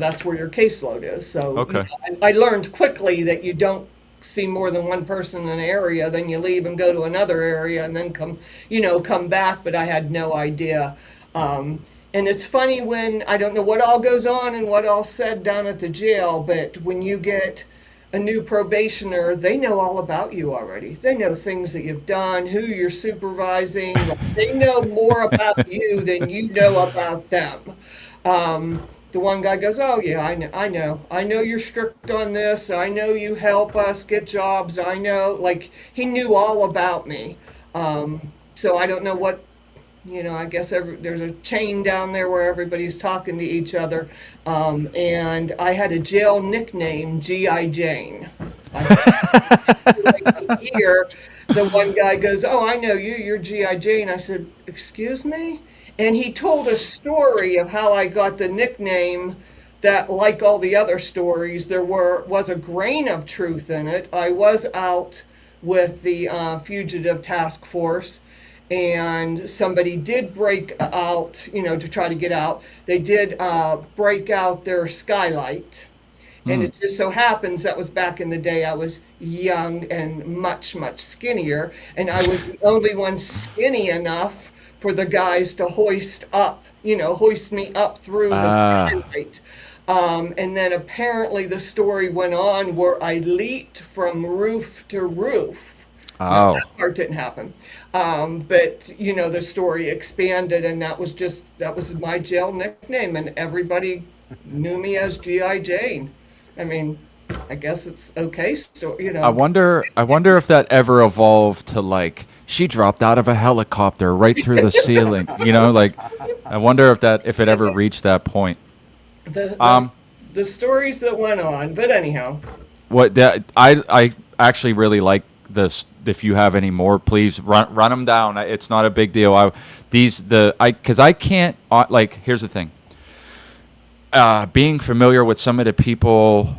that's where your caseload is. So, Okay. I learned quickly that you don't see more than one person in an area, then you leave and go to another area and then come back. But I had no idea. And it's funny when I don't know what all goes on and what all said down at the jail, but when you get a new probationer, they know all about you already. They know things that you've done, who you're supervising. Like, they know more about you than you know about them. the one guy goes, "Oh yeah, I know you're strict on this. I know you help us get jobs. I know." Like he knew all about me. So I don't know what, I guess there's a chain down there where everybody's talking to each other. And I had a jail nickname, G.I. Jane. I like year, the one guy goes, "Oh, I know you. You're G.I. Jane." I said, "Excuse me?" And he told a story of how I got the nickname that, like all the other stories, was a grain of truth in it. I was out with the fugitive task force, and somebody did break out, to try to get out. They did break out their skylight. And it just so happens that was back in the day. I was young and much, much skinnier. And I was the only one skinny enough for the guys to hoist me up through the Ah, skylight. And then apparently the story went on where I leaped from roof to roof. Now oh, that part didn't happen. But the story expanded, and that was my jail nickname, and everybody knew me as G.I. Jane. I mean, I guess it's okay. So, I wonder if that ever evolved to like she dropped out of a helicopter right through the ceiling. Like I wonder if it ever reached that point. the Um, the the stories that went on. But anyhow, what that I actually really like this. If you have any more, please run them down. It's not a big deal. Because I can't like. Here's the thing. Being familiar with some of the people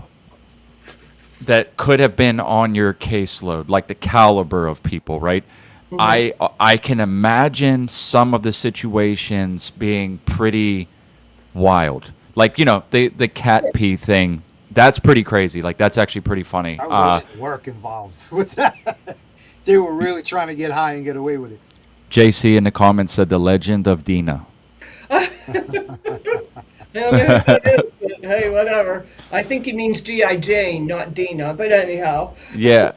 that could have been on your caseload, like the caliber of people, right? I can imagine some of the situations being pretty wild. Like the cat pee thing. That's pretty crazy. Like that's actually pretty funny. I was a lot of work involved with that. They were really trying to get high and get away with it. JC in the comments said the legend of Dina. I don't know who that is, but hey, whatever. I think he means G.I. Jane, not Dina. But anyhow, Yeah,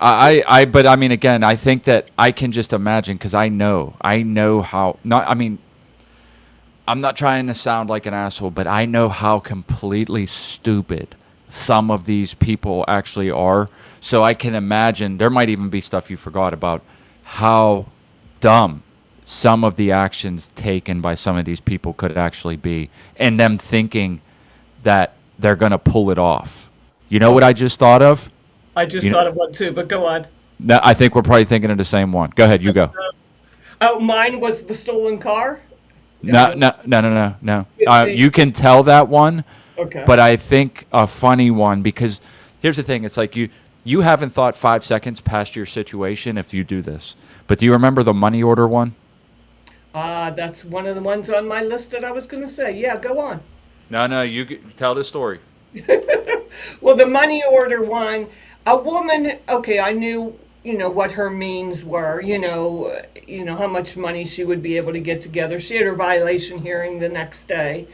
but I mean, again, I think that I can just imagine because I know how. Not, I mean, I'm not trying to sound like an asshole, but I know how completely stupid some of these people actually are. So I can imagine there might even be stuff you forgot about how dumb some of the actions taken by some of these people could actually be, and them thinking that they're going to pull it off. You know what I just thought of? I just You thought know, of one too. But go on. no, I think we're probably thinking of the same one. Go ahead, you go. Oh, mine was the stolen car. No, no, no, no, no, no. The- You can tell that one, okay. but I think a funny one because here's the thing: it's like you haven't thought 5 seconds past your situation if you do this. But do you remember the money order one? That's one of the ones on my list that I was going to say. Yeah, go on. No, no, tell the story. Well, the money order one, a woman, okay, I knew, what her means were, how much money she would be able to get together. She had her violation hearing the next day,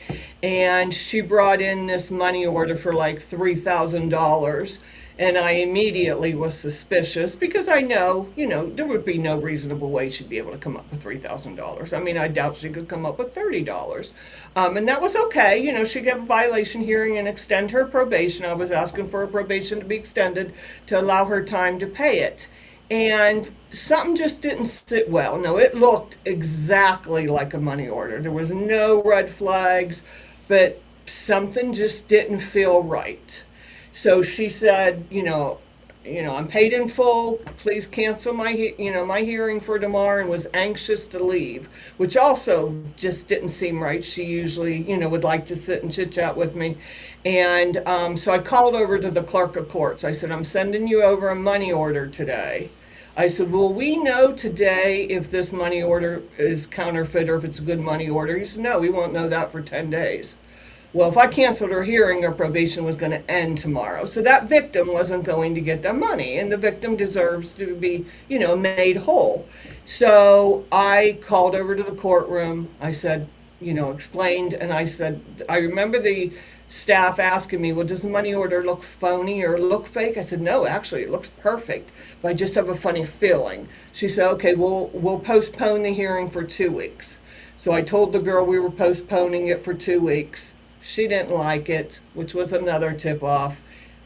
and she brought in this money order for like $3,000. And I immediately was suspicious because I know, there would be no reasonable way she'd be able to come up with $3,000. I mean, I doubt she could come up with $30. And that was okay. She'd have a violation hearing and extend her probation. I was asking for her probation to be extended to allow her time to pay it. And something just didn't sit well. No, it looked exactly like a money order. There was no red flags, but something just didn't feel right. So she said, I'm paid in full. Please cancel my hearing for tomorrow, and was anxious to leave, which also just didn't seem right. She usually, would like to sit and chit chat with me. And so I called over to the clerk of courts. I said, "I'm sending you over a money order today." I said, "Will we know today if this money order is counterfeit or if it's a good money order?" He said, "No, we won't know that for 10 days. Well, if I canceled her hearing, her probation was going to end tomorrow. So that victim wasn't going to get the money, and the victim deserves to be, made whole. So I called over to the courtroom. I said, explained, and I said, I remember the staff asking me, "Well, does the money order look phony or look fake?" I said, "No, actually, it looks perfect, but I just have a funny feeling." She said, "Okay, we'll postpone the hearing for 2 weeks." So I told the girl we were postponing it for 2 weeks. She didn't like it, which was another tip off.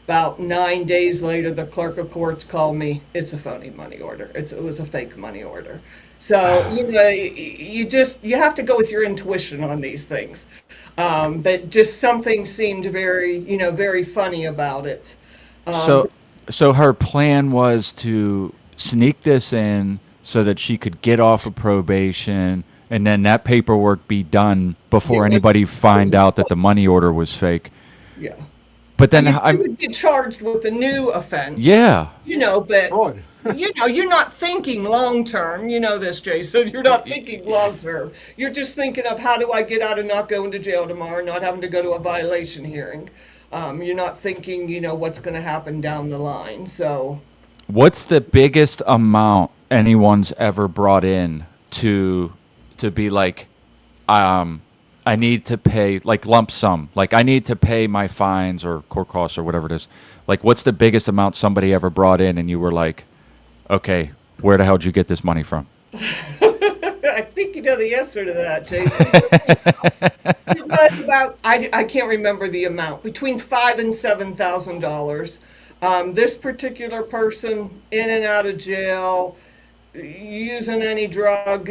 About 9 days later, the clerk of courts called me. It's a phony money order. It was a fake money order. So, you have to go with your intuition on these things. But just something seemed very, very funny about it. Um, So, so her plan was to sneak this in so that she could get off of probation, and then that paperwork be done before yeah, anybody find out that the money order was fake. yeah. But I then mean, she I'm, would get charged with a new offense, yeah, but Fraud. you're not thinking long term. You know this, Jason. You're not thinking long term. You're just thinking of how do I get out and not go into jail tomorrow, not having to go to a violation hearing. You're not thinking, what's going to happen down the line. So, what's the biggest amount anyone's ever brought in to be like, I need to pay like lump sum, like I need to pay my fines or court costs or whatever it is. Like, what's the biggest amount somebody ever brought in, and you were like, okay, where the hell did you get this money from? I think you know the answer to that, Jason. It was about I can't remember the amount, between $5,000 and $7,000. This particular person in and out of jail, using any drug,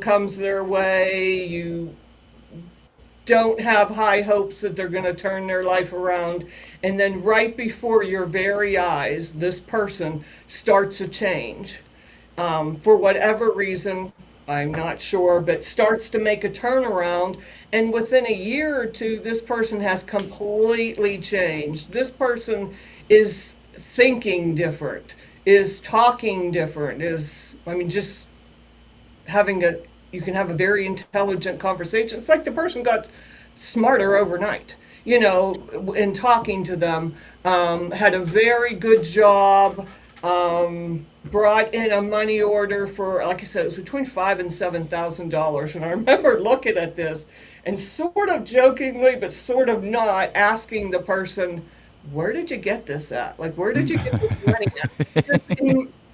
comes their way. You don't have high hopes that they're going to turn their life around. And then right before your very eyes, this person starts a change. For whatever reason, I'm not sure, but starts to make a turnaround. And within a year or two, this person has completely changed. This person is thinking different, is talking different, just having you can have a very intelligent conversation. It's like the person got smarter overnight, in talking to them. Had a very good job, brought in a money order for, like I said, it was between $5,000 and $7,000. And I remember looking at this and sort of jokingly, but sort of not, asking the person, where did you get this at? Like, where did you get this money at? Just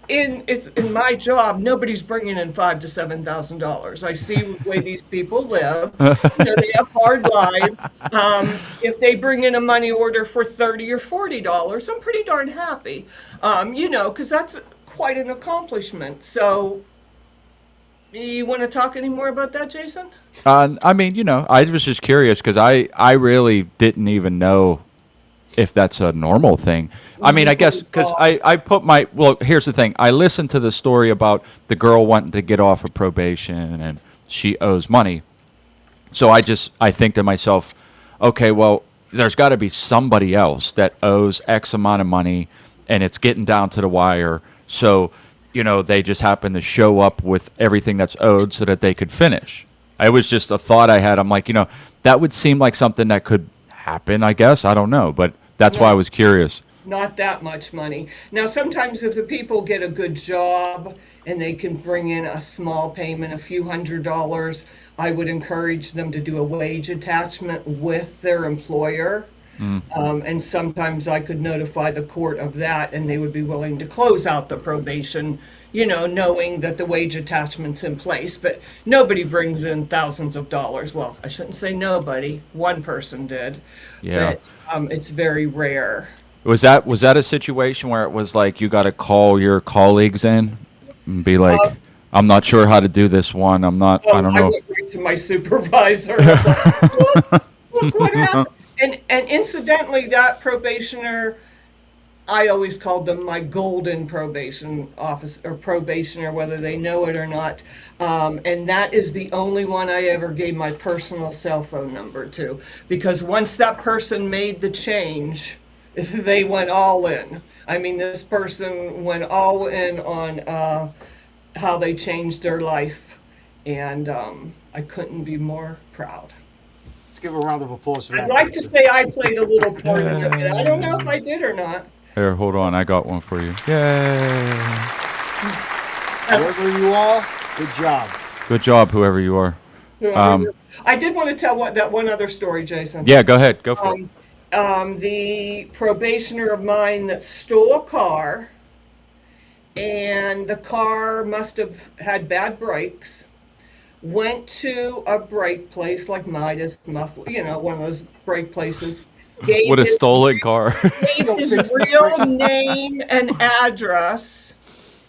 in my job, nobody's bringing in $5,000 to $7,000. I see the way these people live. They have hard lives. If they bring in a money order for $30 or $40, I'm pretty darn happy. Because that's quite an accomplishment. So, you want to talk any more about that, Jason? I mean, I was just curious because I really didn't even know if that's a normal thing. I mean, I guess because I put well, here's the thing. I listened to the story about the girl wanting to get off of probation and she owes money. So I think to myself, okay, well, there's got to be somebody else that owes X amount of money and it's getting down to the wire. So, they just happen to show up with everything that's owed so that they could finish. It was just a thought I had. I'm like, that would seem like something that could happen, I guess. I don't know, but that's why I No, was curious. not that much money. Now, sometimes if the people get a good job and they can bring in a small payment, a few $100s, I would encourage them to do a wage attachment with their employer. And sometimes I could notify the court of that, and they would be willing to close out the probation, knowing that the wage attachment's in place. But nobody brings in thousands of dollars. Well, I shouldn't say nobody. One person did, Yeah. but it's very rare. Was that a situation where it was like you got to call your colleagues in and be like, Uh, I'm not sure how to do this one. I don't I know. went right to my supervisor. I'm like, look what happened. And incidentally, that probationer, I always called them my golden probation officer or probationer, whether they know it or not. And that is the only one I ever gave my personal cell phone number to, because once that person made the change, they went all in. I mean, this person went all in on how they changed their life, and I couldn't be more proud. Let's give a round of applause for I'd that. like to say I played a little part in it, but I don't know if I did or not. Here, hold on. I got one for you. Yay. Whoever you are, good job. Good job, whoever you are. I did want to tell that one other story, Jason. Yeah, go ahead. Go for it. The probationer of mine that stole a car, and the car must have had bad brakes. went to a break place like Midas, one of those break places, gave What a his stolen car. gave Go his fix these real bricks. name and address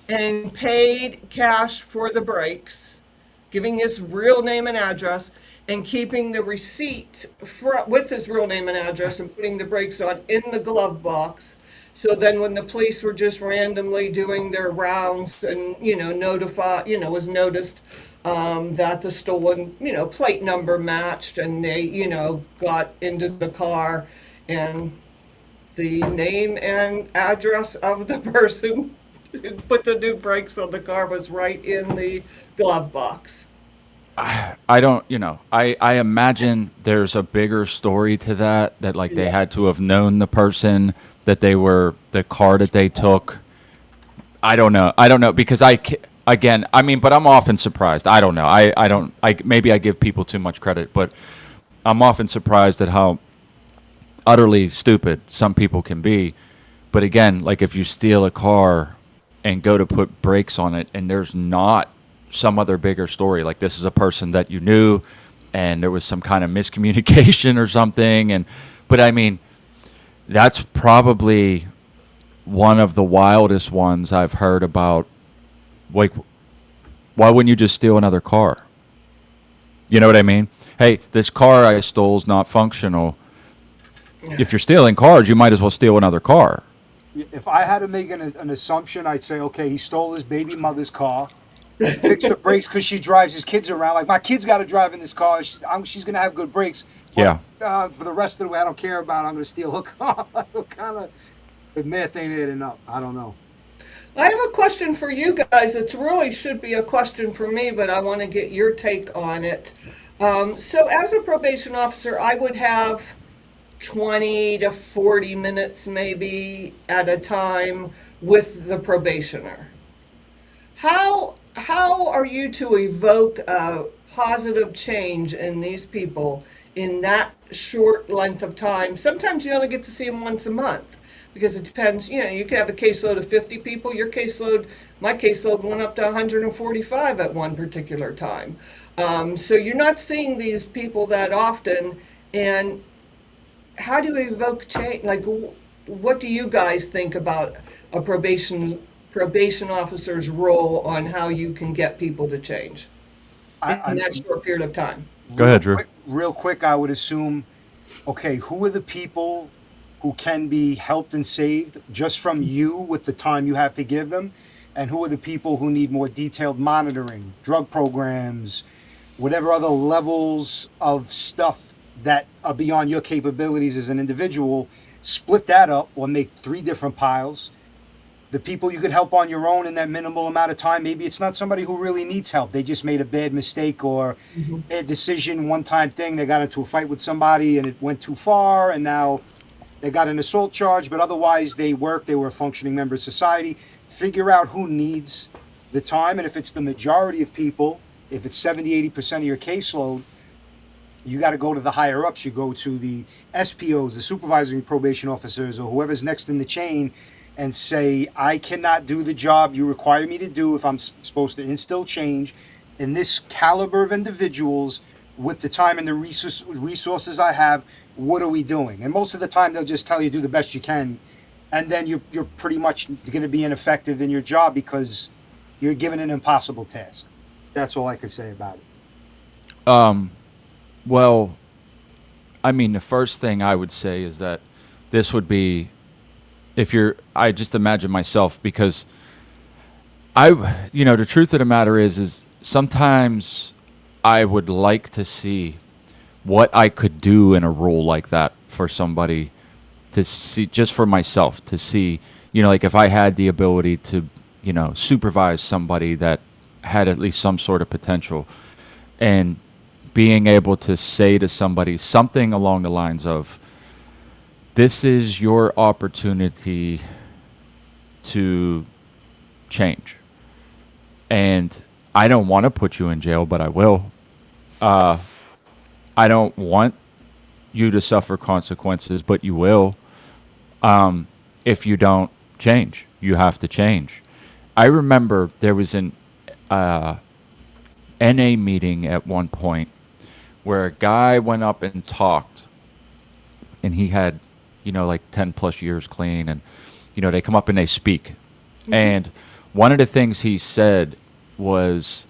and paid cash for the breaks, giving his real name and address, and keeping the receipt with his real name and address and putting the brakes on in the glove box. So then when the police were just randomly doing their rounds and, was noticed that the stolen, plate number matched and they, got into the car and the name and address of the person who put the new brakes on the car was right in the glove box. I don't, I imagine there's a bigger story to that like they Yeah. had to have known the person that they were the car that they took. I don't know because again, I mean, but I'm often surprised. I don't know. I don't, maybe I give people too much credit, but I'm often surprised at how utterly stupid some people can be. But again, like if you steal a car and go to put brakes on it and there's not some other bigger story, like this is a person that you knew and there was some kind of miscommunication or something. And, but I mean, that's probably one of the wildest ones I've heard about. Like, why wouldn't you just steal another car? You know what I mean? Hey, this car I stole is not functional. If you're stealing cars, you might as well steal another car. If I had to make an assumption, I'd say, okay, he stole his baby mother's car and fixed the brakes because she drives his kids around. Like, my kid's got to drive in this car. She's going to have good brakes. But, Yeah. for the rest of the way, I don't care about it. I'm going to steal her car. What kind of the math ain't adding up? I don't know. I have a question for you guys. It really should be a question for me, but I want to get your take on it. So, as a probation officer, I would have 20 to 40 minutes maybe at a time with the probationer. How are you to evoke a positive change in these people in that short length of time? Sometimes you only get to see them once a month because it depends. You could have a caseload of 50 people. My caseload went up to 145 at one particular time. So you're not seeing these people that often. And how do we evoke change? Like, what do you guys think about a probation officer's role on how you can get people to change in I that short period of time? Go ahead, Drew. real quick, I would assume, okay, who are the people who can be helped and saved just from you with the time you have to give them? And who are the people who need more detailed monitoring, drug programs, whatever other levels of stuff that are beyond your capabilities as an individual? Split that up or make three different piles. The people you could help on your own in that minimal amount of time, maybe it's not somebody who really needs help. They just made a bad mistake or a decision, one time thing. They got into a fight with somebody and it went too far and now they got an assault charge, but otherwise they were a functioning member of society. Figure out who needs the time. And if it's the majority of people, if it's 70, 80% of your caseload, you got to go to the higher ups. You go to the SPOs, the supervisory probation officers, or whoever's next in the chain and say, I cannot do the job you require me to do if I'm supposed to instill change in this caliber of individuals with the time and the resources I have. What are we doing? And most of the time, they'll just tell you do the best you can. And then you're pretty much going to be ineffective in your job because you're given an impossible task. That's all I could say about it. Well, I mean, the first thing I would say is that this would be, I just imagine myself because the truth of the matter is sometimes I would like to see what I could do in a role like that for somebody to see, just for myself to see, like if I had the ability to, supervise somebody that had at least some sort of potential and being able to say to somebody something along the lines of, this is your opportunity to change. And I don't want to put you in jail, but I will. I don't want you to suffer consequences, but you will. If you don't change, you have to change. I remember there was an NA meeting at one point where a guy went up and talked, and he had, like 10 plus years clean, and, they come up and they speak. And one of the things he said was,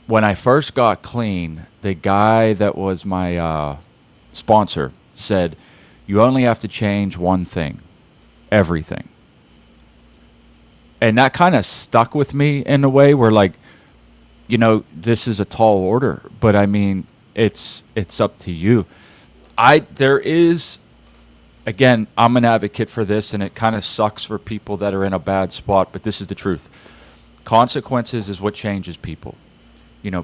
when I first got clean, the guy that was my sponsor said, you only have to change one thing, everything. And that kind of stuck with me in a way where, like, this is a tall order, but I mean, it's up to you. There is, again, I'm an advocate for this, and it kind of sucks for people that are in a bad spot, but this is the truth. Consequences is what changes people.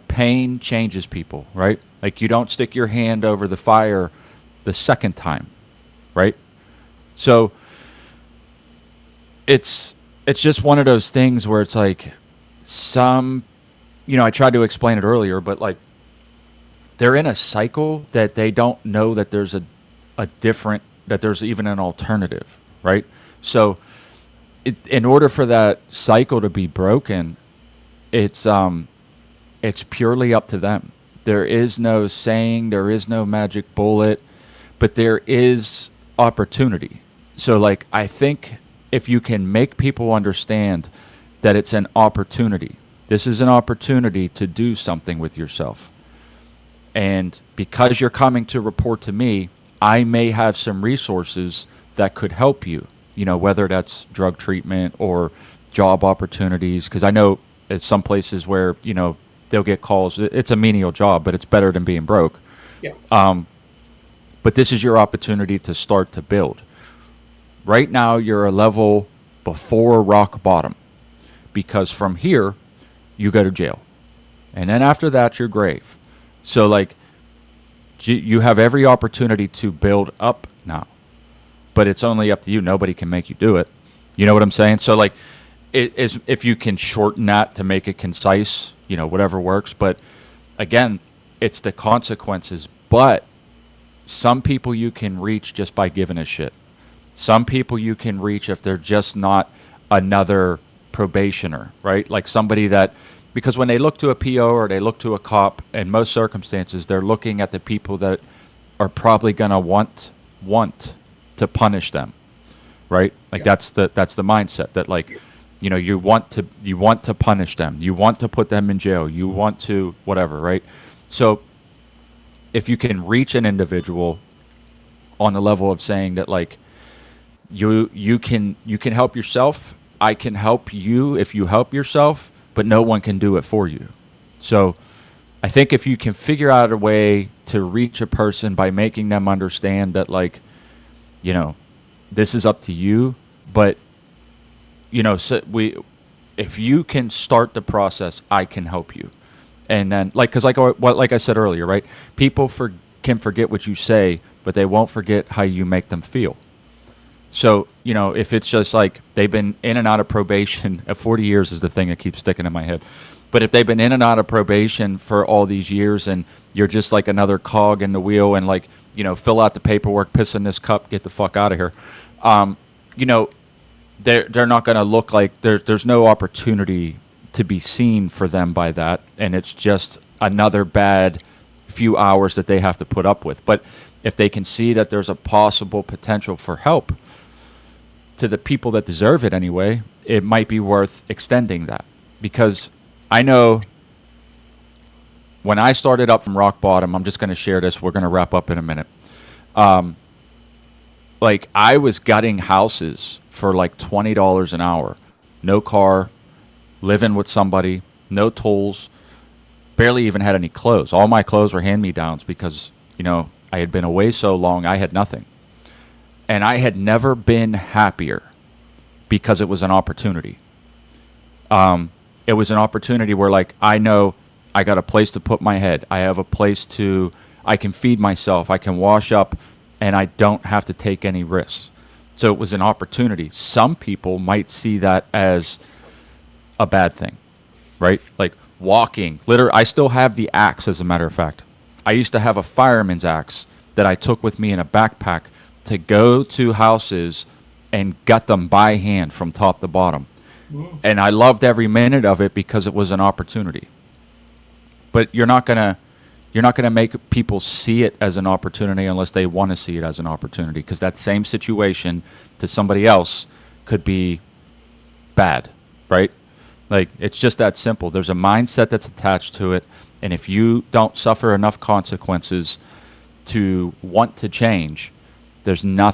Pain changes people, right? Like, you don't stick your hand over the fire the second time, right? So it's just one of those things where it's like, I tried to explain it earlier, but like, they're in a cycle that they don't know that there's that there's even an alternative, right? So in order for that cycle to be broken, it's purely up to them. There is no saying, there is no magic bullet, but there is opportunity. So, like, I think if you can make people understand that it's an opportunity, this is an opportunity to do something with yourself. And because you're coming to report to me, I may have some resources that could help you, whether that's drug treatment or job opportunities. Because I know at some places where, they'll get calls. It's a menial job, but it's better than being broke. Yeah. But this is your opportunity to start to build. Right now, you're a level before rock bottom, because from here, you go to jail. And then after that, your grave. So, like, you have every opportunity to build up now. But it's only up to you. Nobody can make you do it. You know what I'm saying? So, like, if you can shorten that to make it concise, whatever works. But again, it's the consequences. But some people you can reach just by giving a shit. Some people you can reach if they're just not another probationer, right? Like somebody that, because when they look to a PO or they look to a cop, in most circumstances, they're looking at the people that are probably going to want to punish them, right? Like that's the mindset that, like, you want to punish them. You want to put them in jail. You want to whatever, right? So if you can reach an individual on the level of saying that, like, you can help yourself, I can help you if you help yourself, but no one can do it for you. So I think if you can figure out a way to reach a person by making them understand that, like, this is up to you, but if you can start the process, I can help you. And then, like I said earlier, right? People can forget what you say, but they won't forget how you make them feel. So, if it's just like they've been in and out of probation, 40 years is the thing that keeps sticking in my head. But if they've been in and out of probation for all these years and you're just like another cog in the wheel and, like, fill out the paperwork, piss in this cup, get the fuck out of here. They're not going to look like there's no opportunity to be seen for them by that. And it's just another bad few hours that they have to put up with. But if they can see that there's a possible potential for help to the people that deserve it anyway, it might be worth extending that. Because I know when I started up from rock bottom, I'm just going to share this. We're going to wrap up in a minute. Like, I was gutting houses for like $20 an hour. No car, living with somebody, no tools, barely even had any clothes. All my clothes were hand-me-downs because, I had been away so long, I had nothing. And I had never been happier because it was an opportunity. It was an opportunity where, like, I know I got a place to put my head. I have a place I can feed myself. I can wash up, and I don't have to take any risks. So it was an opportunity. Some people might see that as a bad thing, right? Like walking. I still have the axe, as a matter of fact. I used to have a fireman's axe that I took with me in a backpack to go to houses and gut them by hand from top to bottom. And I loved every minute of it because it was an opportunity. but you're not gonna make people see it as an opportunity unless they want to see it as an opportunity, because that same situation to somebody else could be bad, right? Like, it's just that simple. There's a mindset that's attached to it, and if you don't suffer enough consequences to want to change, there's no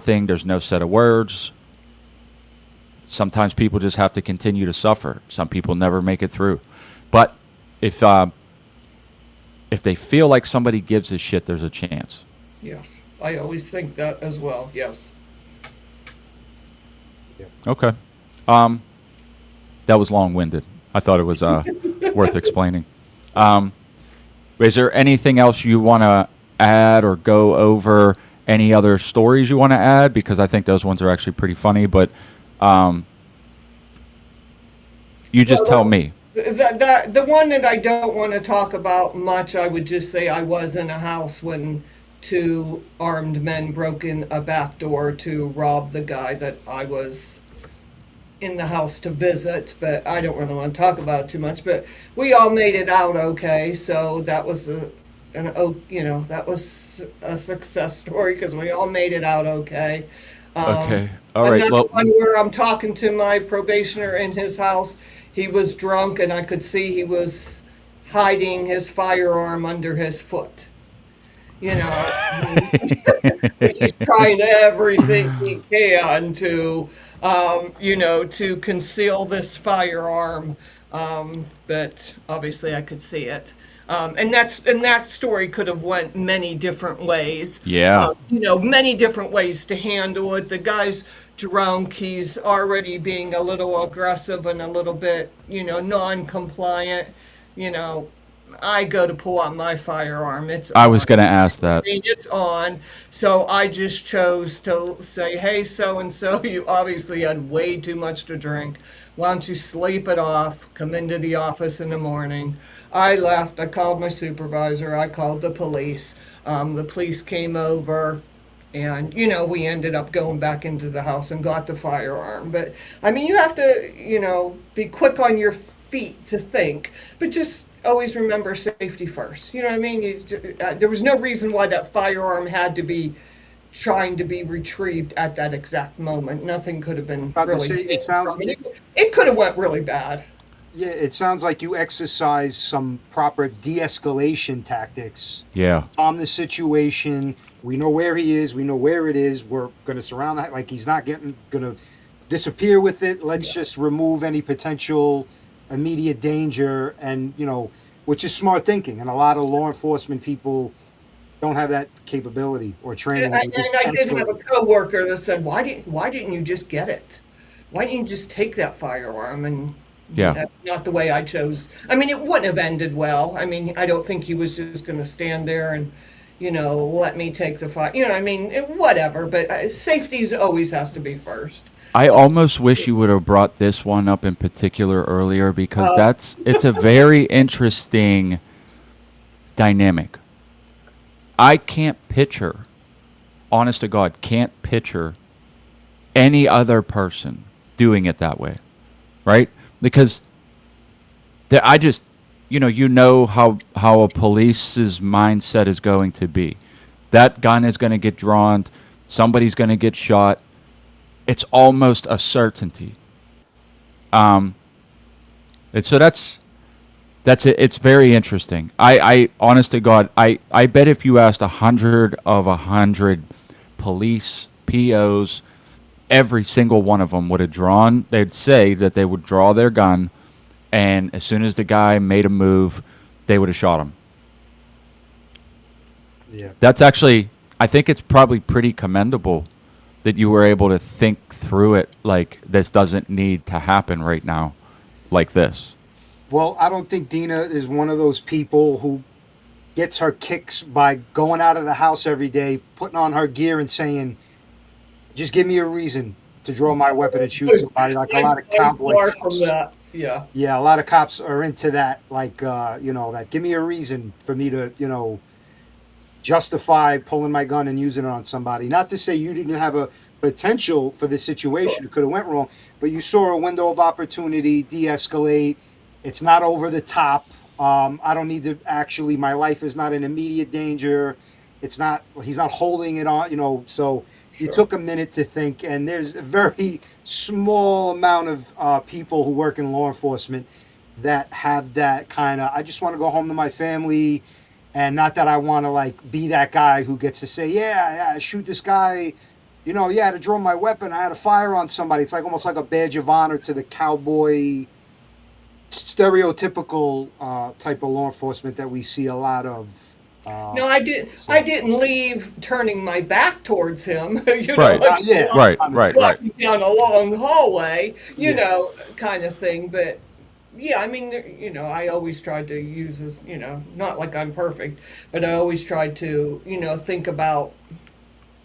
set of words. Sometimes people just have to continue to suffer. Some people never make it through. But if they feel like somebody gives a shit, there's a chance. Yes, I always think that as well. Yes. Okay. Um, that was long-winded. I thought it was worth explaining. Um, is there anything else you want to add or go over? Any other stories you want to add? Because I think those ones are actually pretty funny. But um, you just tell Well, me. the one that I don't want to talk about much, I would just say I was in a house when two armed men broke in a back door to rob the guy that I was in the house to visit, but I don't really want to talk about it too much. But we all made it out okay, so that was that was a success story because we all made it out okay. Okay. All right. Another Well, one where I'm talking to my probationer in his house. He was drunk, and I could see he was hiding his firearm under his foot. You know, he's trying everything he can to, to conceal this firearm. But obviously, I could see it. And that story could have went many different ways. yeah. Many different ways to handle it. The guy's drunk. He's already being a little aggressive and a little bit, non-compliant. You know, I go to pull out my firearm. It's I was on. going to ask that. It's on. So I just chose to say, hey, so and so, you obviously had way too much to drink. Why don't you sleep it off? Come into the office in the morning. I left. I called my supervisor. I called the police. The police came over. And, we ended up going back into the house and got the firearm. But, I mean, you have to, be quick on your feet to think, but just always remember safety first. You know what I mean? There was no reason why that firearm had to be trying to be retrieved at that exact moment. Nothing could have been About to really. say, I mean, it could have went really bad. yeah, it sounds like you exercise some proper de-escalation tactics. Yeah. Calm the situation. We know where he is. We know where it is. We're going to surround that. Like, he's not going to disappear with it. Let's just remove any potential immediate danger, and which is smart thinking. And a lot of law enforcement people don't have that capability or training. And They just I did have a escalate. coworker that said, why didn't you just get it? Why didn't you just take that firearm?" And Yeah. that's not the way I chose. I mean, it wouldn't have ended well. I mean, I don't think he was just going to stand there and, let me take the fire. I mean, whatever. But safety always has to be first. I almost wish you would have brought this one up in particular earlier, because it's a very interesting dynamic. I can't picture, honest to God, can't picture any other person doing it that way, right? Because I just, how a police's mindset is going to be. That gun is going to get drawn. Somebody's going to get shot. It's almost a certainty. And so that's it. It's very interesting. I honest to God, I bet if you asked 100 police POs, every single one of them would have drawn. They'd say that they would draw their gun, and as soon as the guy made a move, they would have shot him. Yeah. That's actually, I think it's probably pretty commendable that you were able to think through it, like, this doesn't need to happen right now, like this. Well, I don't think Dina is one of those people who gets her kicks by going out of the house every day, putting on her gear and saying, just give me a reason to draw my weapon and shoot somebody, like a lot of I'm cowboy far from cops. that. Yeah. Yeah, a lot of cops are into that, like, that give me a reason for me to, justify pulling my gun and using it on somebody. Not to say you didn't have a potential for this situation, it could have went wrong, but you saw a window of opportunity, de-escalate. It's not over the top. I don't need to actually, my life is not in immediate danger. It's not, he's not holding it on, so you Sure. took a minute to think, and there's a very small amount of people who work in law enforcement that have that kind of, I just want to go home to my family, and not that I want to like be that guy who gets to say, yeah, shoot this guy, yeah, I had to draw my weapon, I had to fire on somebody. It's like almost like a badge of honor to the cowboy stereotypical type of law enforcement that we see a lot of. No, I did. So, I didn't leave turning my back towards him. Right. Like yeah, Right. Right. obviously. Right. walking down a long hallway, Yeah. kind of thing. But yeah, I mean, I always tried to use this, not like I'm perfect, but I always tried to, think about,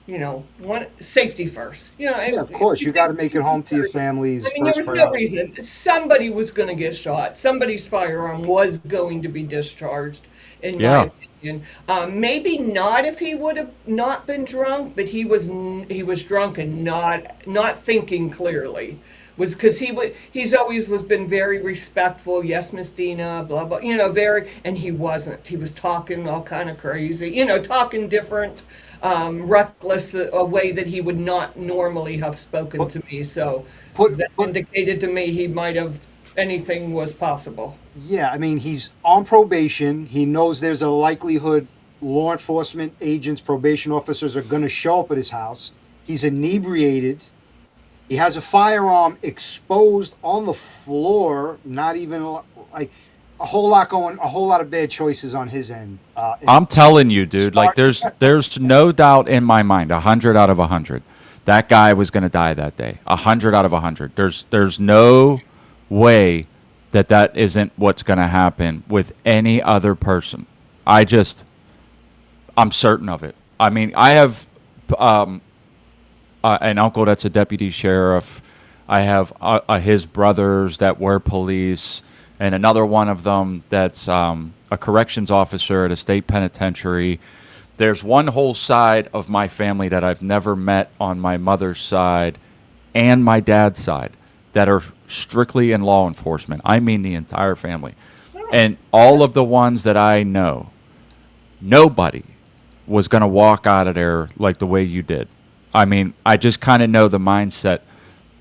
one safety first. Yeah, of if course. you You got think to make it home to your I family's mean, there first was no priority. reason. Somebody was going to get shot. Somebody's firearm was going to be discharged, in my Yeah. opinion. Maybe not if he would have not been drunk, but he was drunk and not thinking clearly. Was because he's always was been very respectful. Yes, Miss Dina, blah blah. Very, and he wasn't. He was talking all kind of crazy. Talking different, reckless, a way that he would not normally have spoken Put, to me. So that put, indicated to me he might have anything was possible. yeah, I mean, he's on probation. He knows there's a likelihood law enforcement agents, probation officers are going to show up at his house. He's inebriated. He has a firearm exposed on the floor, not even like a whole lot of bad choices on his end. I'm telling you, dude. Like, Smart. there's no doubt in my mind, 100 out of 100, that guy was going to die that day. 100 out of 100. There's no way that isn't what's going to happen with any other person. I'm certain of it. I mean, I have an uncle that's a deputy sheriff. I have his brothers that were police, and another one of them that's a corrections officer at a state penitentiary. There's one whole side of my family that I've never met on my mother's side and my dad's side that are strictly in law enforcement. I mean, the entire family. And all of the ones that I know, nobody was going to walk out of there like the way you did. I mean, I just kind of know the mindset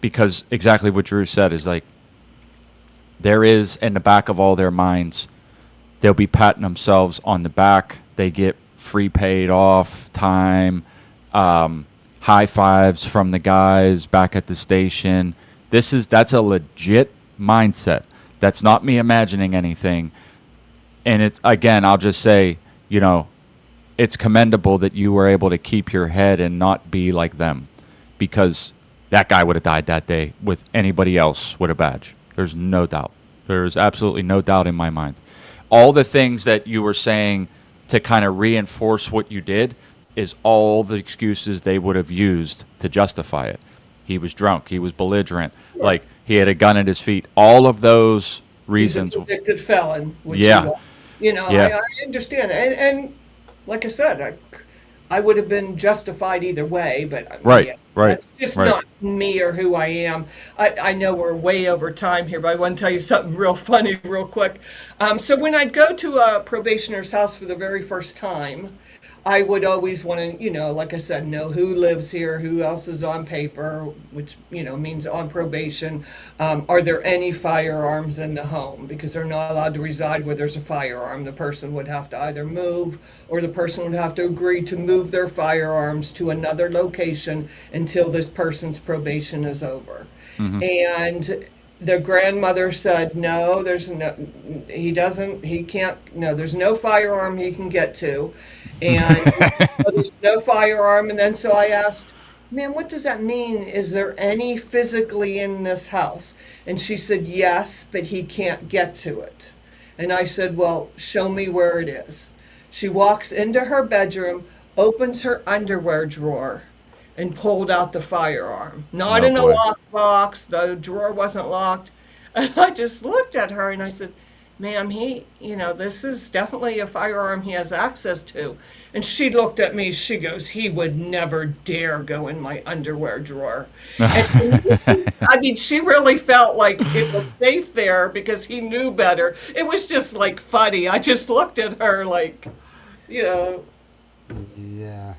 because exactly what Drew said is like there is in the back of all their minds, they'll be patting themselves on the back. They get free paid off time, high fives from the guys back at the station. That's a legit mindset. That's not me imagining anything. And it's again, I'll just say, it's commendable that you were able to keep your head and not be like them, because that guy would have died that day with anybody else with a badge. There's no doubt. There's absolutely no doubt in my mind. All the things that you were saying to kind of reinforce what you did is all the excuses they would have used to justify it. He was drunk. He was belligerent. Like, he had a gun at his feet. All of those He's a reasons. convicted felon, which Yeah. Yeah. I understand. And like I said, I would have been justified either way, but Right. yeah, Right. that's just Right. not me or who I am. I know we're way over time here, but I want to tell you something real funny, real quick. So when I go to a probationer's house for the very first time, I would always want to, like I said, know who lives here, who else is on paper, which, means on probation. Are there any firearms in the home? Because they're not allowed to reside where there's a firearm. The person would have to either move or the person would have to agree to move their firearms to another location until this person's probation is over. And the grandmother said, no, he can't, no, there's no firearm he can get to. And there's no firearm. And then so I asked, ma'am, what does that mean? Is there any physically in this house? And she said, yes, but he can't get to it. And I said, well, show me where it is. She walks into her bedroom, opens her underwear drawer, and pulled out the firearm. Not Oh in a boy. lockbox, the drawer wasn't locked. And I just looked at her and I said, ma'am, this is definitely a firearm he has access to. And she looked at me, she goes, he would never dare go in my underwear drawer. And I mean, she really felt like it was safe there because he knew better. It was just like funny. I just looked at her like, you know, Yeah.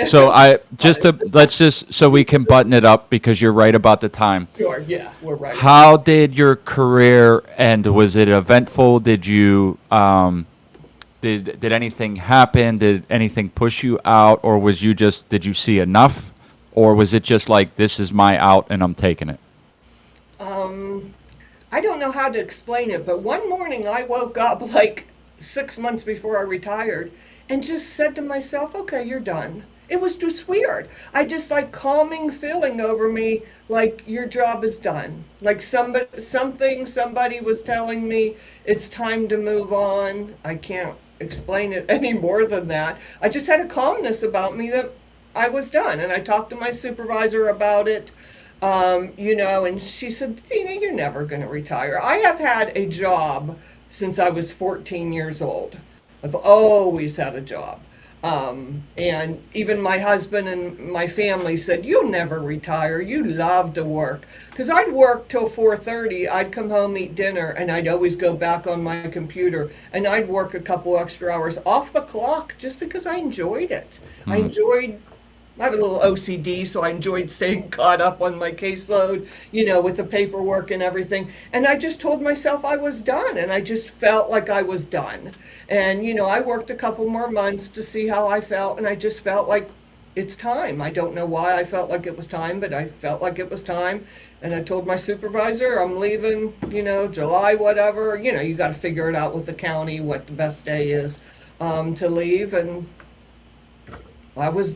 So let's just so we can button it up because you're right about the time. sure, yeah, we're right. How did your career end? Was it eventful? Did you did anything happen? Did anything push you out, or was you just did you see enough, or was it just like this is my out and I'm taking it? I don't know how to explain it, but one morning I woke up like 6 months before I retired and just said to myself, okay, you're done. It was just weird. I just like calming feeling over me, like your job is done. Like somebody was telling me it's time to move on. I can't explain it any more than that. I just had a calmness about me that I was done. And I talked to my supervisor about it. And she said, Dina, you're never going to retire. I have had a job since I was 14 years old. I've always had a job. And even my husband and my family said, you'll never retire. You love to work. Because I'd work till 4:30. I'd come home, eat dinner, and I'd always go back on my computer. And I'd work a couple extra hours off the clock just because I enjoyed it. I have a little OCD, so I enjoyed staying caught up on my caseload, with the paperwork and everything. And I just told myself I was done, and I just felt like I was done. And, I worked a couple more months to see how I felt, and I just felt like it's time. I don't know why I felt like it was time, but I felt like it was time. And I told my supervisor, I'm leaving, July, whatever. You got to figure it out with the county, what the best day is to leave. And I was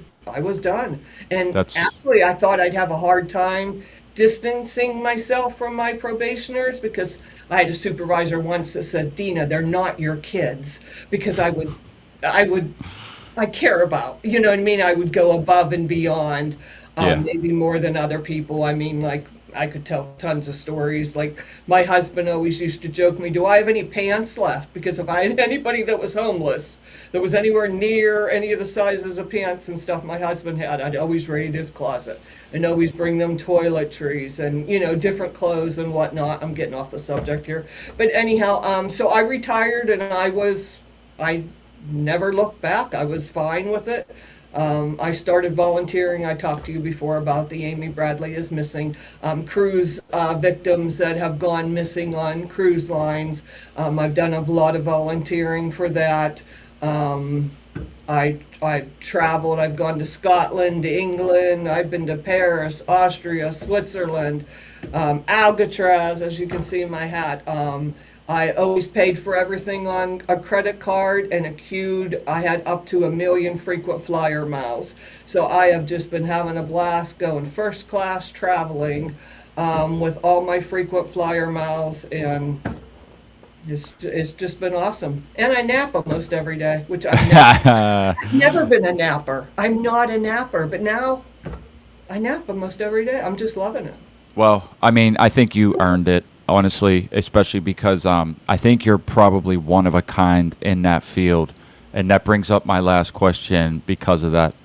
done. And That's actually, I thought I'd have a hard time distancing myself from my probationers because I had a supervisor once that said, Dina, they're not your kids. Because I care about, you know what I mean? I would go above and beyond, yeah. maybe more than other people. I mean, like, I could tell tons of stories. Like, my husband always used to joke me, do I have any pants left? Because if I had anybody that was homeless, that was anywhere near any of the sizes of pants and stuff my husband had, I'd always raid his closet and always bring them toiletries and, different clothes and whatnot. I'm getting off the subject here. But anyhow, so I retired and I never looked back. I was fine with it. I started volunteering. I talked to you before about the Amy Bradley is missing cruise victims that have gone missing on cruise lines. I've done a lot of volunteering for that. I've traveled. I've gone to Scotland, to England. I've been to Paris, Austria, Switzerland, Alcatraz, as you can see in my hat. I always paid for everything on a credit card and accrued. I had up to 1 million frequent flyer miles. So I have just been having a blast going first class traveling with all my frequent flyer miles, and it's just been awesome. And I nap almost every day, which I've never been a napper. I'm not a napper, but now I nap almost every day. I'm just loving it. Well, I mean, I think you earned it, honestly, especially because I think you're probably one of a kind in that field. And that brings up my last question because of that.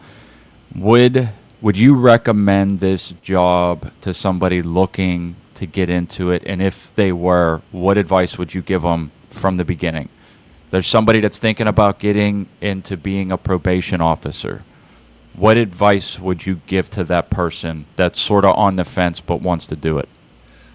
Would you recommend this job to somebody looking to get into it? And if they were, what advice would you give them from the beginning? There's somebody that's thinking about getting into being a probation officer. What advice would you give to that person that's sort of on the fence but wants to do it?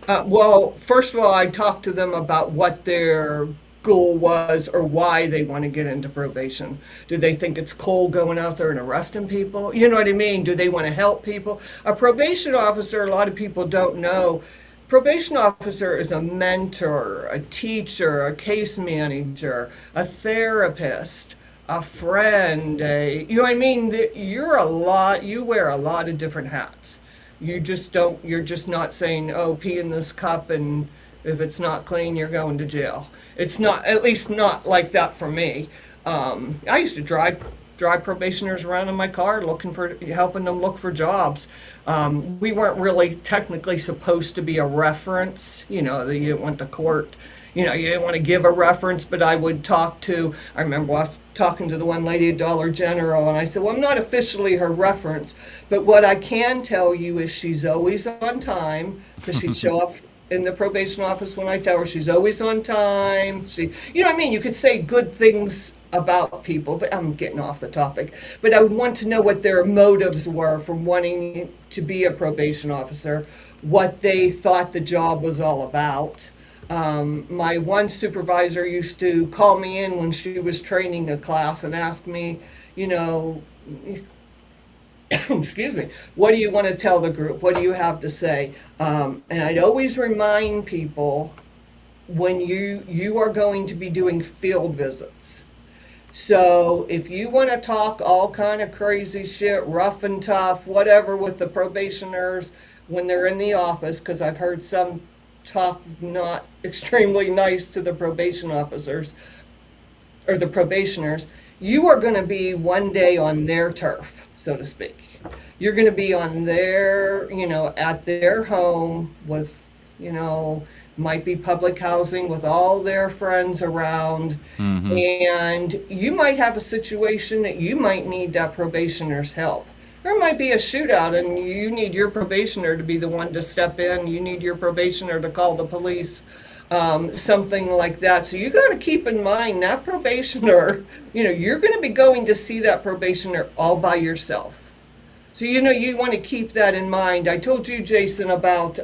Well, first of all, I talked to them about what their goal was or why they want to get into probation. Do they think it's cold going out there and arresting people? You know what I mean? Do they want to help people? A probation officer, a lot of people don't know, probation officer is a mentor, a teacher, a case manager, a therapist, a friend, you know what I mean? You wear a lot of different hats. You're just not saying, oh, pee in this cup and if it's not clean, you're going to jail. It's not, at least not like that for me. I used to drive probationers around in my car helping them look for jobs. We weren't really technically supposed to be a reference, you didn't want the court, you know, you didn't want to give a reference, but I would talk to, I remember talking to the one lady at Dollar General, and I said, well, I'm not officially her reference, but what I can tell you is she's always on time, because she'd show up in the probation office when I tell her she's always on time. She, you know what I mean? You could say good things about people, but I'm getting off the topic. But I would want to know what their motives were for wanting to be a probation officer, what they thought the job was all about. My one supervisor used to call me in when she was training a class and ask me, you know, excuse me, what do you want to tell the group? What do you have to say? And I'd always remind people when you are going to be doing field visits. So if you want to talk all kind of crazy shit, rough and tough, whatever with the probationers when they're in the office, because I've heard some talk not extremely nice to the probation officers or the probationers, you are going to be one day on their turf, so to speak. You're going to be on their, you know, at their home with, you know, might be public housing with all their friends around. And you might have a situation that you might need that probationer's help. There might be a shootout and you need your probationer to be the one to step in. You need your probationer to call the police, something like that. So you got to keep in mind that probationer, you know, you're going to be going to see that probationer all by yourself. So, you know, you want to keep that in mind. I told you, Jason, about,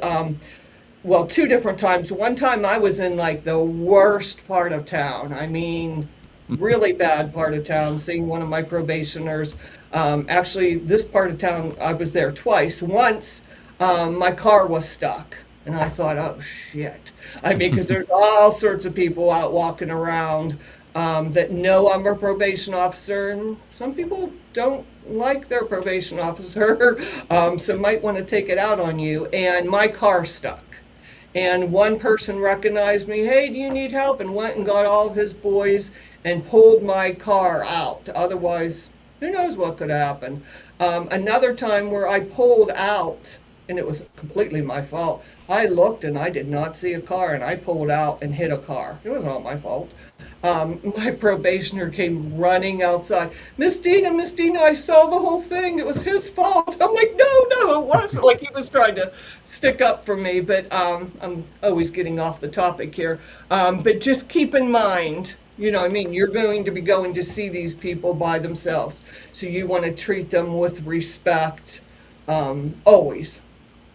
well, two different times. One time I was in like the worst part of town. I mean, really bad part of town, seeing one of my probationers. Actually, this part of town, I was there twice. Once, my car was stuck. And I thought, oh, shit. I mean, because there's all sorts of people out walking around that know I'm a probation officer. And some people don't like their probation officer, so might want to take it out on you. And my car stuck. And one person recognized me, hey, do you need help? And went and got all of his boys and pulled my car out. Otherwise, who knows what could happen. Another time where I pulled out, and it was completely my fault. I looked and I did not see a car, and I pulled out and hit a car. It was all my fault. My probationer came running outside. Miss Dina, I saw the whole thing. It was his fault. I'm like, no, it wasn't. Like he was trying to stick up for me, but I'm always getting off the topic here. But just keep in mind, you know, I mean, you're going to be going to see these people by themselves. So you want to treat them with respect, always.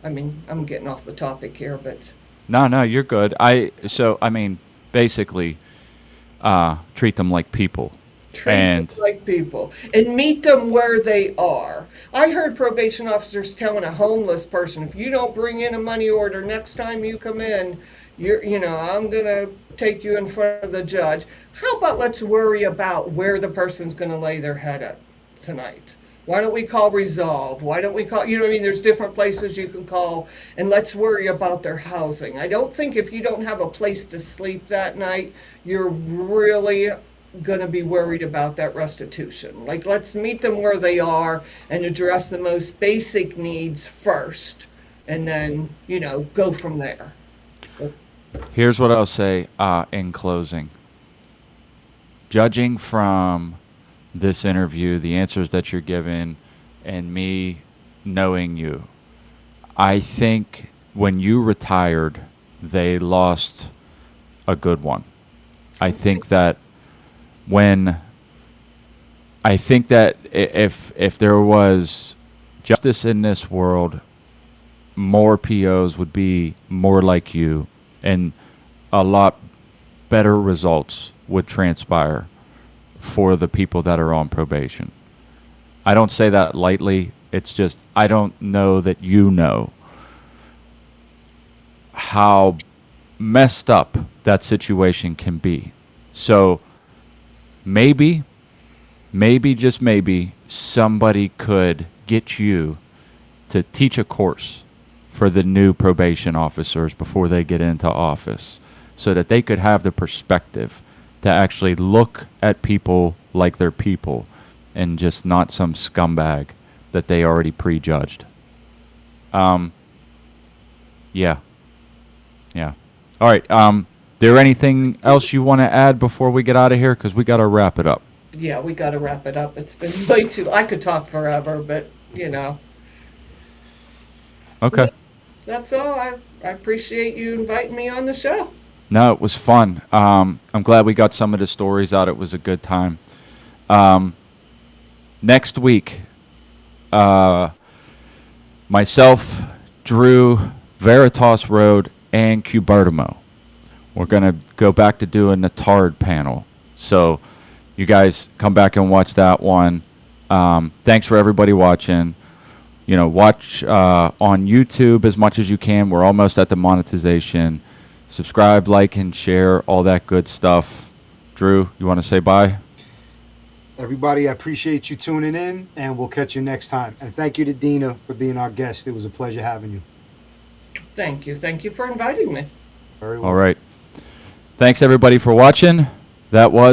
I mean, I'm getting off the topic here, but No, you're good. I mean, basically, treat them like people. treat And them like people and meet them where they are. I heard probation officers telling a homeless person, if you don't bring in a money order next time you come in, you know, I'm gonna take you in front of the judge. How about let's worry about where the person's gonna lay their head at tonight? Why don't we call Resolve? Why don't we call, you know what I mean? There's different places you can call, and let's worry about their housing. I don't think if you don't have a place to sleep that night, you're really going to be worried about that restitution. Like, let's meet them where they are and address the most basic needs first, and then, you know, go from there. here's what I'll say in closing. Judging from this interview, the answers that you're giving, and me knowing you, I think when you retired, they lost a good one. I think that when I think that if there was justice in this world, more POs would be more like you, and a lot better results would transpire for the people that are on probation. I don't say that lightly. It's just I don't know that you know how messed up that situation can be. So maybe, just maybe, somebody could get you to teach a course for the new probation officers before they get into office so that they could have the perspective to actually look at people like they're people and just not some scumbag that they already prejudged. Yeah. Yeah. All right. There anything else you want to add before we get out of here? Because we got to wrap it up. Yeah, we got to wrap it up. It's been way too. I could talk forever, but Okay. that's all. I appreciate you inviting me on the show. No, it was fun. I'm glad we got some of the stories out. It was a good time. Next week, myself, Drew, Veritas Road, and Cubertimo. We're going to go back to doing the Tard panel. So you guys come back and watch that one. Thanks for everybody watching. Watch on YouTube as much as you can. We're almost at the monetization. Subscribe, like, and share, all that good stuff. Drew, you want to say bye? Everybody, I appreciate you tuning in, and we'll catch you next time. And thank you to Dina for being our guest. It was a pleasure having you. Thank you. Thank you for inviting me. Very well. All right. Thanks, everybody, for watching. That was